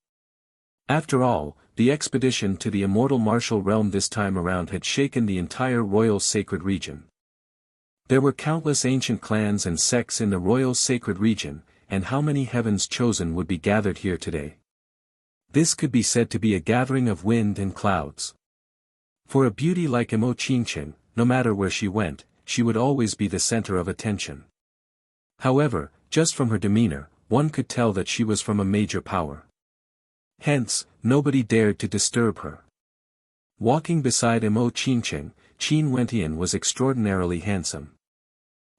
After all, the expedition to the immortal martial realm this time around had shaken the entire royal sacred region. There were countless ancient clans and sects in the royal sacred region, and how many heavens chosen would be gathered here today? This could be said to be a gathering of wind and clouds. For a beauty like Imo Qingqing, no matter where she went, she would always be the center of attention. However, just from her demeanor, one could tell that she was from a major power. Hence, nobody dared to disturb her. Walking beside Imo Qingqing, Qin Wentian was extraordinarily handsome.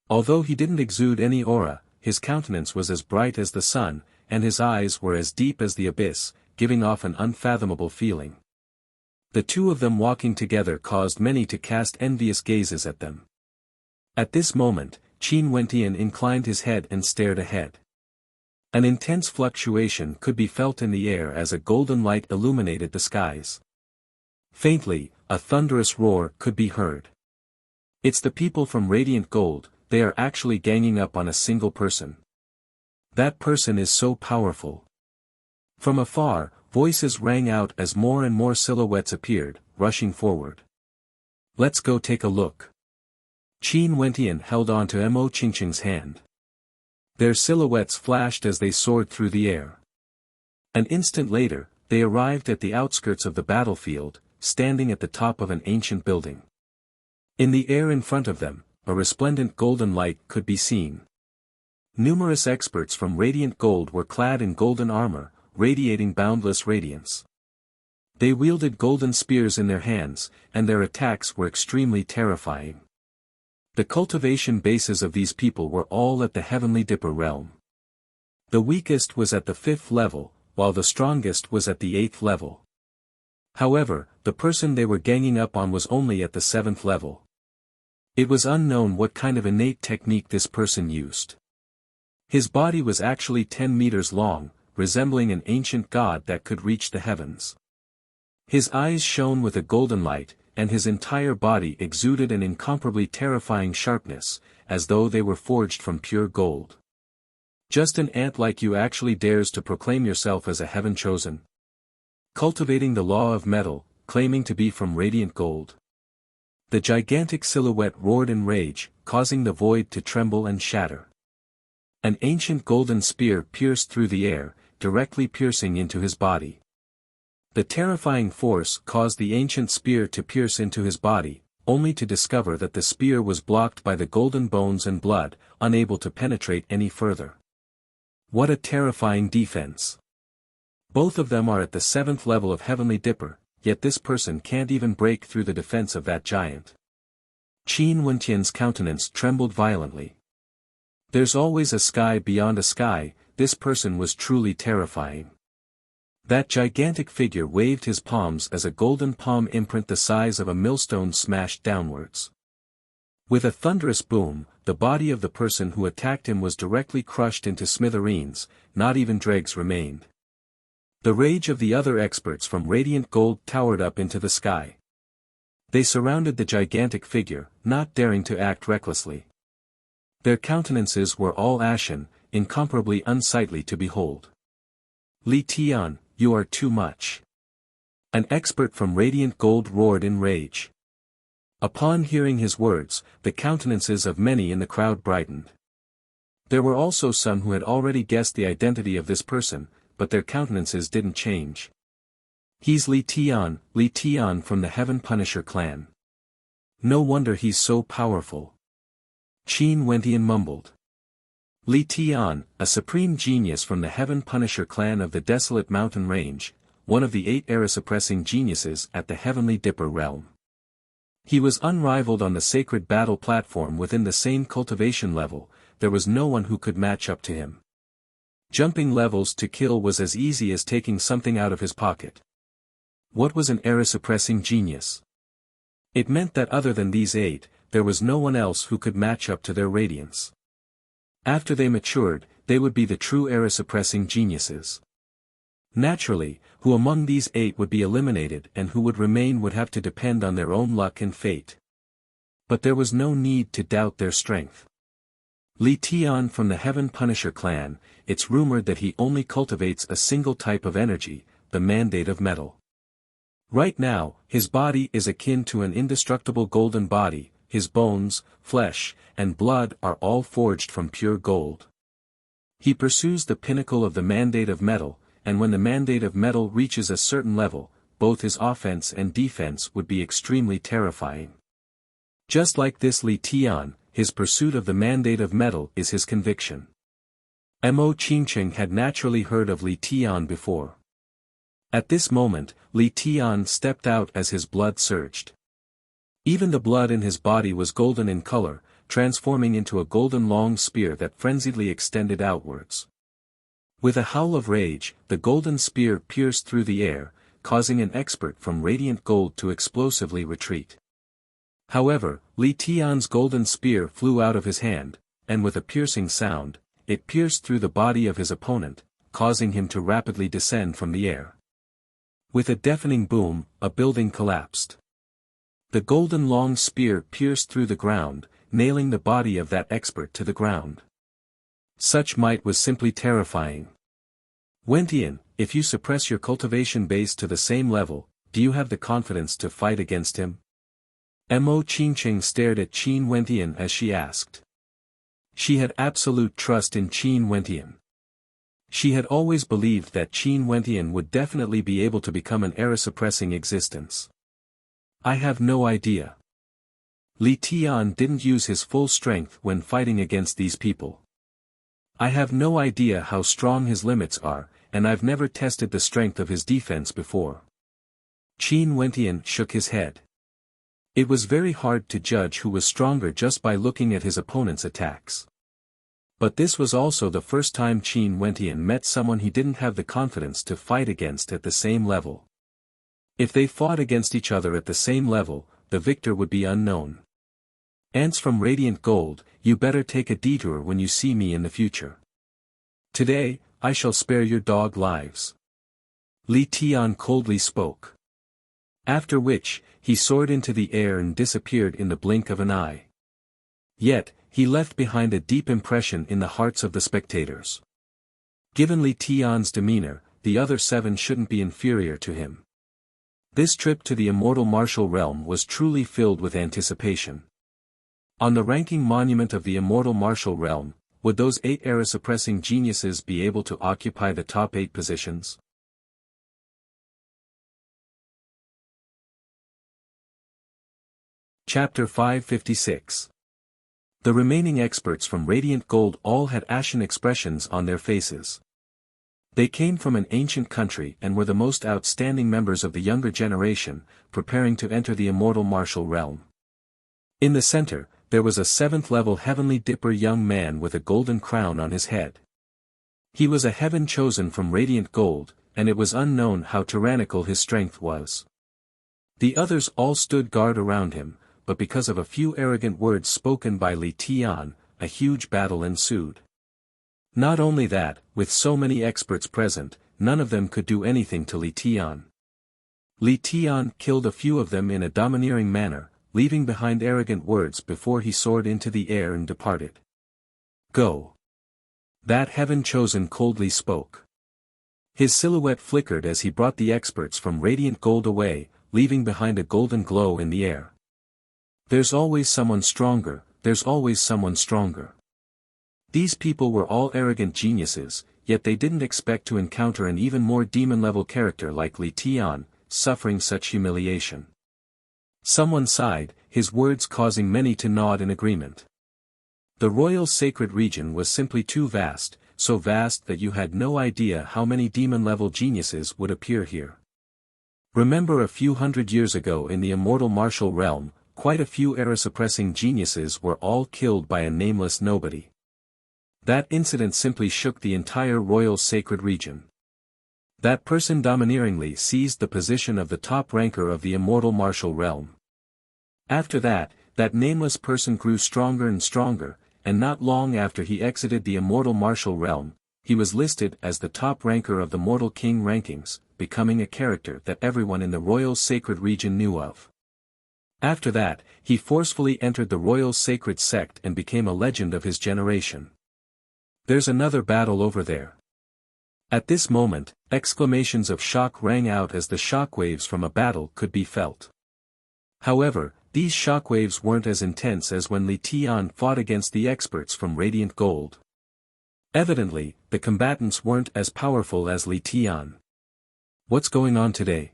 Although he didn't exude any aura, his countenance was as bright as the sun, and his eyes were as deep as the abyss, giving off an unfathomable feeling. The two of them walking together caused many to cast envious gazes at them. At this moment, Qin Wentian inclined his head and stared ahead. An intense fluctuation could be felt in the air as a golden light illuminated the skies. Faintly, a thunderous roar could be heard. It's the people from Radiant Gold, they are actually ganging up on a single person. That person is so powerful. From afar, voices rang out as more and more silhouettes appeared, rushing forward. Let's go take a look. Qin Wentian held on to Imo Qingqing's hand. Their silhouettes flashed as they soared through the air. An instant later, they arrived at the outskirts of the battlefield, standing at the top of an ancient building. In the air in front of them, a resplendent golden light could be seen. Numerous experts from Radiant Gold were clad in golden armor, radiating boundless radiance. They wielded golden spears in their hands, and their attacks were extremely terrifying. The cultivation bases of these people were all at the Heavenly Dipper realm. The weakest was at the 5th level, while the strongest was at the 8th level. However, the person they were ganging up on was only at the 7th level. It was unknown what kind of innate technique this person used. His body was actually 10 meters long, resembling an ancient god that could reach the heavens. His eyes shone with a golden light, and his entire body exuded an incomparably terrifying sharpness, as though they were forged from pure gold. Just an ant like you actually dares to proclaim yourself as a heaven chosen? Cultivating the law of metal, claiming to be from Radiant Gold. The gigantic silhouette roared in rage, causing the void to tremble and shatter. An ancient golden spear pierced through the air, directly piercing into his body. The terrifying force caused the ancient spear to pierce into his body, only to discover that the spear was blocked by the golden bones and blood, unable to penetrate any further. What a terrifying defense! Both of them are at the 7th level of Heavenly Dipper, yet this person can't even break through the defense of that giant. Qin Wentian's countenance trembled violently. There's always a sky beyond a sky, this person was truly terrifying. That gigantic figure waved his palms as a golden palm imprint the size of a millstone smashed downwards. With a thunderous boom, the body of the person who attacked him was directly crushed into smithereens, not even dregs remained. The rage of the other experts from Radiant Gold towered up into the sky. They surrounded the gigantic figure, not daring to act recklessly. Their countenances were all ashen, incomparably unsightly to behold. "Li Tian, you are too much." An expert from Radiant Gold roared in rage. Upon hearing his words, the countenances of many in the crowd brightened. There were also some who had already guessed the identity of this person, but their countenances didn't change. "He's Li Tian from the Heaven Punisher clan. No wonder he's so powerful." Qin Wentian mumbled. Li Tian, a supreme genius from the Heaven Punisher clan of the Desolate Mountain Range, one of the 8 era-suppressing geniuses at the Heavenly Dipper realm. He was unrivaled on the sacred battle platform within the same cultivation level. There was no one who could match up to him. Jumping levels to kill was as easy as taking something out of his pocket. What was an era-suppressing genius? It meant that other than these 8, there was no one else who could match up to their radiance. After they matured, they would be the true era-suppressing geniuses. Naturally, who among these 8 would be eliminated and who would remain would have to depend on their own luck and fate. But there was no need to doubt their strength. Li Tian from the Heaven Punisher clan, it's rumored that he only cultivates a single type of energy, the mandate of metal. Right now, his body is akin to an indestructible golden body, his bones, flesh, and blood are all forged from pure gold. He pursues the pinnacle of the mandate of metal, and when the mandate of metal reaches a certain level, both his offense and defense would be extremely terrifying. Just like this Li Tian, his pursuit of the mandate of metal is his conviction. Mo Qingcheng had naturally heard of Li Tian before. At this moment, Li Tian stepped out as his blood surged. Even the blood in his body was golden in color, transforming into a golden long spear that frenziedly extended outwards. With a howl of rage, the golden spear pierced through the air, causing an expert from Radiant Gold to explosively retreat. However, Li Tian's golden spear flew out of his hand, and with a piercing sound, it pierced through the body of his opponent, causing him to rapidly descend from the air. With a deafening boom, a building collapsed. The golden long spear pierced through the ground, nailing the body of that expert to the ground. Such might was simply terrifying. Wentian, if you suppress your cultivation base to the same level, do you have the confidence to fight against him? Mo Qingcheng stared at Qin Wentian as she asked. She had absolute trust in Qin Wentian. She had always believed that Qin Wentian would definitely be able to become an era-suppressing existence. I have no idea. Li Tian didn't use his full strength when fighting against these people. I have no idea how strong his limits are, and I've never tested the strength of his defense before. Qin Wentian shook his head. It was very hard to judge who was stronger just by looking at his opponent's attacks. But this was also the first time Qin Wentian met someone he didn't have the confidence to fight against at the same level. If they fought against each other at the same level, the victor would be unknown. Ants from Radiant Gold, you better take a detour when you see me in the future. Today, I shall spare your dog lives. Li Tian coldly spoke. After which, he soared into the air and disappeared in the blink of an eye. Yet, he left behind a deep impression in the hearts of the spectators. Given Li Tian's demeanor, the other 7 shouldn't be inferior to him. This trip to the Immortal Martial Realm was truly filled with anticipation. On the ranking monument of the Immortal Martial Realm, would those 8 era-suppressing geniuses be able to occupy the top 8 positions? Chapter 556. The remaining experts from Radiant Gold all had ashen expressions on their faces. They came from an ancient country and were the most outstanding members of the younger generation, preparing to enter the Immortal Martial Realm. In the center, there was a 7th-level Heavenly Dipper young man with a golden crown on his head. He was a heaven chosen from Radiant Gold, and it was unknown how tyrannical his strength was. The others all stood guard around him, but because of a few arrogant words spoken by Li Tian, a huge battle ensued. Not only that, with so many experts present, none of them could do anything to Li Tian. Li Tian killed a few of them in a domineering manner, leaving behind arrogant words before he soared into the air and departed. Go. That heaven-chosen coldly spoke. His silhouette flickered as he brought the experts from radiant gold away, leaving behind a golden glow in the air. There's always someone stronger, there's always someone stronger. These people were all arrogant geniuses, yet they didn't expect to encounter an even more demon-level character like Li Tian, suffering such humiliation. Someone sighed, his words causing many to nod in agreement. The royal sacred region was simply too vast, so vast that you had no idea how many demon-level geniuses would appear here. Remember a few hundred years ago in the immortal martial realm, quite a few era-suppressing geniuses were all killed by a nameless nobody. That incident simply shook the entire royal sacred region. That person domineeringly seized the position of the top ranker of the immortal martial realm. After that, that nameless person grew stronger and stronger, and not long after he exited the immortal martial realm, he was listed as the top ranker of the Mortal King rankings, becoming a character that everyone in the royal sacred region knew of. After that, he forcefully entered the royal sacred sect and became a legend of his generation. There's another battle over there. At this moment, exclamations of shock rang out as the shockwaves from a battle could be felt. However, these shockwaves weren't as intense as when Li Tian fought against the experts from Radiant Gold. Evidently, the combatants weren't as powerful as Li Tian. What's going on today?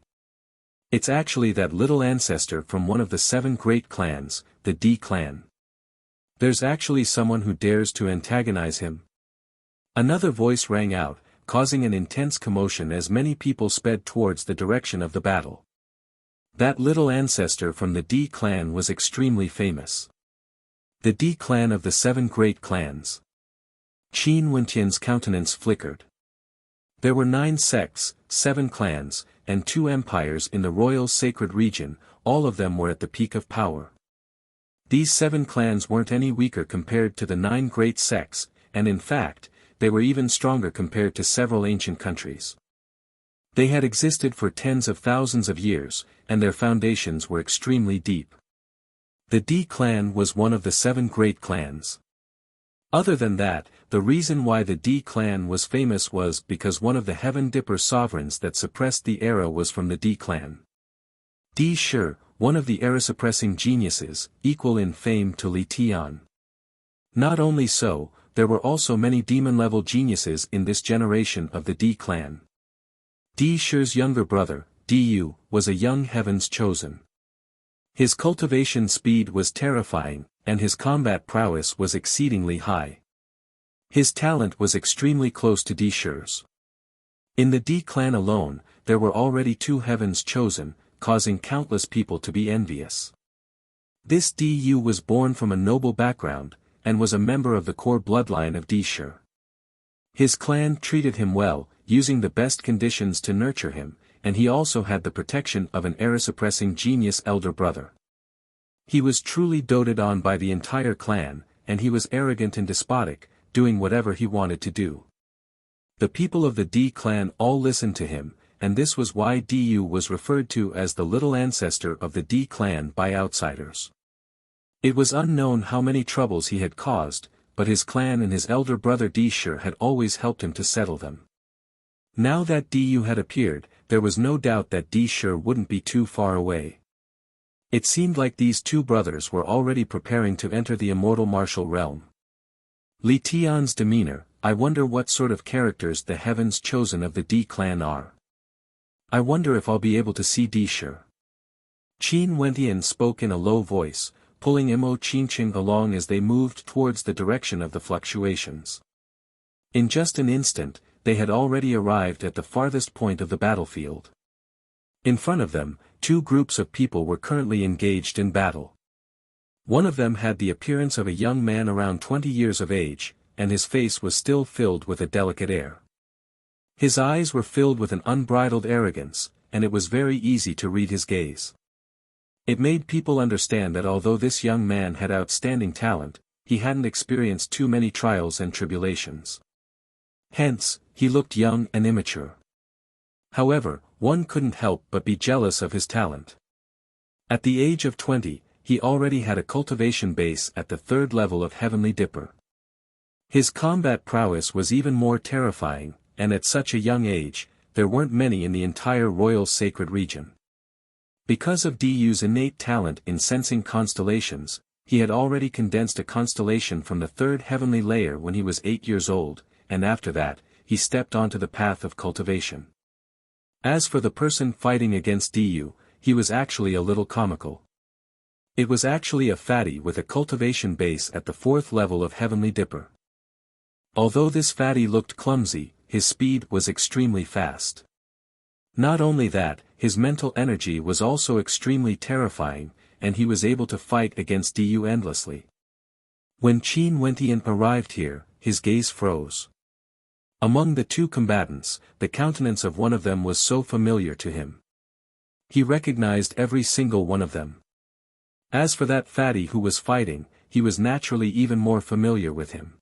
It's actually that little ancestor from one of the 7 great clans, the D clan. There's actually someone who dares to antagonize him. Another voice rang out, causing an intense commotion as many people sped towards the direction of the battle. That little ancestor from the D clan was extremely famous. The D clan of the 7 great clans. Qin Wentian's countenance flickered. There were 9 sects, 7 clans, and 2 empires in the royal sacred region, all of them were at the peak of power. These 7 clans weren't any weaker compared to the 9 great sects, and in fact, they were even stronger compared to several ancient countries. They had existed for tens of thousands of years, and their foundations were extremely deep. The D clan was one of the 7 great clans. Other than that, the reason why the D clan was famous was because one of the Heaven Dipper sovereigns that suppressed the era was from the D clan. Di Shi, one of the era-suppressing geniuses, equal in fame to Li Tian. Not only so, there were also many demon-level geniuses in this generation of the D clan. Di Shi's younger brother, Di Yu, was a young heaven's chosen. His cultivation speed was terrifying, and his combat prowess was exceedingly high. His talent was extremely close to Di Shi's. In the D clan alone, there were already 2 heavens chosen, causing countless people to be envious. This Di Yu was born from a noble background, and was a member of the core bloodline of Di Shi. His clan treated him well, using the best conditions to nurture him, and he also had the protection of an era-suppressing genius elder brother. He was truly doted on by the entire clan, and he was arrogant and despotic, doing whatever he wanted to do. The people of the D clan all listened to him, and this was why Di was referred to as the little ancestor of the D clan by outsiders. It was unknown how many troubles he had caused, but his clan and his elder brother Di Shi had always helped him to settle them. Now that Di had appeared, there was no doubt that Di Shi wouldn't be too far away. It seemed like these 2 brothers were already preparing to enter the immortal martial realm. Li Tian's demeanor, I wonder what sort of characters the heavens chosen of the D clan are. I wonder if I'll be able to see Di Shi. Qin Wentian spoke in a low voice, pulling Imo Qingqing along as they moved towards the direction of the fluctuations. In just an instant, they had already arrived at the farthest point of the battlefield. In front of them, 2 groups of people were currently engaged in battle. One of them had the appearance of a young man around 20 years of age, and his face was still filled with a delicate air. His eyes were filled with an unbridled arrogance, and it was very easy to read his gaze. It made people understand that although this young man had outstanding talent, he hadn't experienced too many trials and tribulations. Hence, he looked young and immature. However, one couldn't help but be jealous of his talent. At the age of 20, he already had a cultivation base at the 3rd level of Heavenly Dipper. His combat prowess was even more terrifying, and at such a young age, there weren't many in the entire royal sacred region. Because of Du's innate talent in sensing constellations, he had already condensed a constellation from the 3rd heavenly layer when he was 8 years old, and after that, he stepped onto the path of cultivation. As for the person fighting against Du, he was actually a little comical. It was actually a fatty with a cultivation base at the 4th level of Heavenly Dipper. Although this fatty looked clumsy, his speed was extremely fast. Not only that, his mental energy was also extremely terrifying, and he was able to fight against Du endlessly. When Qin Wentian arrived here, his gaze froze. Among the two combatants, the countenance of one of them was so familiar to him. He recognized every single one of them. As for that fatty who was fighting, he was naturally even more familiar with him.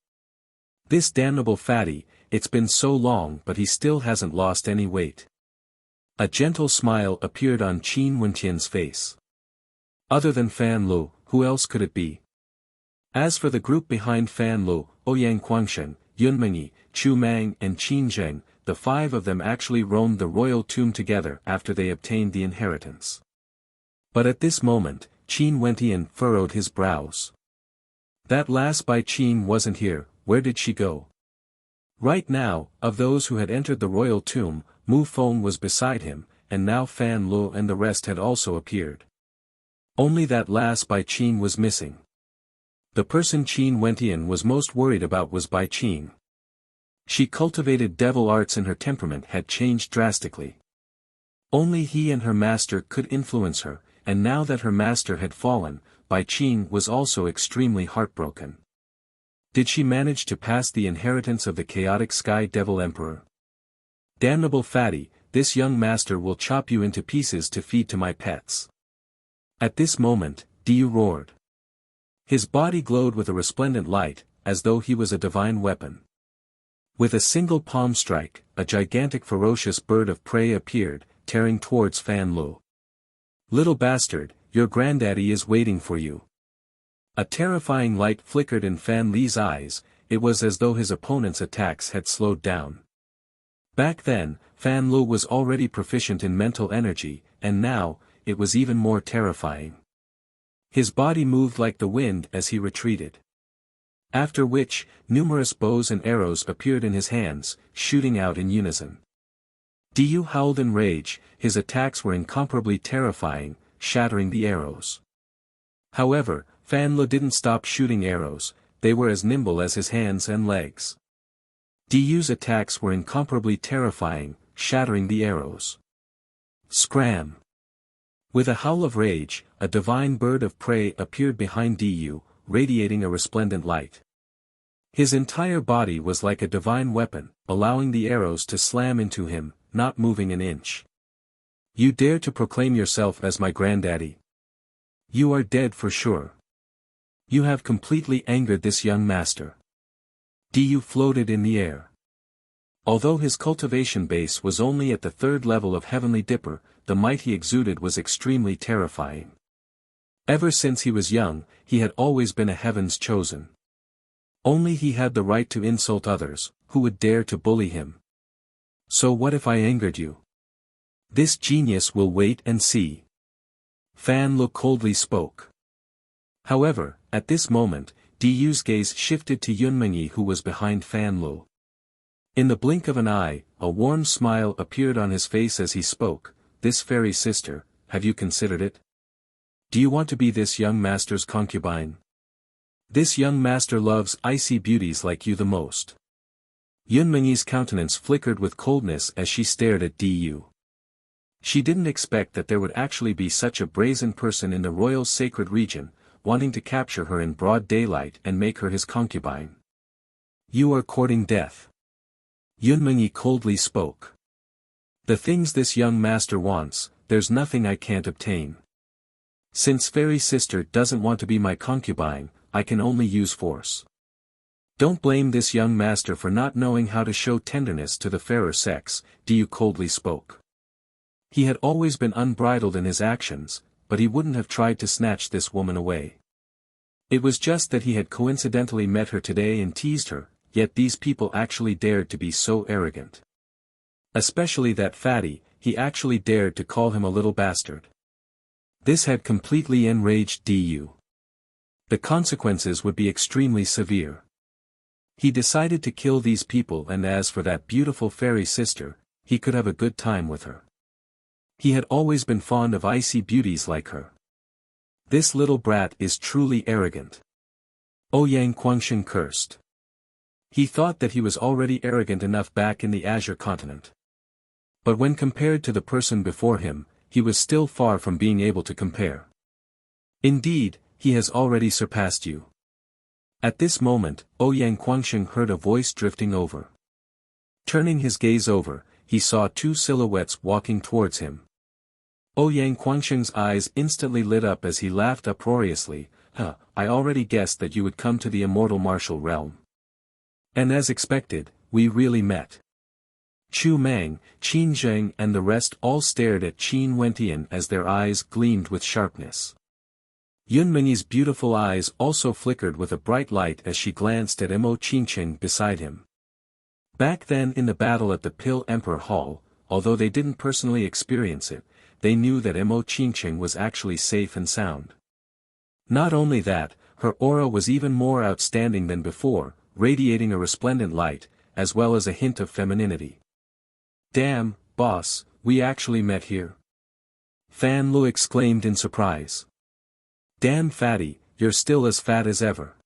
This damnable fatty, it's been so long but he still hasn't lost any weight. A gentle smile appeared on Qin Wentian's face. Other than Fan Lu, who else could it be? As for the group behind Fan Lu, Ouyang Guangshen, Yun Mengyi, Chu Mang and Qin Zheng, the 5 of them actually roamed the royal tomb together after they obtained the inheritance. But at this moment, Qin Wentian furrowed his brows. That last by Qin wasn't here, where did she go? Right now, of those who had entered the royal tomb, Mu Feng was beside him, and now Fan Lu and the rest had also appeared. Only that last Bai Qin was missing. The person Qin Wentian was most worried about was Bai Qin. She cultivated devil arts and her temperament had changed drastically. Only he and her master could influence her, and now that her master had fallen, Bai Qin was also extremely heartbroken. Did she manage to pass the inheritance of the chaotic Sky Devil Emperor? Damnable fatty, this young master will chop you into pieces to feed to my pets. At this moment, Du roared. His body glowed with a resplendent light, as though he was a divine weapon. With a single palm strike, a gigantic ferocious bird of prey appeared, tearing towards Fan Lu. Little bastard, your granddaddy is waiting for you. A terrifying light flickered in Fan Li's eyes, it was as though his opponent's attacks had slowed down. Back then, Fan Lu was already proficient in mental energy, and now, it was even more terrifying. His body moved like the wind as he retreated. After which, numerous bows and arrows appeared in his hands, shooting out in unison. Du howled in rage, his attacks were incomparably terrifying, shattering the arrows. However, Fan Lu didn't stop shooting arrows, they were as nimble as his hands and legs. Du's attacks were incomparably terrifying, shattering the arrows. Scram! With a howl of rage, a divine bird of prey appeared behind Du, radiating a resplendent light. His entire body was like a divine weapon, allowing the arrows to slam into him, not moving an inch. You dare to proclaim yourself as my granddaddy? You are dead for sure. You have completely angered this young master. Du floated in the air. Although his cultivation base was only at the 3rd level of Heavenly Dipper, the might he exuded was extremely terrifying. Ever since he was young, he had always been a heaven's chosen. Only he had the right to insult others, who would dare to bully him. So what if I angered you? This genius will wait and see. Fan Lu coldly spoke. However, at this moment, Du's gaze shifted to Yun Mengyi who was behind Fan Lu. In the blink of an eye, a warm smile appeared on his face as he spoke, "This fairy sister, have you considered it? Do you want to be this young master's concubine? This young master loves icy beauties like you the most." Yun Mengyi's countenance flickered with coldness as she stared at Du. She didn't expect that there would actually be such a brazen person in the royal sacred region, wanting to capture her in broad daylight and make her his concubine. You are courting death. Yun Mengyi coldly spoke. The things this young master wants, there's nothing I can't obtain. Since fairy sister doesn't want to be my concubine, I can only use force. Don't blame this young master for not knowing how to show tenderness to the fairer sex, Diyu coldly spoke. He had always been unbridled in his actions, but he wouldn't have tried to snatch this woman away. It was just that he had coincidentally met her today and teased her, yet these people actually dared to be so arrogant. Especially that fatty, he actually dared to call him a little bastard. This had completely enraged Diyu. The consequences would be extremely severe. He decided to kill these people, and as for that beautiful fairy sister, he could have a good time with her. He had always been fond of icy beauties like her. This little brat is truly arrogant. Ouyang Guangxing cursed. He thought that he was already arrogant enough back in the Azure continent. But when compared to the person before him, he was still far from being able to compare. Indeed, he has already surpassed you. At this moment, Ouyang Guangxing heard a voice drifting over. Turning his gaze over, he saw two silhouettes walking towards him. Ouyang Guangxing's eyes instantly lit up as he laughed uproariously. I already guessed that you would come to the immortal martial realm. And as expected, we really met. Chu Mang, Qin Zheng and the rest all stared at Qin Wentian as their eyes gleamed with sharpness. Yun Mengyi's beautiful eyes also flickered with a bright light as she glanced at Mo Qingqing beside him. Back then in the battle at the Pill Emperor Hall, although they didn't personally experience it, they knew that Mo Qingqing was actually safe and sound. Not only that, her aura was even more outstanding than before, radiating a resplendent light, as well as a hint of femininity. Damn, boss, we actually met here. Fan Lu exclaimed in surprise. Damn fatty, you're still as fat as ever.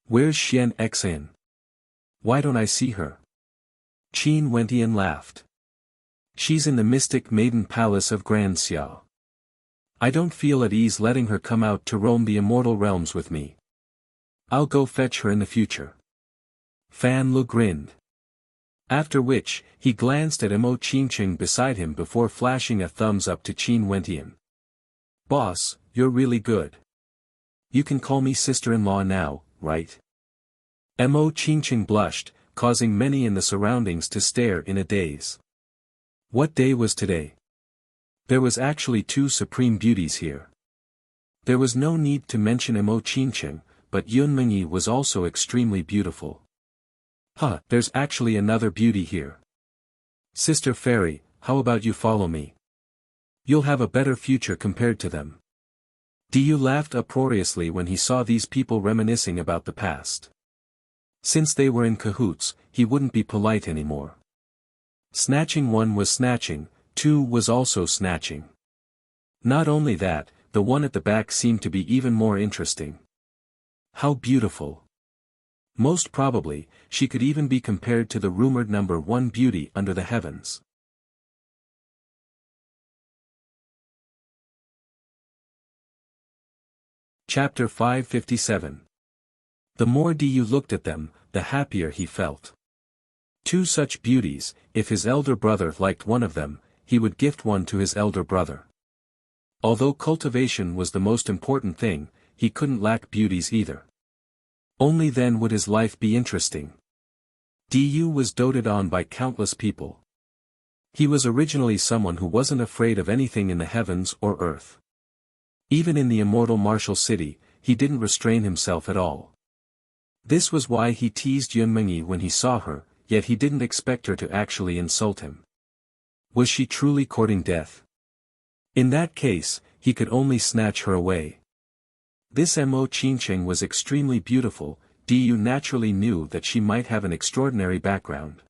Where's Xian Xin? Why don't I see her? Qin Wentian laughed. She's in the mystic maiden palace of Grand Xiao. I don't feel at ease letting her come out to roam the immortal realms with me. I'll go fetch her in the future. Fan Lu grinned. After which, he glanced at Mo Qingqing beside him before flashing a thumbs up to Qin Wentian. Boss, you're really good. You can call me sister-in-law now, right? Mo Qingqing blushed, causing many in the surroundings to stare in a daze. What day was today? There was actually two supreme beauties here. There was no need to mention Mo Qingqing, but Yun Mengyi was also extremely beautiful. There's actually another beauty here. Sister Fairy, how about you follow me? You'll have a better future compared to them. Diyu laughed uproariously when he saw these people reminiscing about the past. Since they were in cahoots, he wouldn't be polite anymore. Snatching one was snatching, two was also snatching. Not only that, the one at the back seemed to be even more interesting. How beautiful. Most probably, she could even be compared to the rumored number one beauty under the heavens. Chapter 557. The more Diyu looked at them, the happier he felt. Two such beauties, if his elder brother liked one of them, he would gift one to his elder brother. Although cultivation was the most important thing, he couldn't lack beauties either. Only then would his life be interesting. Diyu was doted on by countless people. He was originally someone who wasn't afraid of anything in the heavens or earth. Even in the immortal martial city, he didn't restrain himself at all. This was why he teased Yun Mengyi when he saw her, yet he didn't expect her to actually insult him. Was she truly courting death? In that case, he could only snatch her away. This Mo Qingqing was extremely beautiful. Diyu naturally knew that she might have an extraordinary background.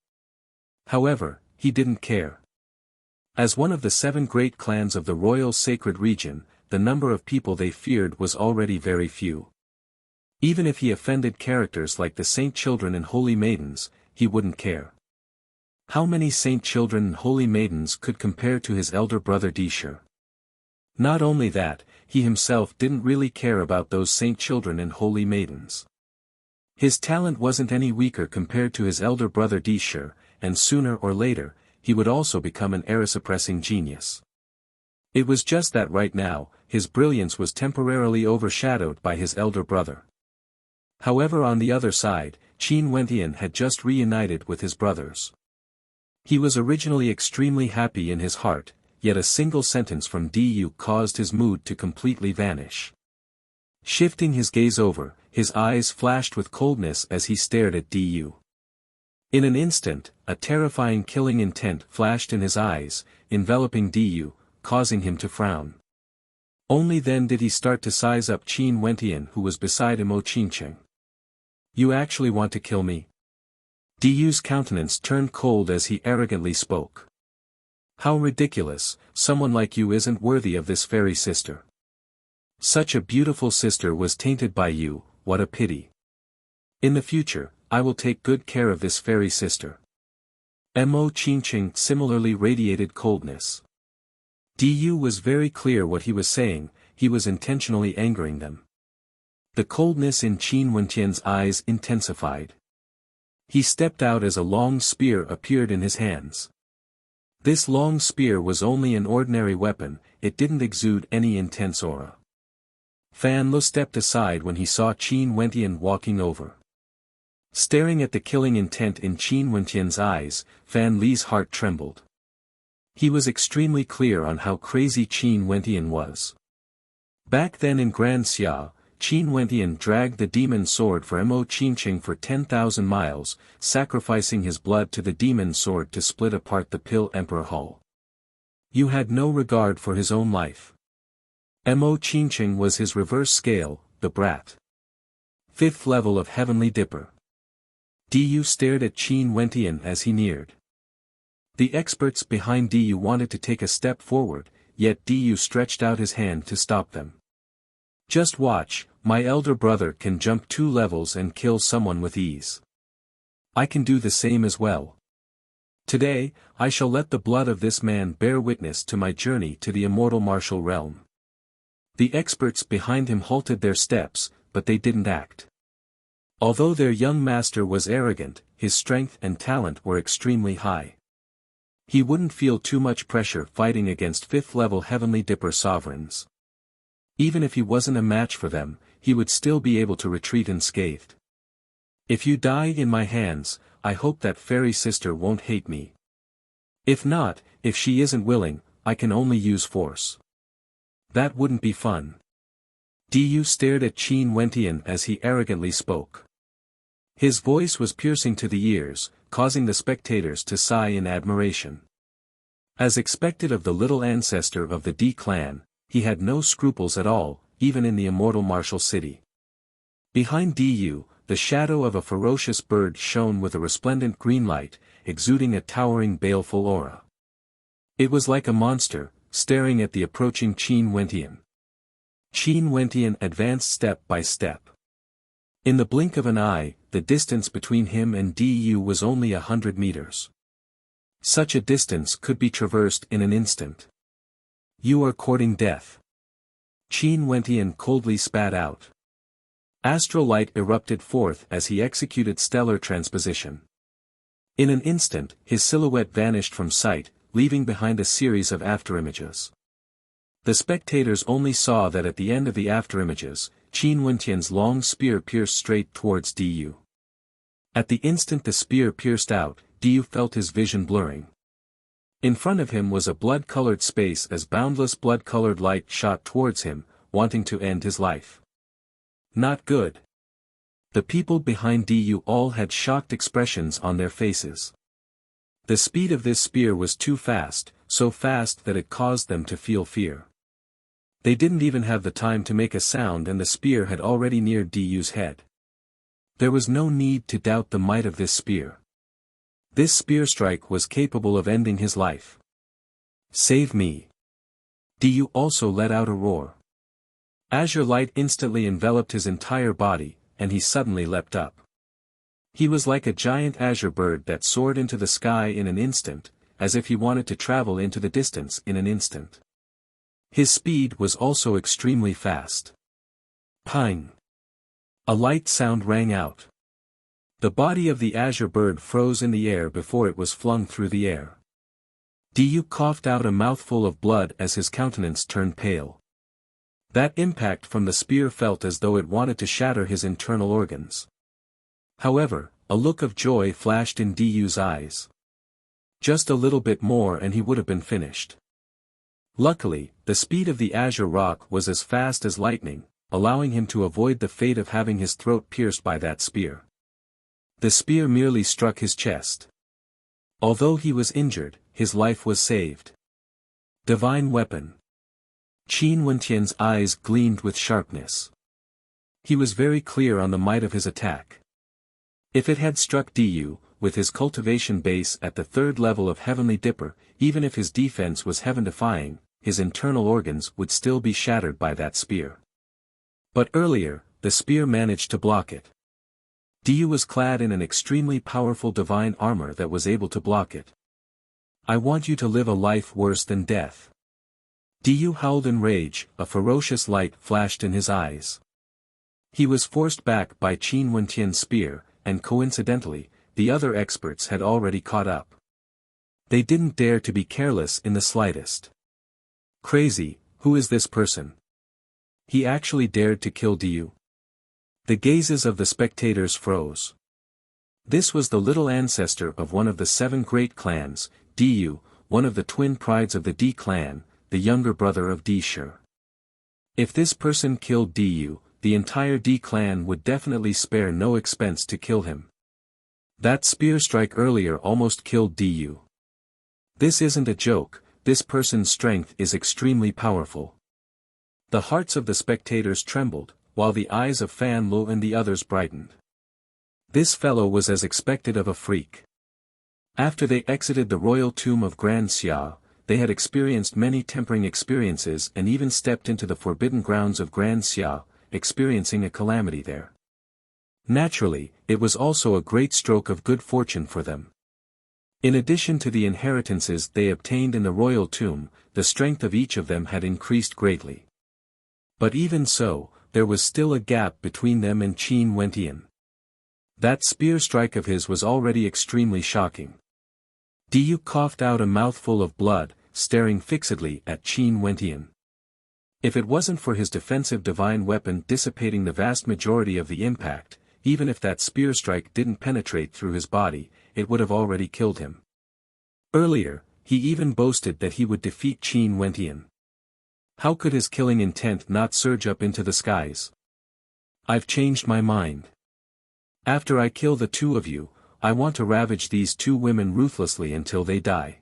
However, he didn't care. As one of the 7 great clans of the royal sacred region, the number of people they feared was already very few. Even if he offended characters like the saint children and holy maidens, he wouldn't care. How many saint children and holy maidens could compare to his elder brother Disher? Not only that, he himself didn't really care about those saint children and holy maidens. His talent wasn't any weaker compared to his elder brother Disher, and sooner or later, he would also become an era-suppressing genius. It was just that right now, his brilliance was temporarily overshadowed by his elder brother. However, on the other side, Qin Wentian had just reunited with his brothers. He was originally extremely happy in his heart, yet a single sentence from Du caused his mood to completely vanish. Shifting his gaze over, his eyes flashed with coldness as he stared at Du. In an instant, a terrifying killing intent flashed in his eyes, enveloping Du, causing him to frown. Only then did he start to size up Qin Wentian, who was beside Imo Qingcheng. "You actually want to kill me?" Du's countenance turned cold as he arrogantly spoke. "How ridiculous, someone like you isn't worthy of this fairy sister. Such a beautiful sister was tainted by you, what a pity. In the future, I will take good care of this fairy sister." Imo Qingcheng similarly radiated coldness. Du was very clear what he was saying, he was intentionally angering them. The coldness in Qin Wentian's eyes intensified. He stepped out as a long spear appeared in his hands. This long spear was only an ordinary weapon, it didn't exude any intense aura. Fan Lo stepped aside when he saw Qin Wentian walking over. Staring at the killing intent in Qin Wentian's eyes, Fan Li's heart trembled. He was extremely clear on how crazy Qin Wentian was. Back then in Grand Xia, Qin Wentian dragged the demon sword for Imo Qingcheng for 10,000 miles, sacrificing his blood to the demon sword to split apart the Pill Emperor Hull. You had no regard for his own life. Imo Qingcheng was his reverse scale, the brat. 5th level of Heavenly Dipper. Du stared at Qin Wentian as he neared. The experts behind Du wanted to take a step forward, yet Du stretched out his hand to stop them. "Just watch, my elder brother can jump 2 levels and kill someone with ease. I can do the same as well. Today, I shall let the blood of this man bear witness to my journey to the immortal martial realm." The experts behind him halted their steps, but they didn't act. Although their young master was arrogant, his strength and talent were extremely high. He wouldn't feel too much pressure fighting against 5th-level Heavenly Dipper sovereigns. Even if he wasn't a match for them, he would still be able to retreat unscathed. "If you die in my hands, I hope that fairy sister won't hate me. If not, if she isn't willing, I can only use force. That wouldn't be fun." Du stared at Qin Wentian as he arrogantly spoke. His voice was piercing to the ears, causing the spectators to sigh in admiration. As expected of the little ancestor of the D clan, he had no scruples at all, even in the immortal martial city. Behind Du, the shadow of a ferocious bird shone with a resplendent green light, exuding a towering baleful aura. It was like a monster, staring at the approaching Qin Wentian. Qin Wentian advanced step by step. In the blink of an eye, the distance between him and Du was only 100 meters. Such a distance could be traversed in an instant. "You are courting death." Qin Wentian coldly spat out. Astral light erupted forth as he executed stellar transposition. In an instant, his silhouette vanished from sight, leaving behind a series of afterimages. The spectators only saw that at the end of the afterimages, Qin Wentian's long spear pierced straight towards Du. At the instant the spear pierced out, Du felt his vision blurring. In front of him was a blood-colored space as boundless blood-colored light shot towards him, wanting to end his life. Not good. The people behind Du all had shocked expressions on their faces. The speed of this spear was too fast, so fast that it caused them to feel fear. They didn't even have the time to make a sound and the spear had already neared Du's head. There was no need to doubt the might of this spear. This spear strike was capable of ending his life. "Save me!" Du also let out a roar. Azure light instantly enveloped his entire body, and he suddenly leapt up. He was like a giant azure bird that soared into the sky in an instant, as if he wanted to travel into the distance in an instant. His speed was also extremely fast. Ping! A light sound rang out. The body of the azure bird froze in the air before it was flung through the air. Du coughed out a mouthful of blood as his countenance turned pale. That impact from the spear felt as though it wanted to shatter his internal organs. However, a look of joy flashed in Du's eyes. Just a little bit more and he would have been finished. Luckily, the speed of the azure rock was as fast as lightning, allowing him to avoid the fate of having his throat pierced by that spear. The spear merely struck his chest. Although he was injured, his life was saved. Divine weapon. Qin Wentian's eyes gleamed with sharpness. He was very clear on the might of his attack. If it had struck Du, with his cultivation base at the 3rd level of Heavenly Dipper, even if his defense was heaven-defying, his internal organs would still be shattered by that spear. But earlier, the spear managed to block it. Du was clad in an extremely powerful divine armor that was able to block it. I want you to live a life worse than death. Du howled in rage, a ferocious light flashed in his eyes. He was forced back by Qin Wentian's spear, and coincidentally, the other experts had already caught up. They didn't dare to be careless in the slightest. Crazy, who is this person? He actually dared to kill Du? The gazes of the spectators froze. This was the little ancestor of one of the 7 great clans, Du, one of the twin prides of the Di clan, the younger brother of Di Shi. If this person killed Du, the entire Di clan would definitely spare no expense to kill him. That spear strike earlier almost killed Du. This isn't a joke, this person's strength is extremely powerful. The hearts of the spectators trembled, while the eyes of Fan Lu and the others brightened. This fellow was as expected of a freak. After they exited the royal tomb of Grand Xia, they had experienced many tempering experiences and even stepped into the forbidden grounds of Grand Xia, experiencing a calamity there. Naturally, it was also a great stroke of good fortune for them. In addition to the inheritances they obtained in the royal tomb, the strength of each of them had increased greatly. But even so, there was still a gap between them and Qin Wentian. That spear strike of his was already extremely shocking. Du coughed out a mouthful of blood, staring fixedly at Qin Wentian. If it wasn't for his defensive divine weapon dissipating the vast majority of the impact, even if that spear strike didn't penetrate through his body, it would have already killed him. Earlier, he even boasted that he would defeat Qin Wentian. How could his killing intent not surge up into the skies? I've changed my mind. After I kill the 2 of you, I want to ravage these 2 women ruthlessly until they die.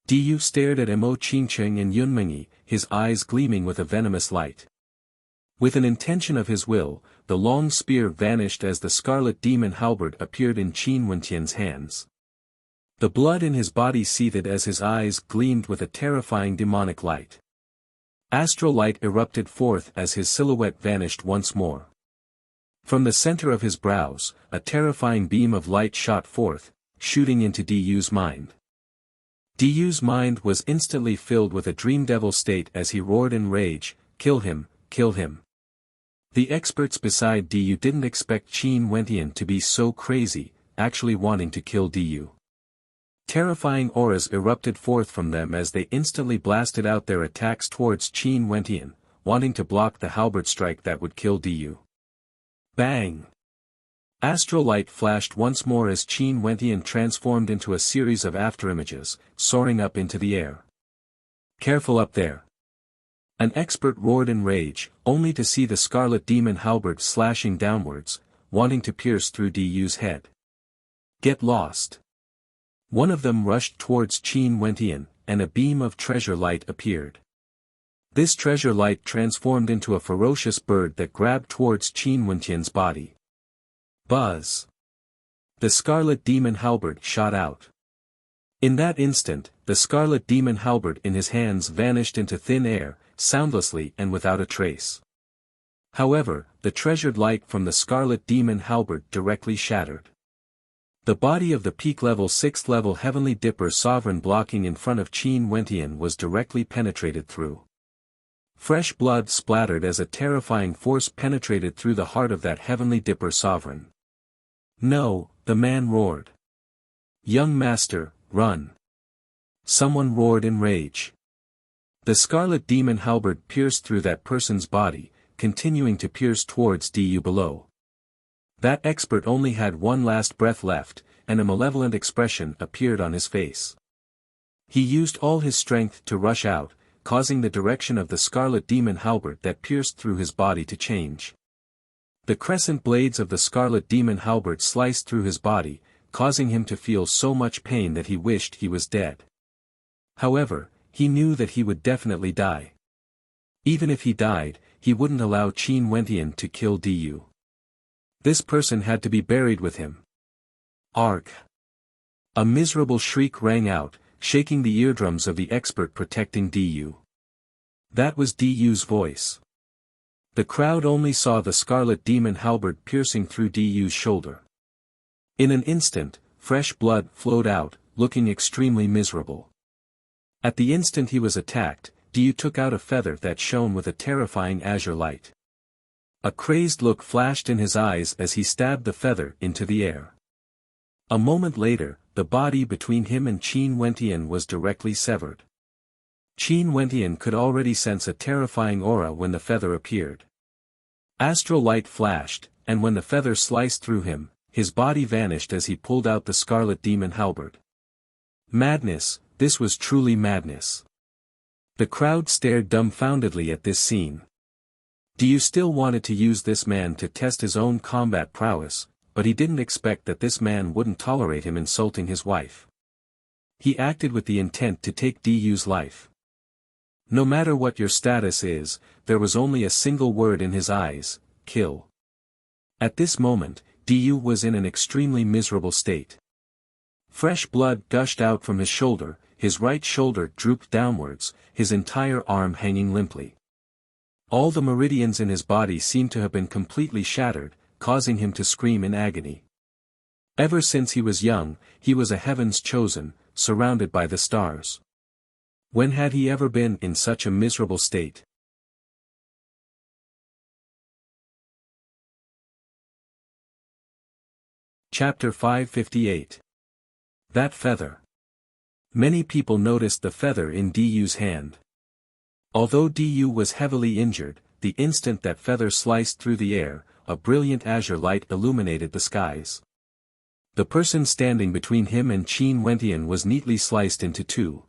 Du stared at Mo Qingcheng and Yunmengyi, his eyes gleaming with a venomous light. With an intention of his will, the long spear vanished as the scarlet demon halberd appeared in Qin Wentian's hands. The blood in his body seethed as his eyes gleamed with a terrifying demonic light. Astral light erupted forth as his silhouette vanished once more. From the center of his brows, a terrifying beam of light shot forth, shooting into Du's mind. Du's mind was instantly filled with a dream devil state as he roared in rage, "Kill him, kill him." The experts beside Du didn't expect Qin Wentian to be so crazy, actually wanting to kill Du. Terrifying auras erupted forth from them as they instantly blasted out their attacks towards Qin Wentian, wanting to block the halberd strike that would kill Du. Bang! Astral light flashed once more as Qin Wentian transformed into a series of afterimages, soaring up into the air. "Careful up there!" An expert roared in rage, only to see the scarlet demon halberd slashing downwards, wanting to pierce through Du's head. "Get lost!" One of them rushed towards Qin Wentian, and a beam of treasure light appeared. This treasure light transformed into a ferocious bird that grabbed towards Qin Wentian's body. Buzz! The scarlet demon halberd shot out. In that instant, the scarlet demon halberd in his hands vanished into thin air, soundlessly and without a trace. However, the treasured light from the scarlet demon halberd directly shattered. The body of the peak-level 6th-level Heavenly Dipper sovereign blocking in front of Qin Wentian was directly penetrated through. Fresh blood splattered as a terrifying force penetrated through the heart of that Heavenly Dipper sovereign. "No," the man roared. "Young master, run!" Someone roared in rage. The scarlet demon halberd pierced through that person's body, continuing to pierce towards Du below. That expert only had one last breath left, and a malevolent expression appeared on his face. He used all his strength to rush out, causing the direction of the scarlet demon halberd that pierced through his body to change. The crescent blades of the scarlet demon halberd sliced through his body, causing him to feel so much pain that he wished he was dead. However, he knew that he would definitely die. Even if he died, he wouldn't allow Qin Wentian to kill Du. This person had to be buried with him. Arg! A miserable shriek rang out, shaking the eardrums of the expert protecting Du. That was Du's voice. The crowd only saw the scarlet demon halberd piercing through Du's shoulder. In an instant, fresh blood flowed out, looking extremely miserable. At the instant he was attacked, Du took out a feather that shone with a terrifying azure light. A crazed look flashed in his eyes as he stabbed the feather into the air. A moment later, the body between him and Qin Wentian was directly severed. Qin Wentian could already sense a terrifying aura when the feather appeared. Astral light flashed, and when the feather sliced through him, his body vanished as he pulled out the scarlet demon halberd. Madness, this was truly madness. The crowd stared dumbfoundedly at this scene. Du still wanted to use this man to test his own combat prowess, but he didn't expect that this man wouldn't tolerate him insulting his wife. He acted with the intent to take Du's life. No matter what your status is, there was only a single word in his eyes: kill. At this moment, Du was in an extremely miserable state. Fresh blood gushed out from his shoulder, his right shoulder drooped downwards, his entire arm hanging limply. All the meridians in his body seemed to have been completely shattered, causing him to scream in agony. Ever since he was young, he was a heaven's chosen, surrounded by the stars. When had he ever been in such a miserable state? Chapter 558. That feather. Many people noticed the feather in Du's hand. Although Du was heavily injured, the instant that feather sliced through the air, a brilliant azure light illuminated the skies. The person standing between him and Qin Wentian was neatly sliced into two.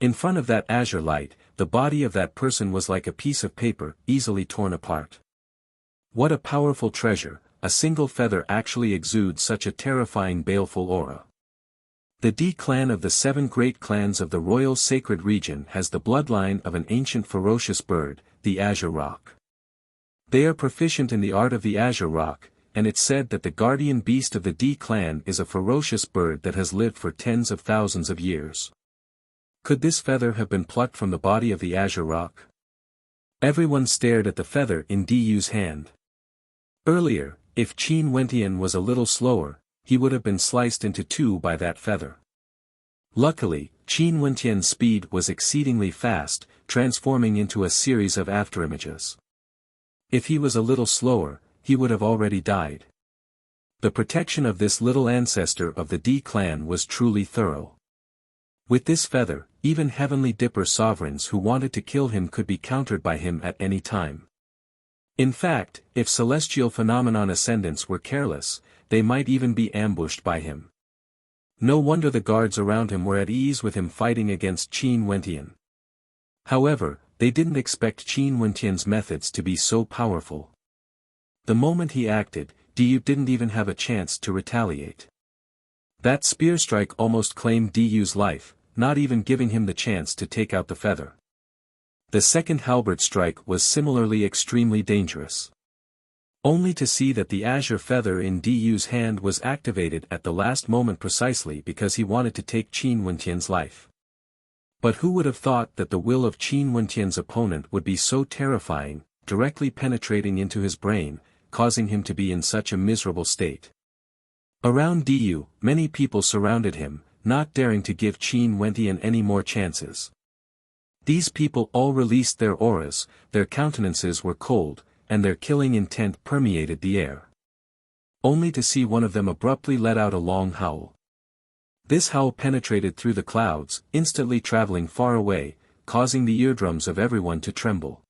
In front of that azure light, the body of that person was like a piece of paper, easily torn apart. What a powerful treasure, a single feather actually exudes such a terrifying baleful aura. The D clan of the 7 great clans of the royal sacred region has the bloodline of an ancient ferocious bird, the azure roc. They are proficient in the art of the azure roc, and it's said that the guardian beast of the D clan is a ferocious bird that has lived for tens of thousands of years. Could this feather have been plucked from the body of the azure roc? Everyone stared at the feather in Du's hand. Earlier, if Qin Wentian was a little slower, he would have been sliced into two by that feather. Luckily, Qin Wentian's speed was exceedingly fast, transforming into a series of afterimages. If he was a little slower, he would have already died. The protection of this little ancestor of the D clan was truly thorough. With this feather, even Heavenly Dipper sovereigns who wanted to kill him could be countered by him at any time. In fact, if celestial phenomenon ascendants were careless, they might even be ambushed by him. No wonder the guards around him were at ease with him fighting against Qin Wentian. However, they didn't expect Qin Wentian's methods to be so powerful. The moment he acted, Du didn't even have a chance to retaliate. That spear strike almost claimed Du's life, not even giving him the chance to take out the feather. The second halberd strike was similarly extremely dangerous. Only to see that the azure feather in Du's hand was activated at the last moment precisely because he wanted to take Qin Wentian's life. But who would have thought that the will of Qin Wentian's opponent would be so terrifying, directly penetrating into his brain, causing him to be in such a miserable state. Around Du, many people surrounded him, not daring to give Qin Wentian any more chances. These people all released their auras, their countenances were cold, and their killing intent permeated the air. Only to see one of them abruptly let out a long howl. This howl penetrated through the clouds, instantly traveling far away, causing the eardrums of everyone to tremble.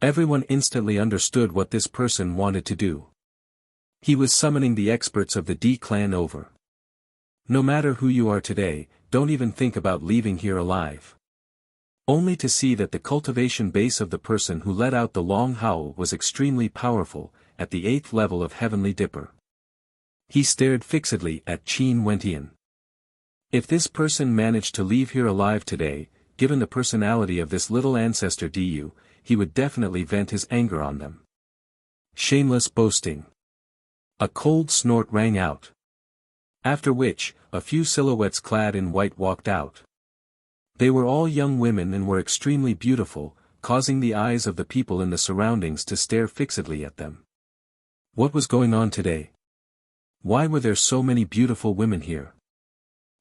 Everyone instantly understood what this person wanted to do. He was summoning the experts of the D clan over. No matter who you are today, don't even think about leaving here alive. Only to see that the cultivation base of the person who let out the long howl was extremely powerful, at the 8th level of Heavenly Dipper. He stared fixedly at Qin Wentian. If this person managed to leave here alive today, given the personality of this little ancestor Du, he would definitely vent his anger on them. Shameless boasting. A cold snort rang out. After which, a few silhouettes clad in white walked out. They were all young women and were extremely beautiful, causing the eyes of the people in the surroundings to stare fixedly at them. What was going on today? Why were there so many beautiful women here?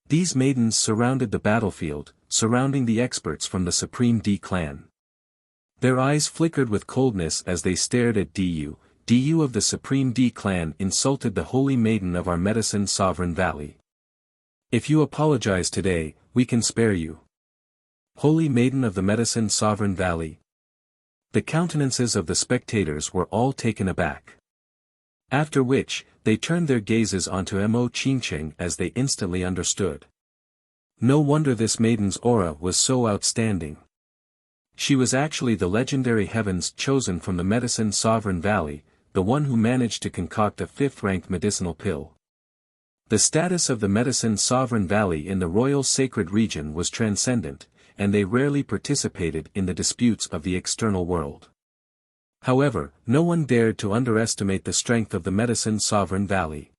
These maidens surrounded the battlefield, surrounding the experts from the Supreme D clan. Their eyes flickered with coldness as they stared at Du. Du of the Supreme D clan insulted the holy maiden of our medicine sovereign valley. If you apologize today, we can spare you. Holy maiden of the medicine sovereign valley. The countenances of the spectators were all taken aback. After which, they turned their gazes onto Mo Qingqing as they instantly understood. No wonder this maiden's aura was so outstanding. She was actually the legendary heavens chosen from the medicine sovereign valley, the one who managed to concoct a 5th-ranked medicinal pill. The status of the medicine sovereign valley in the royal sacred region was transcendent, and they rarely participated in the disputes of the external world. However, no one dared to underestimate the strength of the medicine sovereign valley.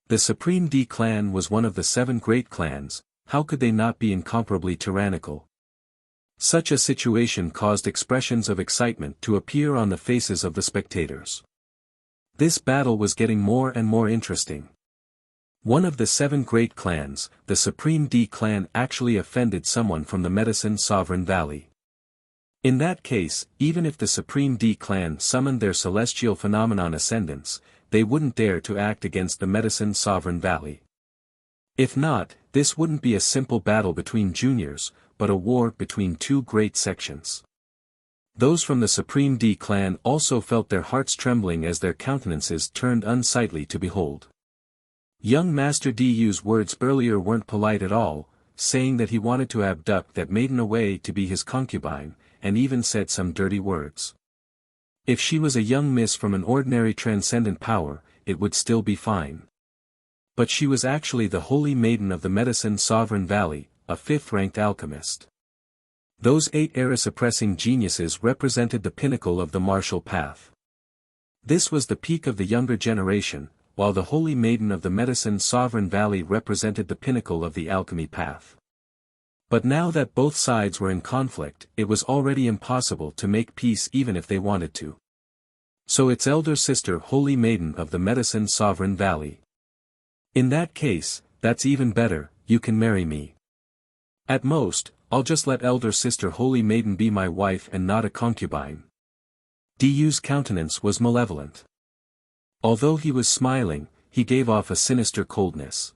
The Supreme D clan was one of the 7 great clans. How could they not be incomparably tyrannical? Such a situation caused expressions of excitement to appear on the faces of the spectators. This battle was getting more and more interesting. One of the 7 great clans, the Supreme D clan, actually offended someone from the medicine sovereign valley. In that case, even if the Supreme D clan summoned their celestial phenomenon ascendants, they wouldn't dare to act against the medicine sovereign valley. If not, this wouldn't be a simple battle between juniors, but a war between 2 great sections. Those from the Supreme D clan also felt their hearts trembling as their countenances turned unsightly to behold. Young Master Du's words earlier weren't polite at all, saying that he wanted to abduct that maiden away to be his concubine, and even said some dirty words. If she was a young miss from an ordinary transcendent power, it would still be fine. But she was actually the holy maiden of the medicine sovereign valley, a 5th-ranked alchemist. Those 8 era-suppressing geniuses represented the pinnacle of the martial path. This was the peak of the younger generation, while the holy maiden of the medicine sovereign valley represented the pinnacle of the alchemy path. But now that both sides were in conflict, it was already impossible to make peace even if they wanted to. So its elder sister, holy maiden of the medicine sovereign valley. In that case, that's even better, you can marry me. At most, I'll just let elder sister holy maiden be my wife and not a concubine. Du's countenance was malevolent. Although he was smiling, he gave off a sinister coldness.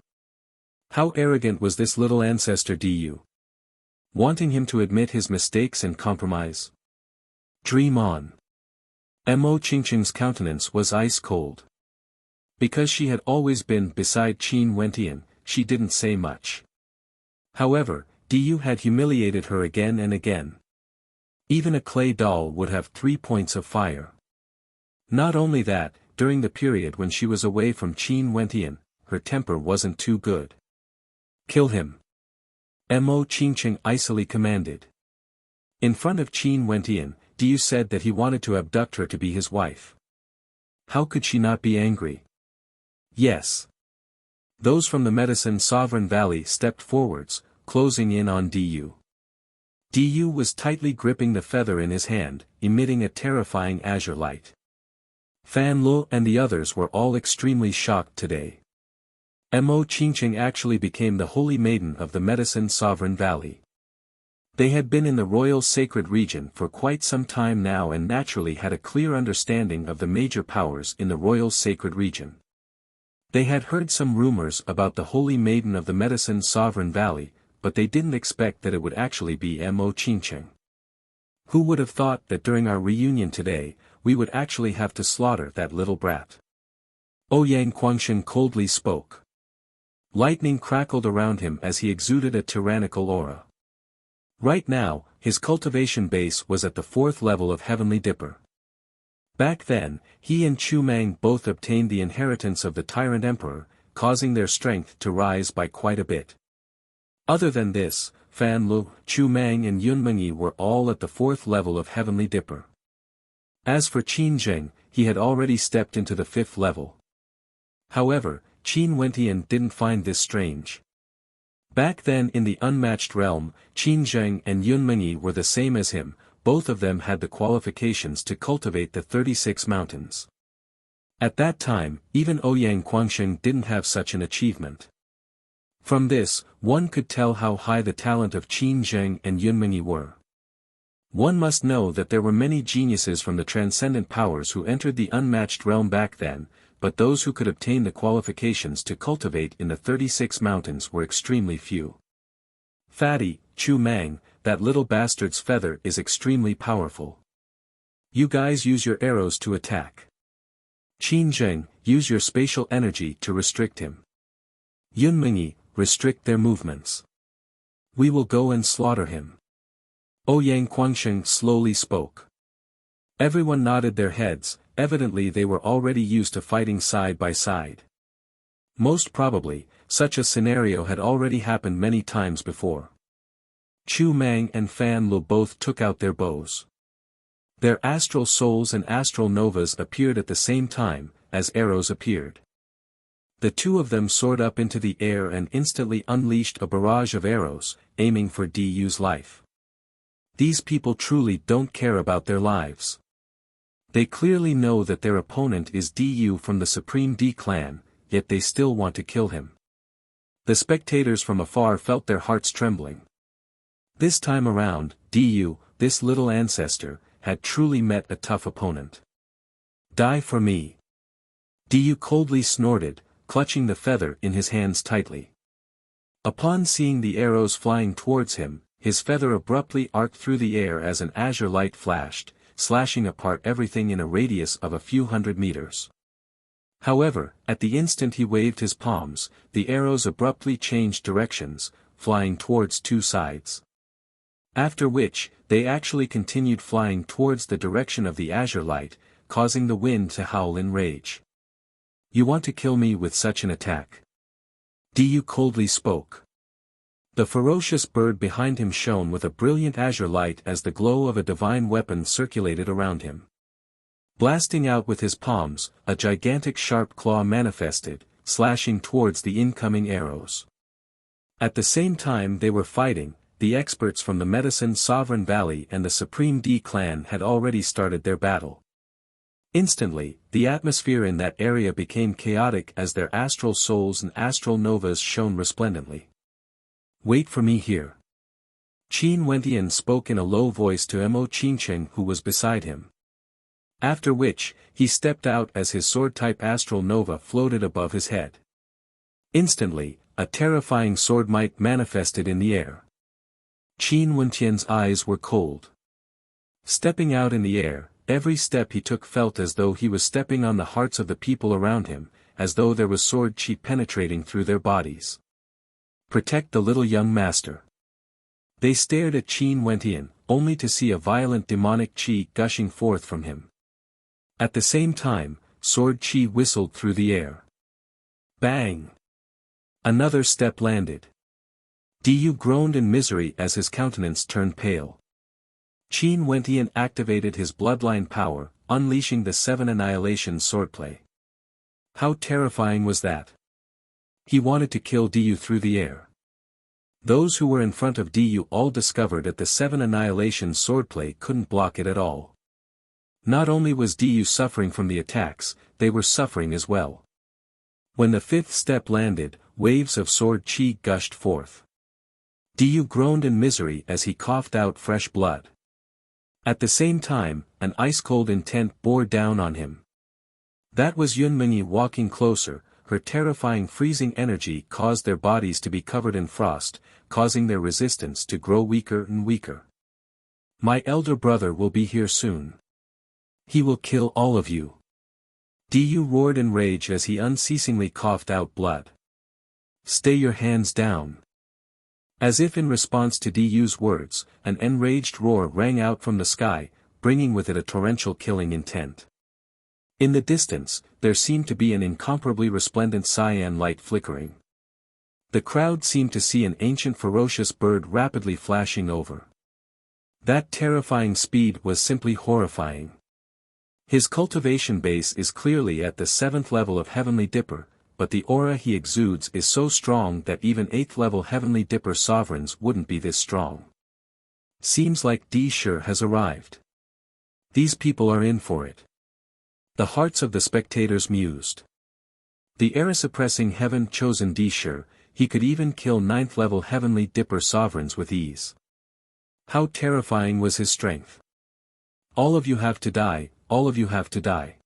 How arrogant was this little ancestor Du? Wanting him to admit his mistakes and compromise? Dream on. Mo Qingqing's countenance was ice cold. Because she had always been beside Qin Wentian, she didn't say much. However, Du had humiliated her again and again. Even a clay doll would have 3 points of fire. Not only that, during the period when she was away from Qin Wentian, her temper wasn't too good. Kill him. Mo Qingqing icily commanded. In front of Qin Wentian, Du said that he wanted to abduct her to be his wife. How could she not be angry? Yes. Those from the medicine sovereign valley stepped forwards, closing in on Du. Du was tightly gripping the feather in his hand, emitting a terrifying azure light. Fan Lu and the others were all extremely shocked today. Mo Qingqing actually became the holy maiden of the medicine sovereign valley. They had been in the royal sacred region for quite some time now and naturally had a clear understanding of the major powers in the royal sacred region. They had heard some rumors about the holy maiden of the medicine sovereign valley, but they didn't expect that it would actually be Mo Qingqing. Who would have thought that during our reunion today, we would actually have to slaughter that little brat? Ouyang Quangshen coldly spoke. Lightning crackled around him as he exuded a tyrannical aura. Right now, his cultivation base was at the 4th level of Heavenly Dipper. Back then, he and Chu Mang both obtained the inheritance of the Tyrant Emperor, causing their strength to rise by quite a bit. Other than this, Fan Lu, Chu Mang and Yun Mengyi were all at the 4th level of Heavenly Dipper. As for Qin Zheng, he had already stepped into the 5th level. However, Qin Wentian didn't find this strange. Back then in the unmatched realm, Qin Zheng and Yun Mengyi were the same as him, both of them had the qualifications to cultivate the 36 mountains. At that time, even Ouyang Quangshen didn't have such an achievement. From this, one could tell how high the talent of Qin Zheng and Yun Mengyi were. One must know that there were many geniuses from the transcendent powers who entered the unmatched realm back then, but those who could obtain the qualifications to cultivate in the 36 mountains were extremely few. Fatty, Chu Mang, that little bastard's feather is extremely powerful. You guys use your arrows to attack. Qin Zheng, use your spatial energy to restrict him. Yun Mengyi, restrict their movements. We will go and slaughter him. Ouyang Quangshen slowly spoke. Everyone nodded their heads, evidently they were already used to fighting side by side. Most probably, such a scenario had already happened many times before. Chu Mang and Fan Lu both took out their bows. Their astral souls and astral novas appeared at the same time, as arrows appeared. The two of them soared up into the air and instantly unleashed a barrage of arrows, aiming for Du's life. These people truly don't care about their lives. They clearly know that their opponent is Du from the Supreme D clan, yet they still want to kill him. The spectators from afar felt their hearts trembling. This time around, Du, this little ancestor, had truly met a tough opponent. Die for me. Du coldly snorted, clutching the feather in his hands tightly. Upon seeing the arrows flying towards him, his feather abruptly arced through the air as an azure light flashed, slashing apart everything in a radius of a few hundred meters. However, at the instant he waved his palms, the arrows abruptly changed directions, flying towards two sides. After which, they actually continued flying towards the direction of the azure light, causing the wind to howl in rage. You want to kill me with such an attack? Du coldly spoke. The ferocious bird behind him shone with a brilliant azure light as the glow of a divine weapon circulated around him. Blasting out with his palms, a gigantic sharp claw manifested, slashing towards the incoming arrows. At the same time they were fighting, the experts from the Medicine Sovereign Valley and the Supreme D clan had already started their battle. Instantly, the atmosphere in that area became chaotic as their astral souls and astral novas shone resplendently. Wait for me here. Qin Wentian spoke in a low voice to Mo Qingcheng who was beside him. After which, he stepped out as his sword-type astral nova floated above his head. Instantly, a terrifying sword might manifested in the air. Qin Wentian's eyes were cold. Stepping out in the air, every step he took felt as though he was stepping on the hearts of the people around him, as though there was sword chi penetrating through their bodies. Protect the little young master. They stared at Qin Wentian, only to see a violent demonic chi gushing forth from him. At the same time, sword chi whistled through the air. Bang! Another step landed. Du groaned in misery as his countenance turned pale. Qin Wentian activated his bloodline power, unleashing the 7 Annihilation swordplay. How terrifying was that? He wanted to kill Du through the air. Those who were in front of Du all discovered that the 7 Annihilation swordplay couldn't block it at all. Not only was Du suffering from the attacks, they were suffering as well. When the 5th step landed, waves of sword chi gushed forth. Du groaned in misery as he coughed out fresh blood. At the same time, an ice-cold intent bore down on him. That was Yun Mengyi walking closer. Her terrifying freezing energy caused their bodies to be covered in frost, causing their resistance to grow weaker and weaker. My elder brother will be here soon. He will kill all of you. Du roared in rage as he unceasingly coughed out blood. "Stay your hands down." As if in response to Du's words, an enraged roar rang out from the sky, bringing with it a torrential killing intent. In the distance, there seemed to be an incomparably resplendent cyan light flickering. The crowd seemed to see an ancient ferocious bird rapidly flashing over. That terrifying speed was simply horrifying. His cultivation base is clearly at the 7th level of Heavenly Dipper, but the aura he exudes is so strong that even 8th level Heavenly Dipper sovereigns wouldn't be this strong. Seems like D sure has arrived. These people are in for it. The hearts of the spectators mused. The era-suppressing heaven-chosen D sure, he could even kill 9th level Heavenly Dipper sovereigns with ease. How terrifying was his strength. "All of you have to die, all of you have to die.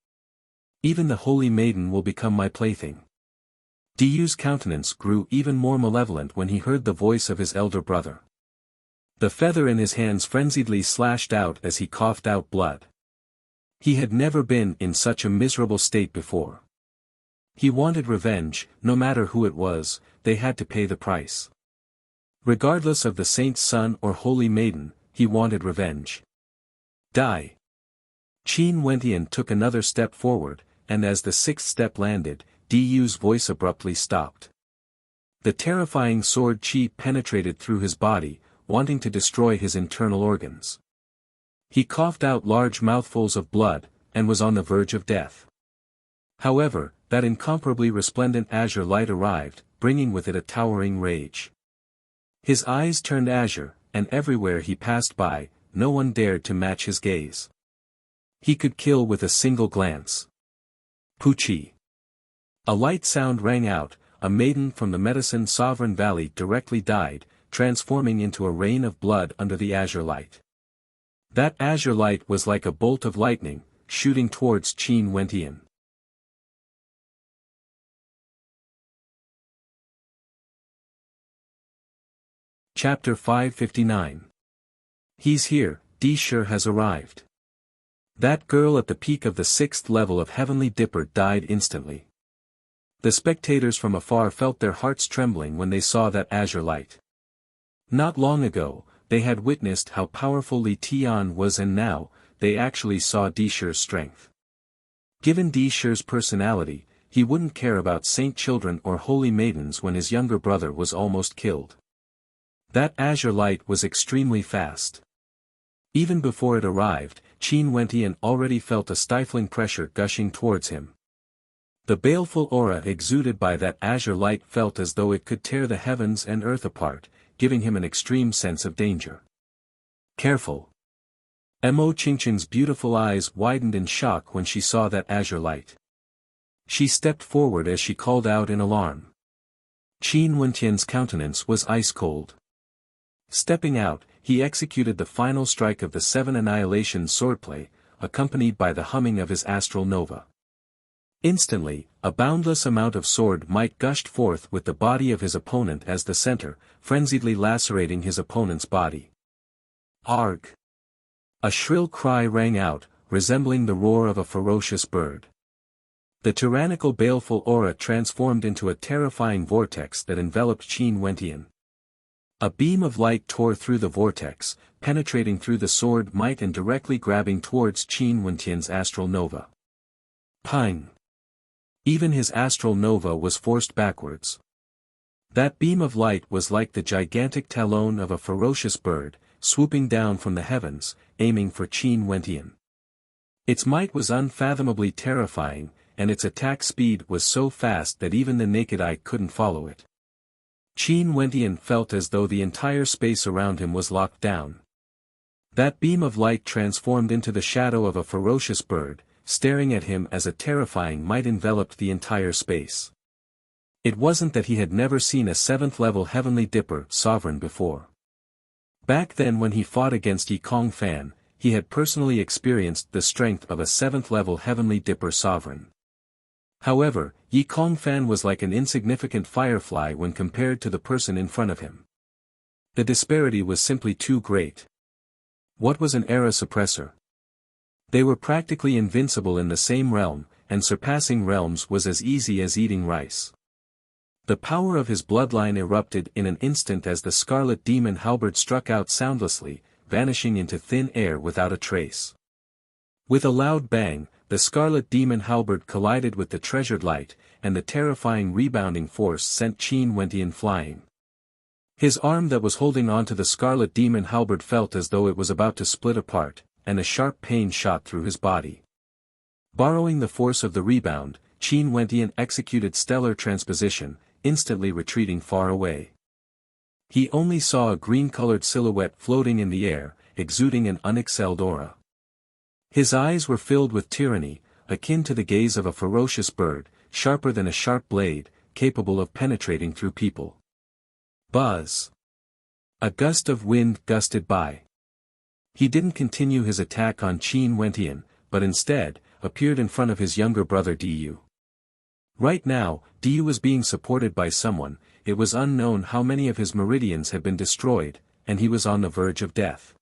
Even the Holy Maiden will become my plaything." Du's countenance grew even more malevolent when he heard the voice of his elder brother. The feather in his hands frenziedly slashed out as he coughed out blood. He had never been in such a miserable state before. He wanted revenge, no matter who it was, they had to pay the price. Regardless of the saint's son or holy maiden, he wanted revenge. Die. Qin Wentian took another step forward, and as the 6th step landed, Du's voice abruptly stopped. The terrifying sword qi penetrated through his body, wanting to destroy his internal organs. He coughed out large mouthfuls of blood, and was on the verge of death. However, that incomparably resplendent azure light arrived, bringing with it a towering rage. His eyes turned azure, and everywhere he passed by, no one dared to match his gaze. He could kill with a single glance. Puchi. A light sound rang out, a maiden from the Medicine Sovereign Valley directly died, transforming into a rain of blood under the azure light. That azure light was like a bolt of lightning, shooting towards Qin Wentian. Chapter 559. He's here, D sure has arrived. That girl at the peak of the 6th level of Heavenly Dipper died instantly. The spectators from afar felt their hearts trembling when they saw that azure light. Not long ago, they had witnessed how powerful Li Tian was, and now, they actually saw D sure's strength. Given D sure's personality, he wouldn't care about saint children or holy maidens when his younger brother was almost killed. That azure light was extremely fast. Even before it arrived, Qin Wentian already felt a stifling pressure gushing towards him. The baleful aura exuded by that azure light felt as though it could tear the heavens and earth apart, giving him an extreme sense of danger. Careful. Mo Qingqing's beautiful eyes widened in shock when she saw that azure light. She stepped forward as she called out in alarm. Qin Wentian's countenance was ice-cold. Stepping out, he executed the final strike of the 7 Annihilation swordplay, accompanied by the humming of his astral nova. Instantly, a boundless amount of sword might gushed forth with the body of his opponent as the center, frenziedly lacerating his opponent's body. Arg! A shrill cry rang out, resembling the roar of a ferocious bird. The tyrannical baleful aura transformed into a terrifying vortex that enveloped Qin Wentian. A beam of light tore through the vortex, penetrating through the sword might and directly grabbing towards Qin Wentian's astral nova. Ping! Even his astral nova was forced backwards. That beam of light was like the gigantic talon of a ferocious bird, swooping down from the heavens, aiming for Qin Wentian. Its might was unfathomably terrifying, and its attack speed was so fast that even the naked eye couldn't follow it. Qin Wentian felt as though the entire space around him was locked down. That beam of light transformed into the shadow of a ferocious bird, staring at him as a terrifying might enveloped the entire space. It wasn't that he had never seen a 7th level Heavenly Dipper sovereign before. Back then when he fought against Yi Kong Fan, he had personally experienced the strength of a 7th level Heavenly Dipper sovereign. However, Yi Kong Fan was like an insignificant firefly when compared to the person in front of him. The disparity was simply too great. What was an era suppressor? They were practically invincible in the same realm, and surpassing realms was as easy as eating rice. The power of his bloodline erupted in an instant as the scarlet demon halberd struck out soundlessly, vanishing into thin air without a trace. With a loud bang, the scarlet demon halberd collided with the treasured light, and the terrifying rebounding force sent Qin Wentian flying. His arm that was holding onto the scarlet demon halberd felt as though it was about to split apart, and a sharp pain shot through his body. Borrowing the force of the rebound, Qin Wentian executed stellar transposition, instantly retreating far away. He only saw a green-colored silhouette floating in the air, exuding an unexcelled aura. His eyes were filled with tyranny, akin to the gaze of a ferocious bird, sharper than a sharp blade, capable of penetrating through people. Buzz! A gust of wind gusted by. He didn't continue his attack on Qin Wentian, but instead, appeared in front of his younger brother Du. Right now, Du was being supported by someone. It was unknown how many of his meridians had been destroyed, and he was on the verge of death.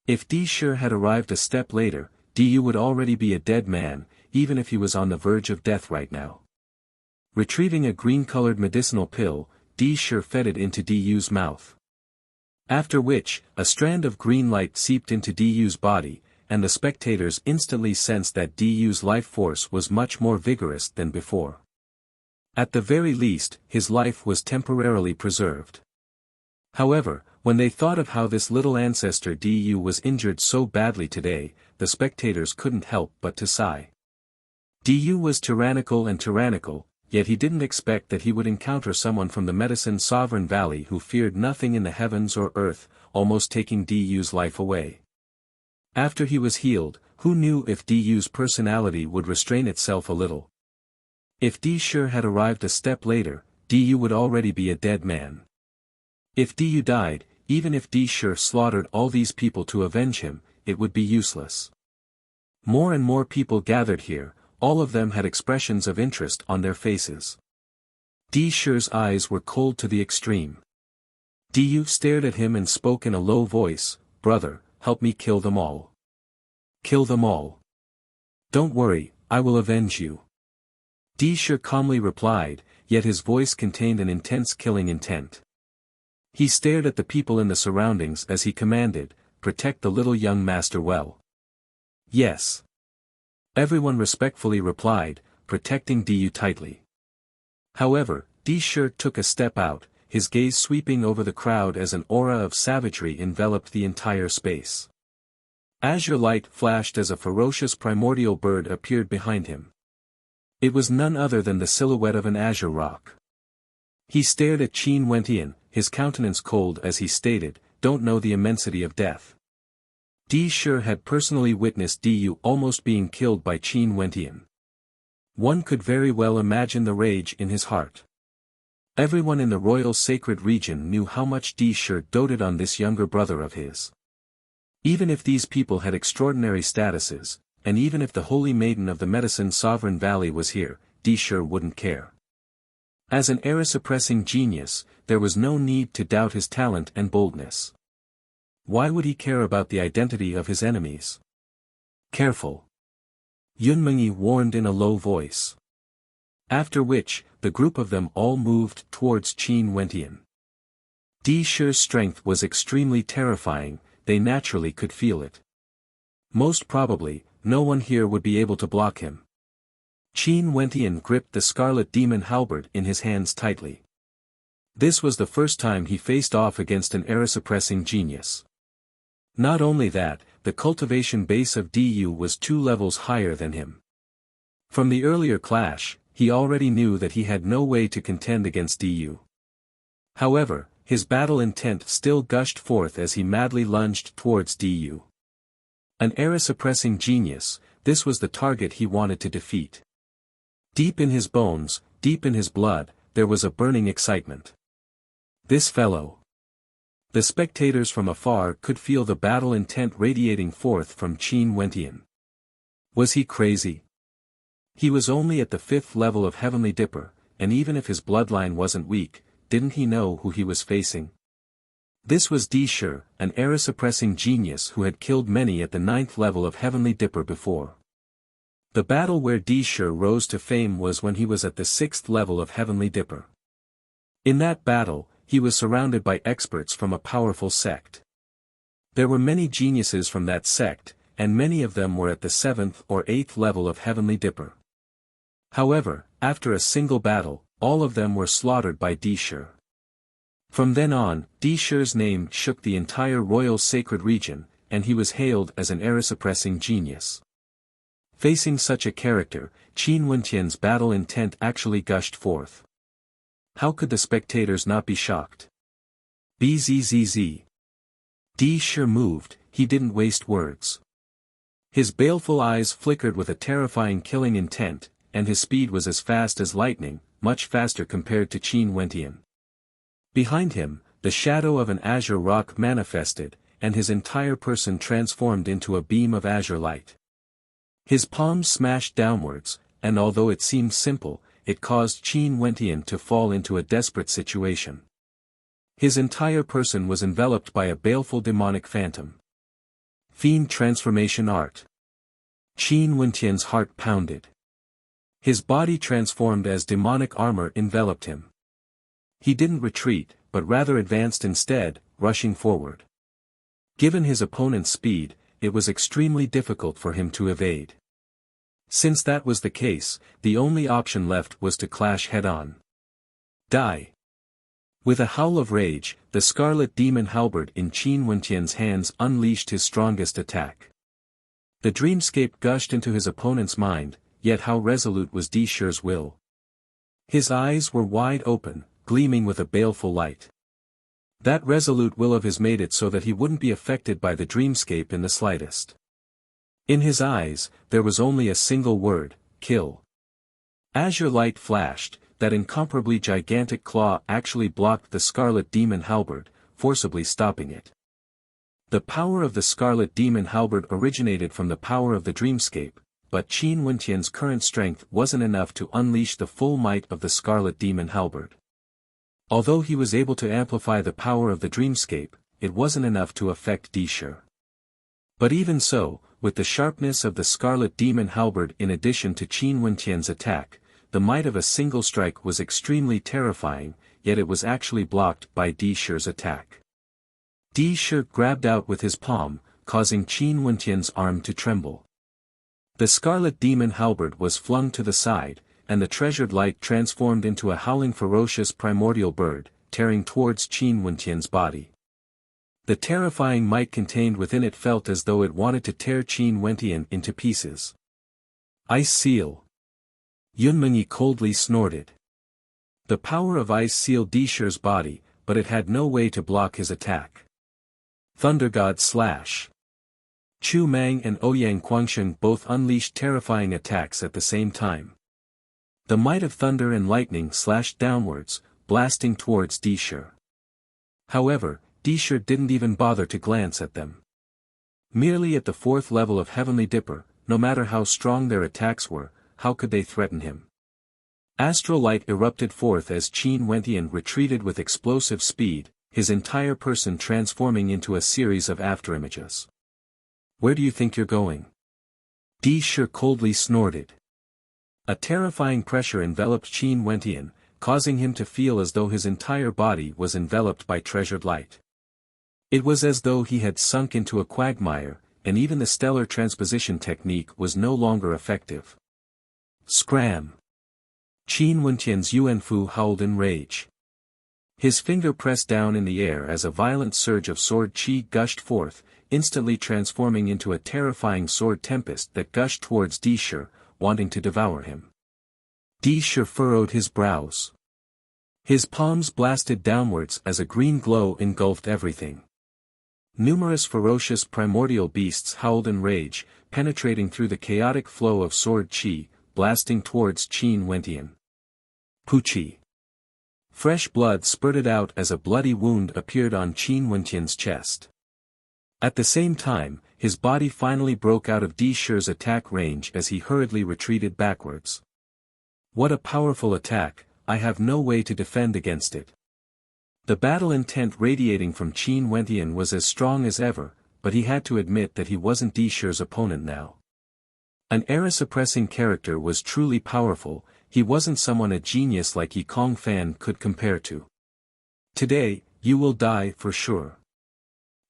If Di Shi had arrived a step later, Du would already be a dead man, even if he was on the verge of death right now. Retrieving a green-colored medicinal pill, Di Shi fed it into Du's mouth. After which, a strand of green light seeped into Du's body, and the spectators instantly sensed that Du's life force was much more vigorous than before. At the very least, his life was temporarily preserved. However, when they thought of how this little ancestor Du was injured so badly today, the spectators couldn't help but to sigh. Du was tyrannical, yet he didn't expect that he would encounter someone from the Medicine Sovereign Valley who feared nothing in the heavens or earth, almost taking Du's life away. After he was healed, who knew if Du's personality would restrain itself a little? If Di Shi had arrived a step later, Du would already be a dead man. If Du died, even if Di Shi slaughtered all these people to avenge him, it would be useless. More and more people gathered here. All of them had expressions of interest on their faces. Di Shi's eyes were cold to the extreme. Du stared at him and spoke in a low voice, "Brother, help me kill them all. Kill them all. Don't worry, I will avenge you." Di Shi calmly replied, yet his voice contained an intense killing intent. He stared at the people in the surroundings as he commanded, "Protect the little young master well." "Yes." Everyone respectfully replied, protecting Du tightly. However, Di Shi took a step out, his gaze sweeping over the crowd as an aura of savagery enveloped the entire space. Azure light flashed as a ferocious primordial bird appeared behind him. It was none other than the silhouette of an azure rock. He stared at Qin Wentian, his countenance cold as he stated, "Don't know the immensity of death." Di Shi had personally witnessed Du almost being killed by Qin Wentian. One could very well imagine the rage in his heart. Everyone in the royal sacred region knew how much Di Shi doted on this younger brother of his. Even if these people had extraordinary statuses, and even if the holy maiden of the Medicine Sovereign Valley was here, Di Shi wouldn't care. As an era-suppressing genius, there was no need to doubt his talent and boldness. Why would he care about the identity of his enemies? Careful. Yunmengyi warned in a low voice. After which, the group of them all moved towards Qin Wentian. Di Shi's strength was extremely terrifying, they naturally could feel it. Most probably, no one here would be able to block him. Qin Wentian gripped the scarlet demon halberd in his hands tightly. This was the first time he faced off against an era-suppressing genius. Not only that, the cultivation base of Du was 2 levels higher than him. From the earlier clash, he already knew that he had no way to contend against Du. However, his battle intent still gushed forth as he madly lunged towards Du. An era-suppressing genius, this was the target he wanted to defeat. Deep in his bones, deep in his blood, there was a burning excitement. This fellow. The spectators from afar could feel the battle intent radiating forth from Qin Wentian. Was he crazy? He was only at the 5th level of Heavenly Dipper, and even if his bloodline wasn't weak, didn't he know who he was facing? This was Di Shi, an era-suppressing genius who had killed many at the 9th level of Heavenly Dipper before. The battle where Di Shi rose to fame was when he was at the 6th level of Heavenly Dipper. In that battle, he was surrounded by experts from a powerful sect. There were many geniuses from that sect, and many of them were at the 7th or 8th level of Heavenly Dipper. However, after a single battle, all of them were slaughtered by Di Shi. From then on, Di Shi's name shook the entire royal sacred region, and he was hailed as an era-suppressing genius. Facing such a character, Qin Wentian's battle intent actually gushed forth. How could the spectators not be shocked? Bzzz. Di Shi moved, he didn't waste words. His baleful eyes flickered with a terrifying killing intent, and his speed was as fast as lightning, much faster compared to Qin Wentian. Behind him, the shadow of an azure rock manifested, and his entire person transformed into a beam of azure light. His palms smashed downwards, and although it seemed simple, it caused Qin Wentian to fall into a desperate situation. His entire person was enveloped by a baleful demonic phantom. Fiend transformation art. Qin Wentian's heart pounded. His body transformed as demonic armor enveloped him. He didn't retreat, but rather advanced instead, rushing forward. Given his opponent's speed, it was extremely difficult for him to evade. Since that was the case, the only option left was to clash head-on. Die! With a howl of rage, the scarlet demon halberd in Qin Wentian's hands unleashed his strongest attack. The dreamscape gushed into his opponent's mind, yet how resolute was Di Shi's will. His eyes were wide open, gleaming with a baleful light. That resolute will of his made it so that he wouldn't be affected by the dreamscape in the slightest. In his eyes, there was only a single word, kill. Azure light flashed, that incomparably gigantic claw actually blocked the scarlet demon halberd, forcibly stopping it. The power of the scarlet demon halberd originated from the power of the dreamscape, but Qin Wentian's current strength wasn't enough to unleash the full might of the scarlet demon halberd. Although he was able to amplify the power of the dreamscape, it wasn't enough to affect Di Shi. But even so, with the sharpness of the scarlet demon halberd in addition to Qin Wentian's attack, the might of a single strike was extremely terrifying, yet it was actually blocked by Di Shi's attack. Di Shi grabbed out with his palm, causing Qin Wentian's arm to tremble. The scarlet demon halberd was flung to the side, and the treasured light transformed into a howling ferocious primordial bird, tearing towards Qin Wentian's body. The terrifying might contained within it felt as though it wanted to tear Qin Wentian into pieces. Ice Seal. Yunmengyi coldly snorted. The power of ice sealed Di Shi's body, but it had no way to block his attack. Thunder God Slash. Chu Mang and Ouyang Guangsheng both unleashed terrifying attacks at the same time. The might of thunder and lightning slashed downwards, blasting towards Di Shi. However, Di Shi didn't even bother to glance at them. Merely at the 4th level of Heavenly Dipper, no matter how strong their attacks were, how could they threaten him? Astral light erupted forth as Qin Wentian retreated with explosive speed, his entire person transforming into a series of afterimages. Where do you think you're going? Di Shi coldly snorted. A terrifying pressure enveloped Qin Wentian, causing him to feel as though his entire body was enveloped by treasured light. It was as though he had sunk into a quagmire, and even the stellar transposition technique was no longer effective. Scram! Qin Wentian's Yuanfu howled in rage. His finger pressed down in the air as a violent surge of sword qi gushed forth, instantly transforming into a terrifying sword tempest that gushed towards Di Shi, wanting to devour him. Di Shi furrowed his brows. His palms blasted downwards as a green glow engulfed everything. Numerous ferocious primordial beasts howled in rage, penetrating through the chaotic flow of sword qi, blasting towards Qin Wentian. Puchi. Fresh blood spurted out as a bloody wound appeared on Qin Wentian's chest. At the same time, his body finally broke out of Di Shi's attack range as he hurriedly retreated backwards. What a powerful attack, I have no way to defend against it. The battle intent radiating from Qin Wentian was as strong as ever, but he had to admit that he wasn't Di Shi's opponent now. An era-suppressing character was truly powerful, he wasn't someone a genius like Yi Kong Fan could compare to. Today, you will die for sure.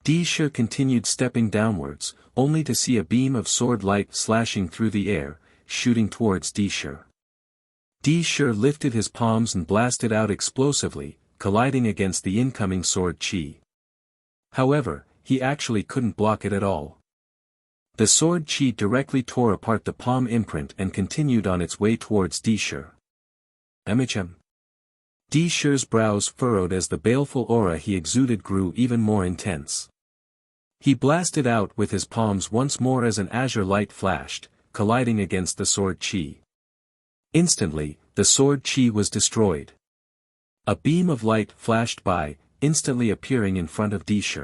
Di Shi continued stepping downwards, only to see a beam of sword light slashing through the air, shooting towards Di Shi. Di Shi lifted his palms and blasted out explosively, colliding against the incoming sword chi. However, he actually couldn't block it at all. The sword chi directly tore apart the palm imprint and continued on its way towards Di Shi. Di Shi's brows furrowed as the baleful aura he exuded grew even more intense. He blasted out with his palms once more as an azure light flashed, colliding against the sword chi. Instantly, the sword chi was destroyed. A beam of light flashed by, instantly appearing in front of Di Shi.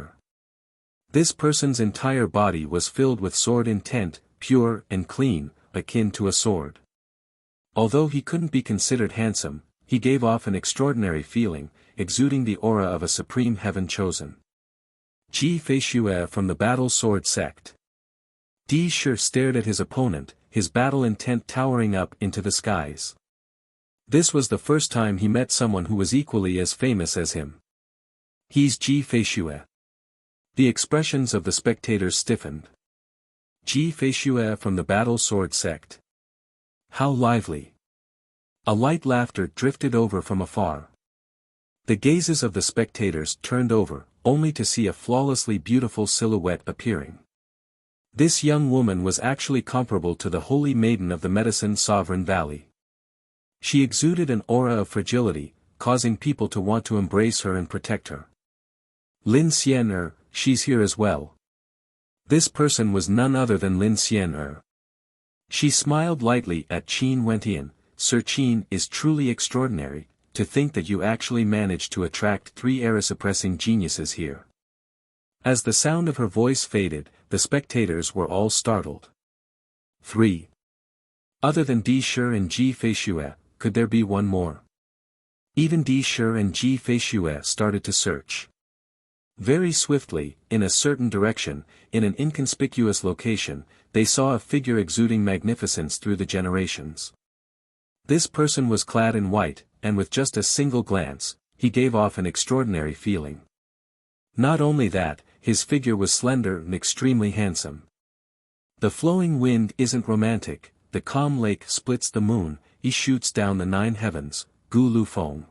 This person's entire body was filled with sword intent, pure and clean, akin to a sword. Although he couldn't be considered handsome, he gave off an extraordinary feeling, exuding the aura of a supreme heaven chosen. Ji Feishue from the Battle Sword Sect. Di Shi stared at his opponent, his battle intent towering up into the skies. This was the first time he met someone who was equally as famous as him. He's Ji Feishue. The expressions of the spectators stiffened. Ji Feishue from the Battle Sword Sect. How lively. A light laughter drifted over from afar. The gazes of the spectators turned over, only to see a flawlessly beautiful silhouette appearing. This young woman was actually comparable to the Holy Maiden of the Medicine Sovereign Valley. She exuded an aura of fragility, causing people to want to embrace her and protect her. Lin Xian, she's here as well. This person was none other than Lin Xian. She smiled lightly at Qin Wentian. Sir Qin is truly extraordinary, to think that you actually managed to attract 3 era-suppressing geniuses here. As the sound of her voice faded, the spectators were all startled. 3. Other than Di Shi and Ji Feishue, could there be one more? Even Di Shi and Ji Feishue started to search. Very swiftly, in a certain direction, in an inconspicuous location, they saw a figure exuding magnificence through the generations. This person was clad in white, and with just a single glance, he gave off an extraordinary feeling. Not only that, his figure was slender and extremely handsome. The flowing wind isn't romantic, the calm lake splits the moon, he shoots down the 9 heavens, Gu Lu Feng.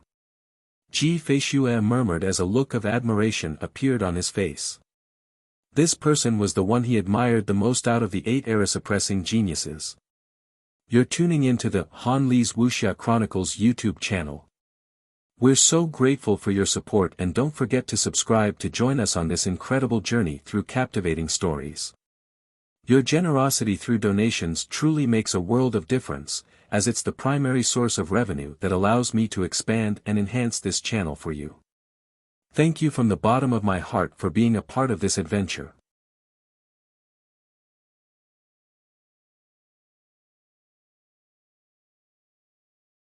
Ji Feishue murmured as a look of admiration appeared on his face. This person was the one he admired the most out of the 8 era-suppressing geniuses. You're tuning into the Han Li's Wuxia Chronicles YouTube channel. We're so grateful for your support, and don't forget to subscribe to join us on this incredible journey through captivating stories. Your generosity through donations truly makes a world of difference, as it's the primary source of revenue that allows me to expand and enhance this channel for you. Thank you from the bottom of my heart for being a part of this adventure.